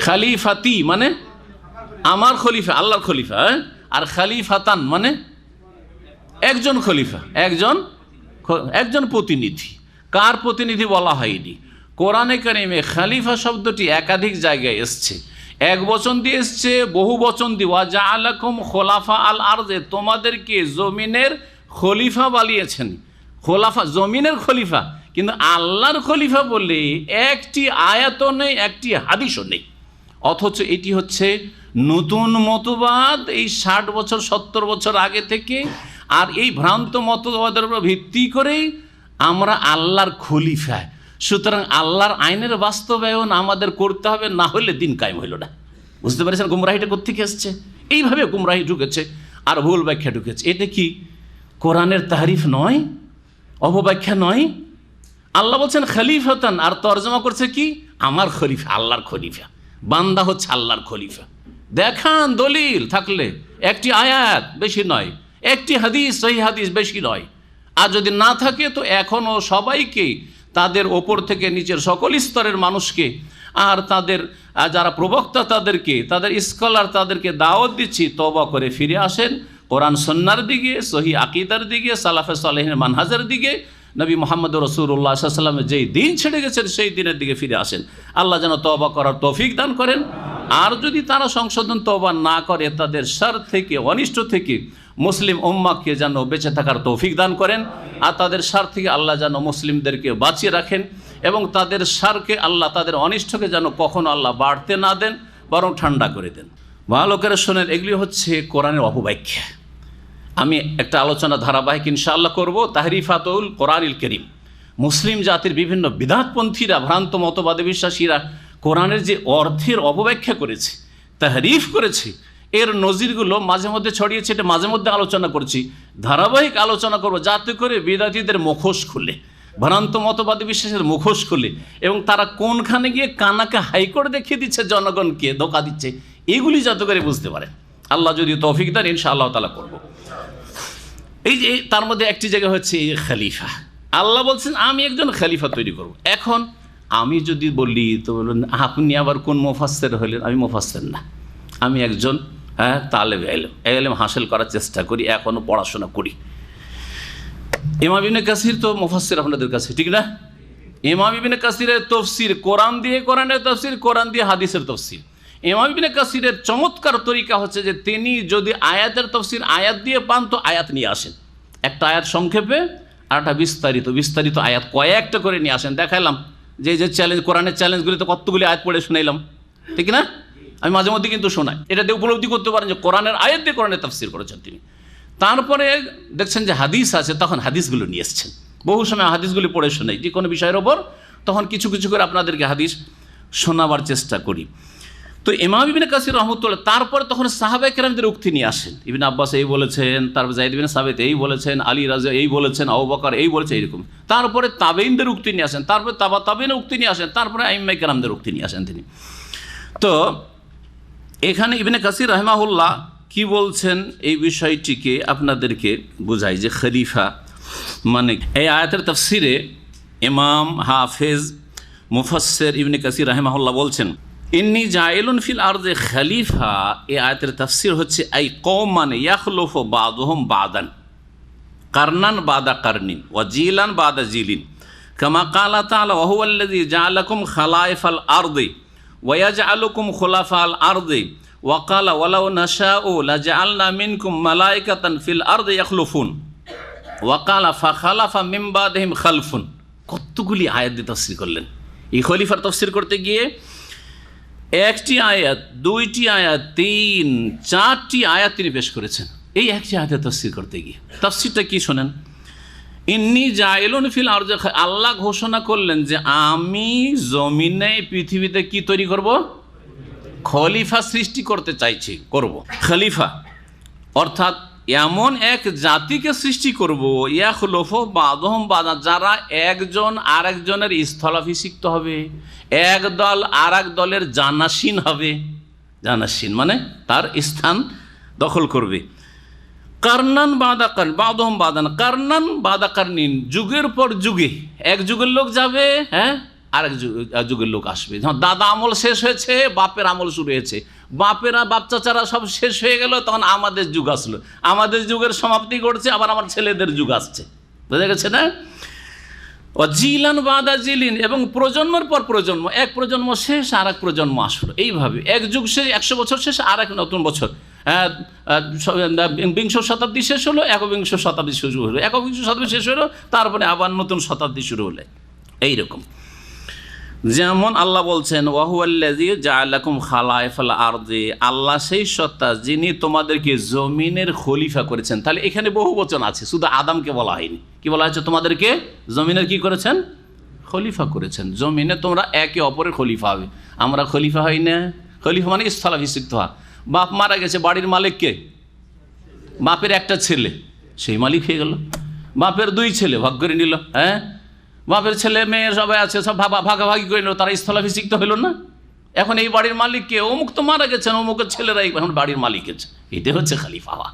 খালিফাতি মানে আমার খলিফা, আল্লাহর খলিফা। আর খালিফাতান মানে একজন খলিফা, একজন প্রতিনিধি। কার প্রতিনিধি বলা হয়নি। কোরআনে কারিমে খালিফা শব্দটি একাধিক জায়গায় এসছে, এক বচন দিয়ে এসছে, বহু বচন দিয়ে। ওয়া জাআলাকুম খোলাফা আল আরদে, তোমাদেরকে জমিনের খলিফা বানিয়েছেন। খোলাফা জমিনের খলিফা, কিন্তু আল্লাহর খলিফা বলে একটি আয়াতও নেই, একটি হাদিসও নেই। অথচ এটি হচ্ছে নতুন মতবাদ এই 60 বছর 70 বছর আগে থেকে। আর এই ভ্রান্ত মতবাদের উপর ভিত্তি করেই আমরা আল্লাহর খলিফা। সুতরাং আল্লাহর আইনের বাস্তবায়ন আমাদের করতে হবে, না হলে দিন কায়েম হইল না। বুঝতে পেরেছেন গুমরাহিটা কোত্থেকে এসছে? এইভাবে গুমরাহি ঢুকেছে আর ভুল ব্যাখ্যা ঢুকেছে। এটা কি কোরআনের তাহরিফ নয়, অপব্যাখ্যা নয়? আল্লাহ বলছেন খলিফাতান, আর তর্জমা করছে কি আমার খলিফা, আল্লাহর খলিফা। বান্দা হচ্ছে আল্লাহর খলিফা। দেখান দলিল থাকলে, একটি আয়াত বেশি নয়, একটি হাদিস সহিহ হাদিস বেশি নয়। আর যদি না থাকে তো এখনও সবাইকে, তাদের ওপর থেকে নিচের সকল স্তরের মানুষকে, আর তাদের যারা প্রবক্তা তাদেরকে, তাদের স্কলার তাদেরকে দাওয়াত দিচ্ছি, তওবা করে ফিরে আসেন কোরআন সুন্নাহর দিকে, সহিহ আকীদার দিকে, সালাফে সালেহিনের মানহাজের দিকে। নবী মুহাম্মদ রাসূলুল্লাহ সাল্লাল্লাহু আলাইহি ওয়াসাল্লাম যেই দিন ছেড়ে গেছেন সেই দিনের দিকে ফিরে আসেন। আল্লাহ যেন তওবা করার তৌফিক দান করেন। আর যদি তারা সংশোধন তওবা না করে, তাদের শার থেকে, অনিষ্ট থেকে মুসলিম উম্মাহকে যেন বেঁচে থাকার তৌফিক দান করেন। আর তাদের শার থেকে আল্লাহ যেন মুসলিমদেরকে বাঁচিয়ে রাখেন, এবং তাদের শারকে আল্লাহ, তাদের অনিষ্টকে যেন কখনো আল্লাহ বাড়তে না দেন, বরং ঠান্ডা করে দেন। ভালো করে শোনেন, এগুলি হচ্ছে কোরআনের অপব্যাখ্যা। আমি একটা আলোচনা ধারাবাহিক ইনশাআল্লাহ করব, তাহরিফাতুল কোরআনিল কারীম। মুসলিম জাতির বিভিন্ন বিদআতপন্থীরা, ভ্রান্ত মতবাদে বিশ্বাসীরা কোরআনের যে অর্থের অপব্যাখ্যা করেছে, তাহরিফ করেছে, এর নজিরগুলো মাঝে মধ্যে ছড়িয়েছে। এটা মাঝে মধ্যে আলোচনা করছি, ধারাবাহিক আলোচনা করব, যাতে করে বিদআতীদের মুখোশ খুলে, ভ্রান্ত মতবাদী বিশ্বাসের মুখোশ খুলে, এবং তারা কোনখানে গিয়ে কানাকে হাইকোর্ট দেখিয়ে দিচ্ছে, জনগণকে ধোঁকা দিচ্ছে, এগুলি যাতে করে বুঝতে পারে। আল্লাহ যদি তৌফিক দেন ইনশাআল্লাহ তাআলা করব। এই যে তার মধ্যে একটি জায়গা হচ্ছে এই খলিফা। আল্লাহ বলছেন আমি একজন খলিফা তৈরি করব। এখন আমি যদি বলি তো বলুন আপনি আবার কোন মুফাসসির হলেন? আমি মুফাসসির না, আমি একজন তালেবে ইলম হাসিল করার চেষ্টা করি, এখনও পড়াশোনা করি। ইমাম ইবনে কাসির তো মুফাসসির আপনাদের কাছে, ঠিক না? ইমাম ইবনে কাসিরের তাফসীর কোরআন দিয়ে কোরআনের তাফসীর, কোরআন দিয়ে হাদিসের তাফসীর। ইমাম ইবনে কাসিরের চমৎকার তরিকা হচ্ছে যে তিনি যদি আয়াতের তাফসীর আয়াত দিয়ে পান তো আয়াত নিয়ে আসেন, একটা আয়াত সংক্ষেপে আর একটা বিস্তারিত আয়াত কয়েকটা করে নিয়ে আসেন। দেখাইলাম যে চ্যালেঞ্জ, কোরআনের চ্যালেঞ্জগুলিতে কতগুলি আয়াত পড়ে শোনাইলাম, ঠিক না? আমি মাঝে মধ্যে কিন্তু শোনাই, এটা দিয়ে উপলব্ধি করতে পারেন যে কোরআনের আয়াত দিয়ে কোরআনের তাফসীর করেছেন তিনি। তারপরে দেখছেন যে হাদিস আছে, তখন হাদিসগুলো নিয়ে এসছেন। বহু সময় হাদিসগুলি পড়ে শোনাই যে কোনো বিষয়ের ওপর, তখন কিছু কিছু করে আপনাদেরকে হাদিস শোনাবার চেষ্টা করি। তো ইমাম ইবনে কাসির রহমতুল্লাহ তারপরে তখন সাহাবায়ে কেরামদের উক্তি নিয়ে আসেন। ইবনে আব্বাস এই বলেছেন, তারপর যায়েদ বিন সাবিত এই বলেছেন, আলী রাজি এই বলেছেন, আবু বকর এই বলেছে, এরকম। তারপরে তাবেঈনদের উক্তি নিয়ে আসেন, তারপরে তাবেঈনের উক্তি নিয়ে আসেন, তারপরে আইম্মায়ে কেরামদের উক্তি নিয়ে আসেন তিনি। তো এখানে ইবনে কাসির রাহিমাহুল্লাহ কি বলছেন এই বিষয়টিকে আপনাদেরকে বোঝাই যে খলিফা মানে এই আয়াতের তাফসিরে ইমাম হাফেজ মুফাসসির ইবনে কাসির রাহিমাহুল্লাহ বলছেন ইন্নী জাইলুন ফিল আরদে খলিফা। এই আয়াতের তাফসির হচ্ছে আই কওমান ইয়াখলুফু বাদুহুম বাদান, কারনান বাদা কারনিন ওয়া জিলান বাদা জিলিন, কামা ক্বালা তাআলা ওয়া হুয়াল্লাযী জাআলাকুম খালাইফাল আরদি ওয়া ইয়াজআলুকুম খুলাফাল আরদি ওয়া ক্বালা ওয়ালাউ নাশাউ লাজআলনা মিনকুম মালাইকাতান ফিল আরদি ইয়াখলুফুন ওয়া ক্বালা ফাখালাফা মিন বাদিহিম খালফুন। কতগুলি আয়াত দিয়ে তাফসির করলেন। এই খলিফার তাফসির করতে গিয়ে একটি আয়াত, দুইটি আয়াত, 3, 4টি আয়াত তিনি পেশ করেছেন এই একটি আয়াতে তাফসির করতে গিয়ে। তাফসিরটা কি শোনেন, ইন্নী জাইলুন ফিল আরদি, আল্লাহ ঘোষণা করলেন যে আমি জমিনে পৃথিবীতে কি তৈরি করব? খলিফা সৃষ্টি করতে চাইছি, করব। খলিফা অর্থাৎ এমন এক জাতিকে সৃষ্টি করব, ইয়াখলুফু বাদুহুম বাদা, যারা একজন আরেকজনের স্থলাভিষিক্ত হবে, এক দল আর এক দলের জানাসীন হবে। জানাসীন মানে তার স্থান দখল করবে। কারনান বাদা কারন বাদহম বাদান, কারনান বাদা কারনিন, যুগের পর যুগে এক যুগের লোক যাবে, হ্যাঁ, আরেক যুগের লোক আসবে। যখন দাদা আমল শেষ হয়েছে, বাপের আমল শুরু হয়েছে, বাপেরা বাপ চাচারা সব শেষ হয়ে গেল, তখন আমাদের যুগ আসলো, আমাদের যুগের সমাপ্তি ঘটছে, আবার আমার ছেলেদের যুগ আসছে। বুঝা গেছে না? জিলান বাদা জিলিন, এবং প্রজন্মের পর প্রজন্ম, এক প্রজন্ম শেষ আর এক প্রজন্ম আসলো, এইভাবে এক যুগ শেষ, 100 বছর শেষ, আর এক নতুন বছর। বিংশ শতাব্দী শেষ হলো, একবিংশ শতাব্দী শুরু হলো, একবিংশ শতাব্দী শেষ হলো, তারপরে আবার নতুন শতাব্দী শুরু হলো। এইরকম যেমন আল্লাহ বলছেন ওয়াহুয়াল্লাযী জাআলাকুম খালাইফাল আরদি, আল্লাহ সেই সত্তা যিনি তোমাদেরকে জমিনের খলিফা করেছেন। তাহলে এখানে বহু বচন আছে, শুধু আদমকে বলা হয়নি। কি বলা হয়েছে? তোমাদেরকে জমিনের কি করেছেন? খলিফা করেছেন। জমিনে তোমরা একে অপরের খলিফা হবে। আমরা খলিফা হই না। খলিফা মানে স্থলাভিষিক্ত হওয়া। বাপ মারা গেছে, বাড়ির মালিক কে? বাপের একটা ছেলে, সেই মালিক হয়ে গেল। বাপের 2 ছেলে ভাগ করে নিল, হ্যাঁ, বাপের ছেলে মেয়ে সবাই আছে, সব ভাগাভাগি করে নিল, তারা স্থলাভিষিক্ত হইল না? এখন এই বাড়ির মালিক কে? অমুক তো মারা গেছেন, অমুকের ছেলেরাই এখন বাড়ির মালিক আছে। এটা হচ্ছে খলিফা হওয়া।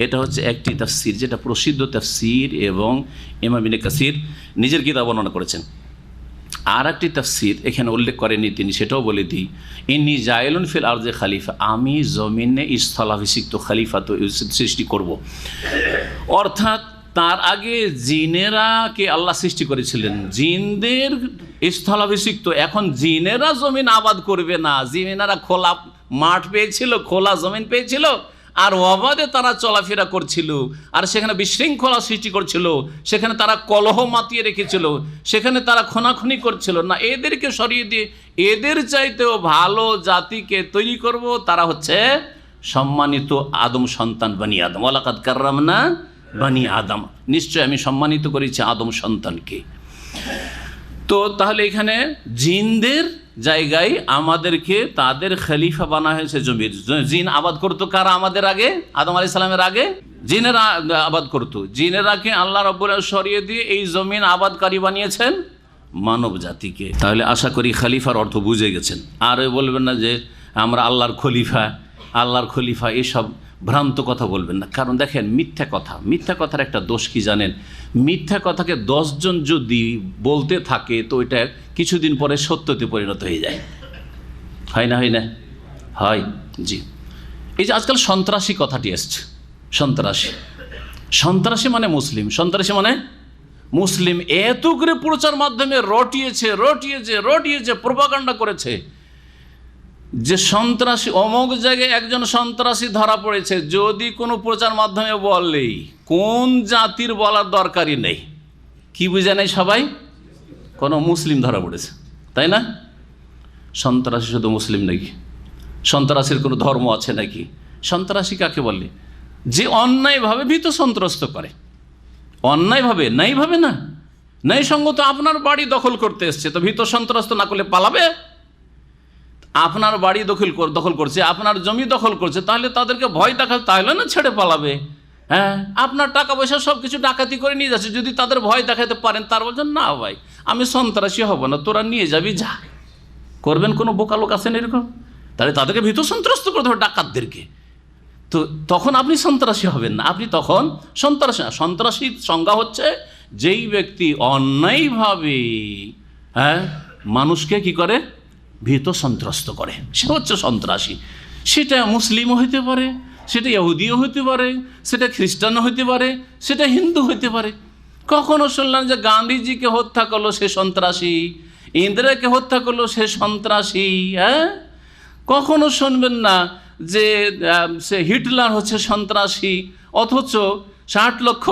এটা হচ্ছে একটি তাফসির, যেটা প্রসিদ্ধ তাফসির, এবং ইমাম ইবনে কাসির নিজের কিতাব বর্ণনা করেছেন। আর একটি তাফসির এখানে উল্লেখ করেনি তিনি, সেটাও বলে দিই, ইন্নী জাইলুন ফিল আরদি খলিফা, আমি জমিনে স্থলাভিষিক্ত খলিফা তো সৃষ্টি করব। অর্থাৎ তার আগে জিনেরাকে আল্লাহ সৃষ্টি করেছিলেন, জিনদের স্থলাভিষিক্ত, এখন জিনেরা জমিন আবাদ করবে না। জিনেরা খোলা মাঠ পেয়েছিল, খোলা জমিন পেয়েছিল, আর অবাধে তারা চলাফেরা করছিল, আর সেখানে বিশৃঙ্খলা সৃষ্টি করছিল, সেখানে তারা কলহ মাতিয়ে রেখেছিল, সেখানে তারা খোনাখুনি করছিল না। এদেরকে সরিয়ে দিয়ে এদের চাইতেও ভালো জাতিকে তৈরি করব, তারা হচ্ছে সম্মানিত আদম সন্তান বনি আদম। ওয়ালাকাদ কাররামনা বনি আদম, নিশ্চয় আমি সম্মানিত করেছি আদম সন্তানকে। তো তাহলে এখানে জিনদের জায়গায় আমাদেরকে তাদের খলিফা বানা হয়েছে জমির। জিন আবাদ করতো কারা আমাদের আগে? আদম আলাইহিস সালামের আগে জিনেরা আবাদ করতো। জিনেরাকে আল্লাহ রাব্বুল আলামিন সরিয়ে দিয়ে এই জমিন আবাদকারী বানিয়েছেন মানব জাতিকে। তাহলে আশা করি খলিফার অর্থ বুঝে গেছেন। আর বলবেন না যে আমরা আল্লাহর খলিফা, আল্লাহর খলিফা, এসব ভ্রান্ত কথা বলবেন না। কারণ দেখেন, মিথ্যা কথার একটা দোষ কি জানেন? মিথ্যা কথাকে 10 জন যদি বলতে থাকে, তো এটা কিছুদিন পরে সত্যতে পরিণত হয়ে যায়। হয় না? হয় না? হয়। জি, এই যে আজকাল সন্ত্রাসী কথাটি এসছে, সন্ত্রাসী মানে মুসলিম, সন্ত্রাসী মানে মুসলিম। এত করে প্রচার মাধ্যমে রটিয়েছে, প্রোপাগান্ডা করেছে যে সন্ত্রাসী, অমুক জায়গায় একজন সন্ত্রাসী ধরা পড়েছে। যদি কোনো প্রচার মাধ্যমে বললেই কোন জাতির বলার দরকারই নেই। কি বুঝে নেই সবাই? কোনো মুসলিম ধরা পড়েছে, তাই না? সন্ত্রাসী শুধু মুসলিম নাকি? সন্ত্রাসীর কোনো ধর্ম আছে নাকি? সন্ত্রাসী কাকে বলে? যে অন্যায়ভাবে ভীত সন্ত্রস্ত করে। অন্যায়ভাবে, ন্যায়ভাবে না, ন্যায়সঙ্গত আপনার বাড়ি দখল করতে এসছে, তো ভীত সন্ত্রস্ত না করলে পালাবে? আপনার বাড়ি দখল করছে, আপনার জমি দখল করছে, তাহলে তাদেরকে ভয় দেখাতে, তাহলে না ছেড়ে পালাবে। হ্যাঁ, আপনার টাকা পয়সা সব কিছু ডাকাতি করে নিয়ে যাচ্ছে, যদি তাদের ভয় দেখাতে পারেন, তার বলছেন না ভাই আমি সন্ত্রাসী হব না, তোরা নিয়ে যাবি যা। করবেন? কোনো বোকা লোক আছেন এরকম? তাহলে তাদেরকে ভীত সন্ত্রস্ত করতে হবে, ডাকাতদেরকে। তো তখন আপনি সন্ত্রাসী হবেন না, আপনি তখন সন্ত্রাসী। সন্ত্রাসীর সংজ্ঞা হচ্ছে যেই ব্যক্তি অন্যায়ভাবে মানুষকে কি করে? ভীত সন্ত্রস্ত করে, সে হচ্ছে সন্ত্রাসী। সেটা মুসলিমও হইতে পারে, সেটা ইহুদিও হইতে পারে, সেটা খ্রিস্টানও হইতে পারে, সেটা হিন্দু হইতে পারে। কখনো শুনলাম যে গান্ধীজিকে হত্যা করলো সে সন্ত্রাসী, ইন্দিরাকে হত্যা করলো সে সন্ত্রাসী। কখনো শুনবেন না যে সে হিটলার হচ্ছে সন্ত্রাসী, অথচ 60 লক্ষ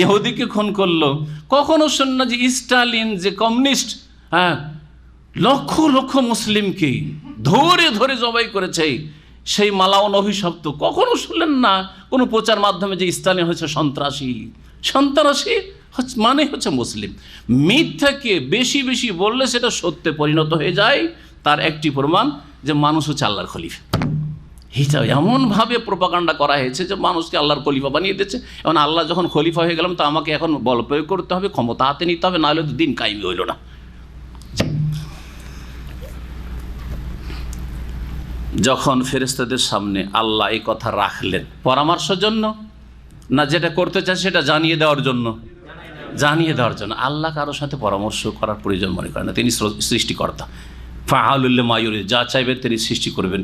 ইহুদিকে খুন করলো। কখনো শুন না যে স্টালিন যে কমিউনিস্ট, লক্ষ লক্ষ মুসলিমকে ধরে ধরে জবাই করেছে, সেই মালাউন অভিশপ্ত। কখনো শুনলেন না কোনো প্রচার মাধ্যমে যে স্টালিন হচ্ছে সন্ত্রাসী। সন্ত্রাসী মানে হচ্ছে মুসলিম। মিথ্যাকে বেশি বেশি বললে সেটা সত্যে পরিণত হয়ে যায়। তার একটি প্রমাণ যে মানুষ হচ্ছে আল্লাহর খলিফা। এটা এমনভাবে প্রোপাগান্ডা করা হয়েছে যে মানুষকে আল্লাহর খলিফা বানিয়ে দিচ্ছে। এখন আল্লাহ যখন খলিফা হয়ে গেলাম, তো আমাকে এখন বল প্রয়োগ করতে হবে, ক্ষমতা হাতে নিতে হবে, নাহলে তো দিন কায়েমি হইল না। যখন ফেরেশতাদের সামনে আল্লাহ এই কথা রাখলেন পরামর্শের জন্য, না যেটা করতে চায় সেটা জানিয়ে দেওয়ার জন্য? জানিয়ে দেওয়ার জন্য। আল্লাহ কারোর সাথে পরামর্শ করার প্রয়োজন মনে করেন না, তিনি সৃষ্টিকর্তা। ফাআলুল লিমা ইউরিদ, যা চাইবেন তিনি সৃষ্টি করবেন,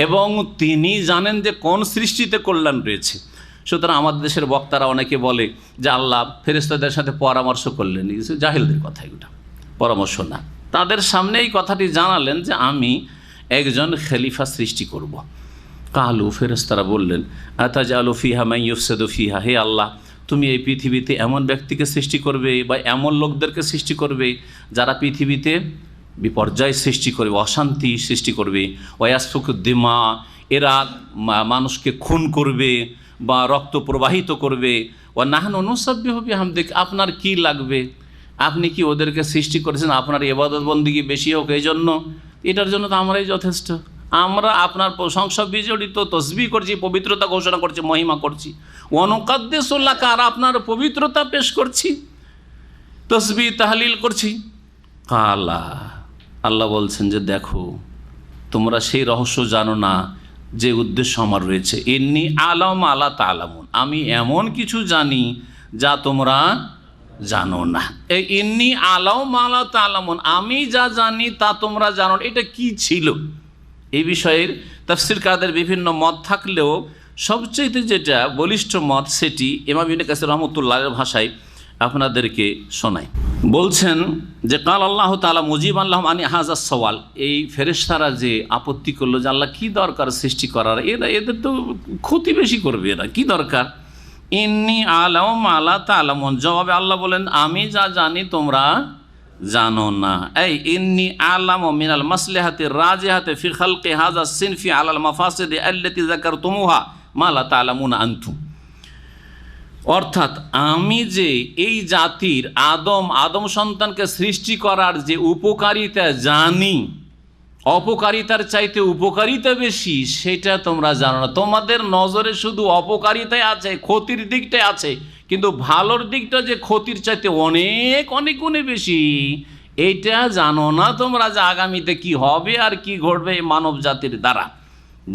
এবং তিনি জানেন যে কোন সৃষ্টিতে কল্যাণ রয়েছে। সুতরাং আমাদের দেশের বক্তারা অনেকে বলে যে আল্লাহ ফেরেশতাদের সাথে পরামর্শ করলেন, জাহিলদের কথা এগুলো, পরামর্শ না। তাদের সামনে এই কথাটি জানালেন যে আমি একজন খলিফা সৃষ্টি করব। কালু, ফেরেশতারা বললেন, আতাজালু ফিহা মান ইউফসিদু ফিহা, হে আল্লাহ তুমি এই পৃথিবীতে এমন ব্যক্তিকে সৃষ্টি করবে বা এমন লোকদেরকে সৃষ্টি করবে যারা পৃথিবীতে বিপর্যয় সৃষ্টি করবে, অশান্তি সৃষ্টি করবে, ওয়াসফুকু দিমা, এরা মানুষকে খুন করবে বা রক্ত প্রবাহিত করবে, ওয়া নাহনু নুসাব্বিহু বিহামদিক, আপনার কি লাগবে? আপনি কি ওদেরকে সৃষ্টি করেছেন আপনার ইবাদত বন্দেগী বেশি হোক এই জন্য? এটার জন্য তো আমরাই যথেষ্ট। আমরা আপনার প্রশংসা বিজড়িত, তসবিহ করছি, পবিত্রতা ঘোষণা করছি, মহিমা করছি, ওয়ানুকাদ্দিসুল্লাহ, আর আপনার পবিত্রতা পেশ করছি, তসবিহ তাহলিল করছি। আল্লাহ বলছেন যে দেখো তোমরা সেই রহস্য জানো না যে উদ্দেশ্য আমার রয়েছে। ইন্নী আলাম আলা তালামুন, আমি এমন কিছু জানি যা তোমরা জানো না। এই ইন্নী আলাম আলা তালামুন, আমি যা জানি তা তোমরা জানো না, এটা কি ছিল? এই বিষয়ের তাফসীরকারদের বিভিন্ন মত থাকলেও সবচেয়ে যেটা বলিষ্ঠ মত সেটি ইমাম ইবনে কাসির রাহমাতুল্লাহর ভাষায় আপনাদেরকে শোনাই। বলছেন যে কাল আল্লাহ তাআলা মুজিবান লাহুম আনি হাযা সওয়াল, এই ফেরেশতারা যে আপত্তি করলো যে আল্লাহ কি দরকার সৃষ্টি করার, এদের তো ক্ষতি বেশি করবে, এরা কি দরকার? ইন্নী আলাম আলা তালামুন, জবাবে আল্লাহ বলেন আমি যা জানি তোমরা জানো না। এই ইন্নী আলামু মিনাল মাসলিহাতি রাজিহাতি ফি খালকি হাযা সিনফি আলাল মাফাসিদি আল্লাতী যাকারতুমুহা মা লা তা'লামুনা আনতুম, অর্থাৎ আমি যে এই জাতির আদম সন্তানকে সৃষ্টি করার যে উপকারিতা জানি, অপকারিতার চাইতে উপকারিতা বেশি, সেটা তোমরা জানো না। তোমাদের নজরে শুধু অপকারিতাই আছে, ক্ষতির দিকটাই আছে, কিন্তু ভালোর দিকটা যে ক্ষতির চাইতে অনেক অনেক গুণে বেশি, এইটা জানো না তোমরা যে আগামীতে কি হবে আর কি ঘটবে এই মানব জাতির দ্বারা।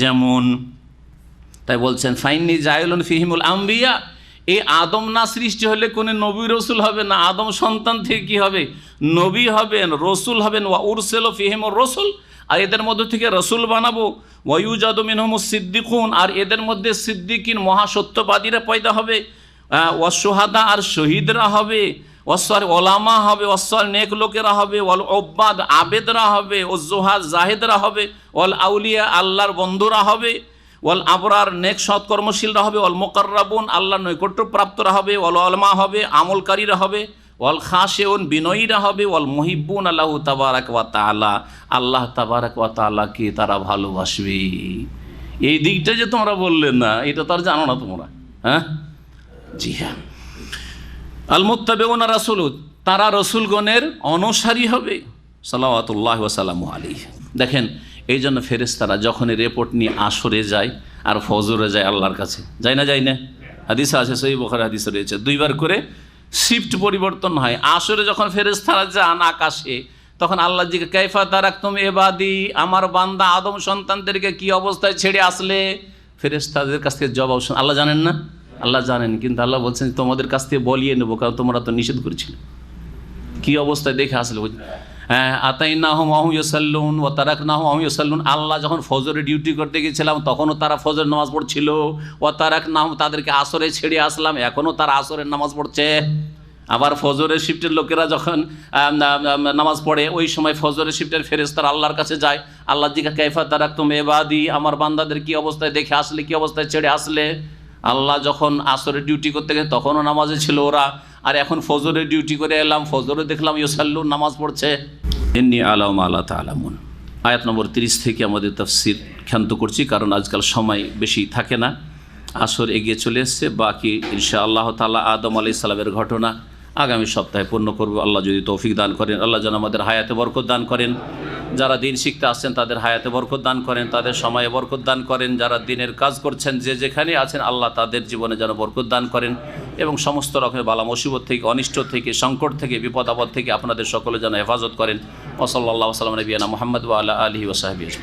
যেমন তাই বলছেন ফাইন্নী জাইলুন ফিহিমুল আম্বিয়া, এই আদম না সৃষ্টি হলে কোনো নবী রসুল হবে না, আদম সন্তান থেকে কি হবে? নবী হবেন, রসুল হবেন। ওয়া উরসিলু ফিহিমুর রসুল, আর এদের মধ্যে থেকে রসুল বানাবো। ওয়া ইউজাদু মিনহুমুস সিদ্দিকুন, আর এদের মধ্যে সিদ্দিকিন মহাসত্যবাদীরা পয়দা হবে। ওয়া শুহাদা, আর শহীদরা হবে। ওয়াসসার ওলামা হবে, ওয়াসসার নেক লোকেরা হবে। ওয়াল উব্বাদ, আবেদরা হবে। ও জুহাদ, জাহেদরা হবে। ওয়াল আউলিয়া, আল্লাহর বন্ধুরা হবে। ওয়াল আবরার, নেক সৎকর্মশীলরা হবে। ওয়াল মুকাররাবুন, আল্লাহর নৈকট্যপ্রাপ্তরা হবে। ওয়াল উলামা হবে, আমলকারীরা হবে। ওয়াল খাশিউন, বিনয়ীরা হবে। ওয়াল মুহিব্বুন আল্লাহু তাবারাক ওয়া তাআলা, আল্লাহ তাবারাক ওয়া তাআলাকে তারা ভালোবাসবে। এই দিকটা যে তোমরা বললে না, এটা তো আর জানো না তোমরা। হ্যাঁ, জি হ্যাঁ। আল মুত্তাবিউনা রাসূল, তারা রসুলগণের অনুসারী হবে। সাল্লাওয়াতুল্লাহি ওয়া সাল্লামু আলাইহি। দেখেন, এই জন্য ফেরেশতারা যখন রিপোর্ট নিয়ে আসরে যায় আর ফজরে যায় আল্লাহর কাছে, যায় না? যায় না? হাদিস আছে, সহিহ বুখারী হাদিস রয়েছে, দুইবার করে শিফট পরিবর্তন হয়। আসরে যখন ফেরেশতারা যান আকাশে, তখন আল্লাহ জিজ্ঞাসা, কাইফা তারাকতুম ইবাদি, আমার বান্দা আদম সন্তানদেরকে কি অবস্থায় ছেড়ে আসলে? ফেরেশতাদের কাছ থেকে জবাব আল্লাহ জানেন না? আল্লাহ জানেন, কিন্তু আল্লাহ বলছেন তোমাদের কাছ থেকে বলিয়ে নেবো, কারণ তোমরা তো নিষেধ করেছিলে। কি অবস্থায় দেখে আসলে? হ্যাঁ, আতাইনাহুম ওয়া হুম ইউসাল্লুন ওয়া তারাকনাহুম ওয়া হুম ইউসাল্লুন, আল্লাহ যখন ফজরে ডিউটি করতে গেছিলাম তখনও তারা ফজর নামাজ পড়ছিল। ওয়া তারাকনাহুম, তাদেরকে আসরে ছেড়ে আসলাম, এখনও তারা আসরের নামাজ পড়ছে। আবার ফজরের শিফটের লোকেরা যখন নামাজ পড়ে, ওই সময় ফজরের শিফটের ফেরেশতারা আল্লাহর কাছে যায়। আল্লাহ জিজ্ঞাসা, কাইফা তারাকতুম ইবাদি, আমার বান্দাদের কি অবস্থায় দেখে আসলে, কি অবস্থায় ছেড়ে আসলে? আল্লাহ যখন আসরের ডিউটি করতে গেছে তখনও নামাজে ছিল ওরা, আর এখন ফজরের ডিউটি করে এলাম, ফজরে দেখলাম ইউসাল্লুন, নামাজ পড়ছে। ইন্নী আলাম আলা তা'লামুন, আয়াত নম্বর 30 থেকে আমাদের তাফসীর ক্ষান্ত করছি, কারণ আজকাল সময় বেশি থাকে না, আসর এগিয়ে চলে এসছে। বাকি ইনশাআল্লাহ তাআলা আদম আলাইহিস সালামের ঘটনা আগামী সপ্তাহে পূর্ণ করব, আল্লাহ যদি তৌফিক দান করেন। আল্লাহ যেন আমাদের হায়াতে বরকত দান করেন। যারা দিন শিখতে আসছেন তাদের হায়াতে বরকত দান করেন, তাদের সময়ে বরকত দান করেন। যারা দিনের কাজ করছেন, যে যেখানে আছেন, আল্লাহ তাদের জীবনে যেন বরকত দান করেন, এবং সমস্ত রকমের বালা মুসিবত থেকে, অনিষ্ট থেকে, সংকট থেকে, বিপদ আপদ থেকে আপনাদের সকলে যেন হেফাজত করেন। ওয়া সাল্লাল্লাহু আলা নবিয়িনা মুহাম্মদ ওয়া আলা আলিহি ওয়া সাহবিহি।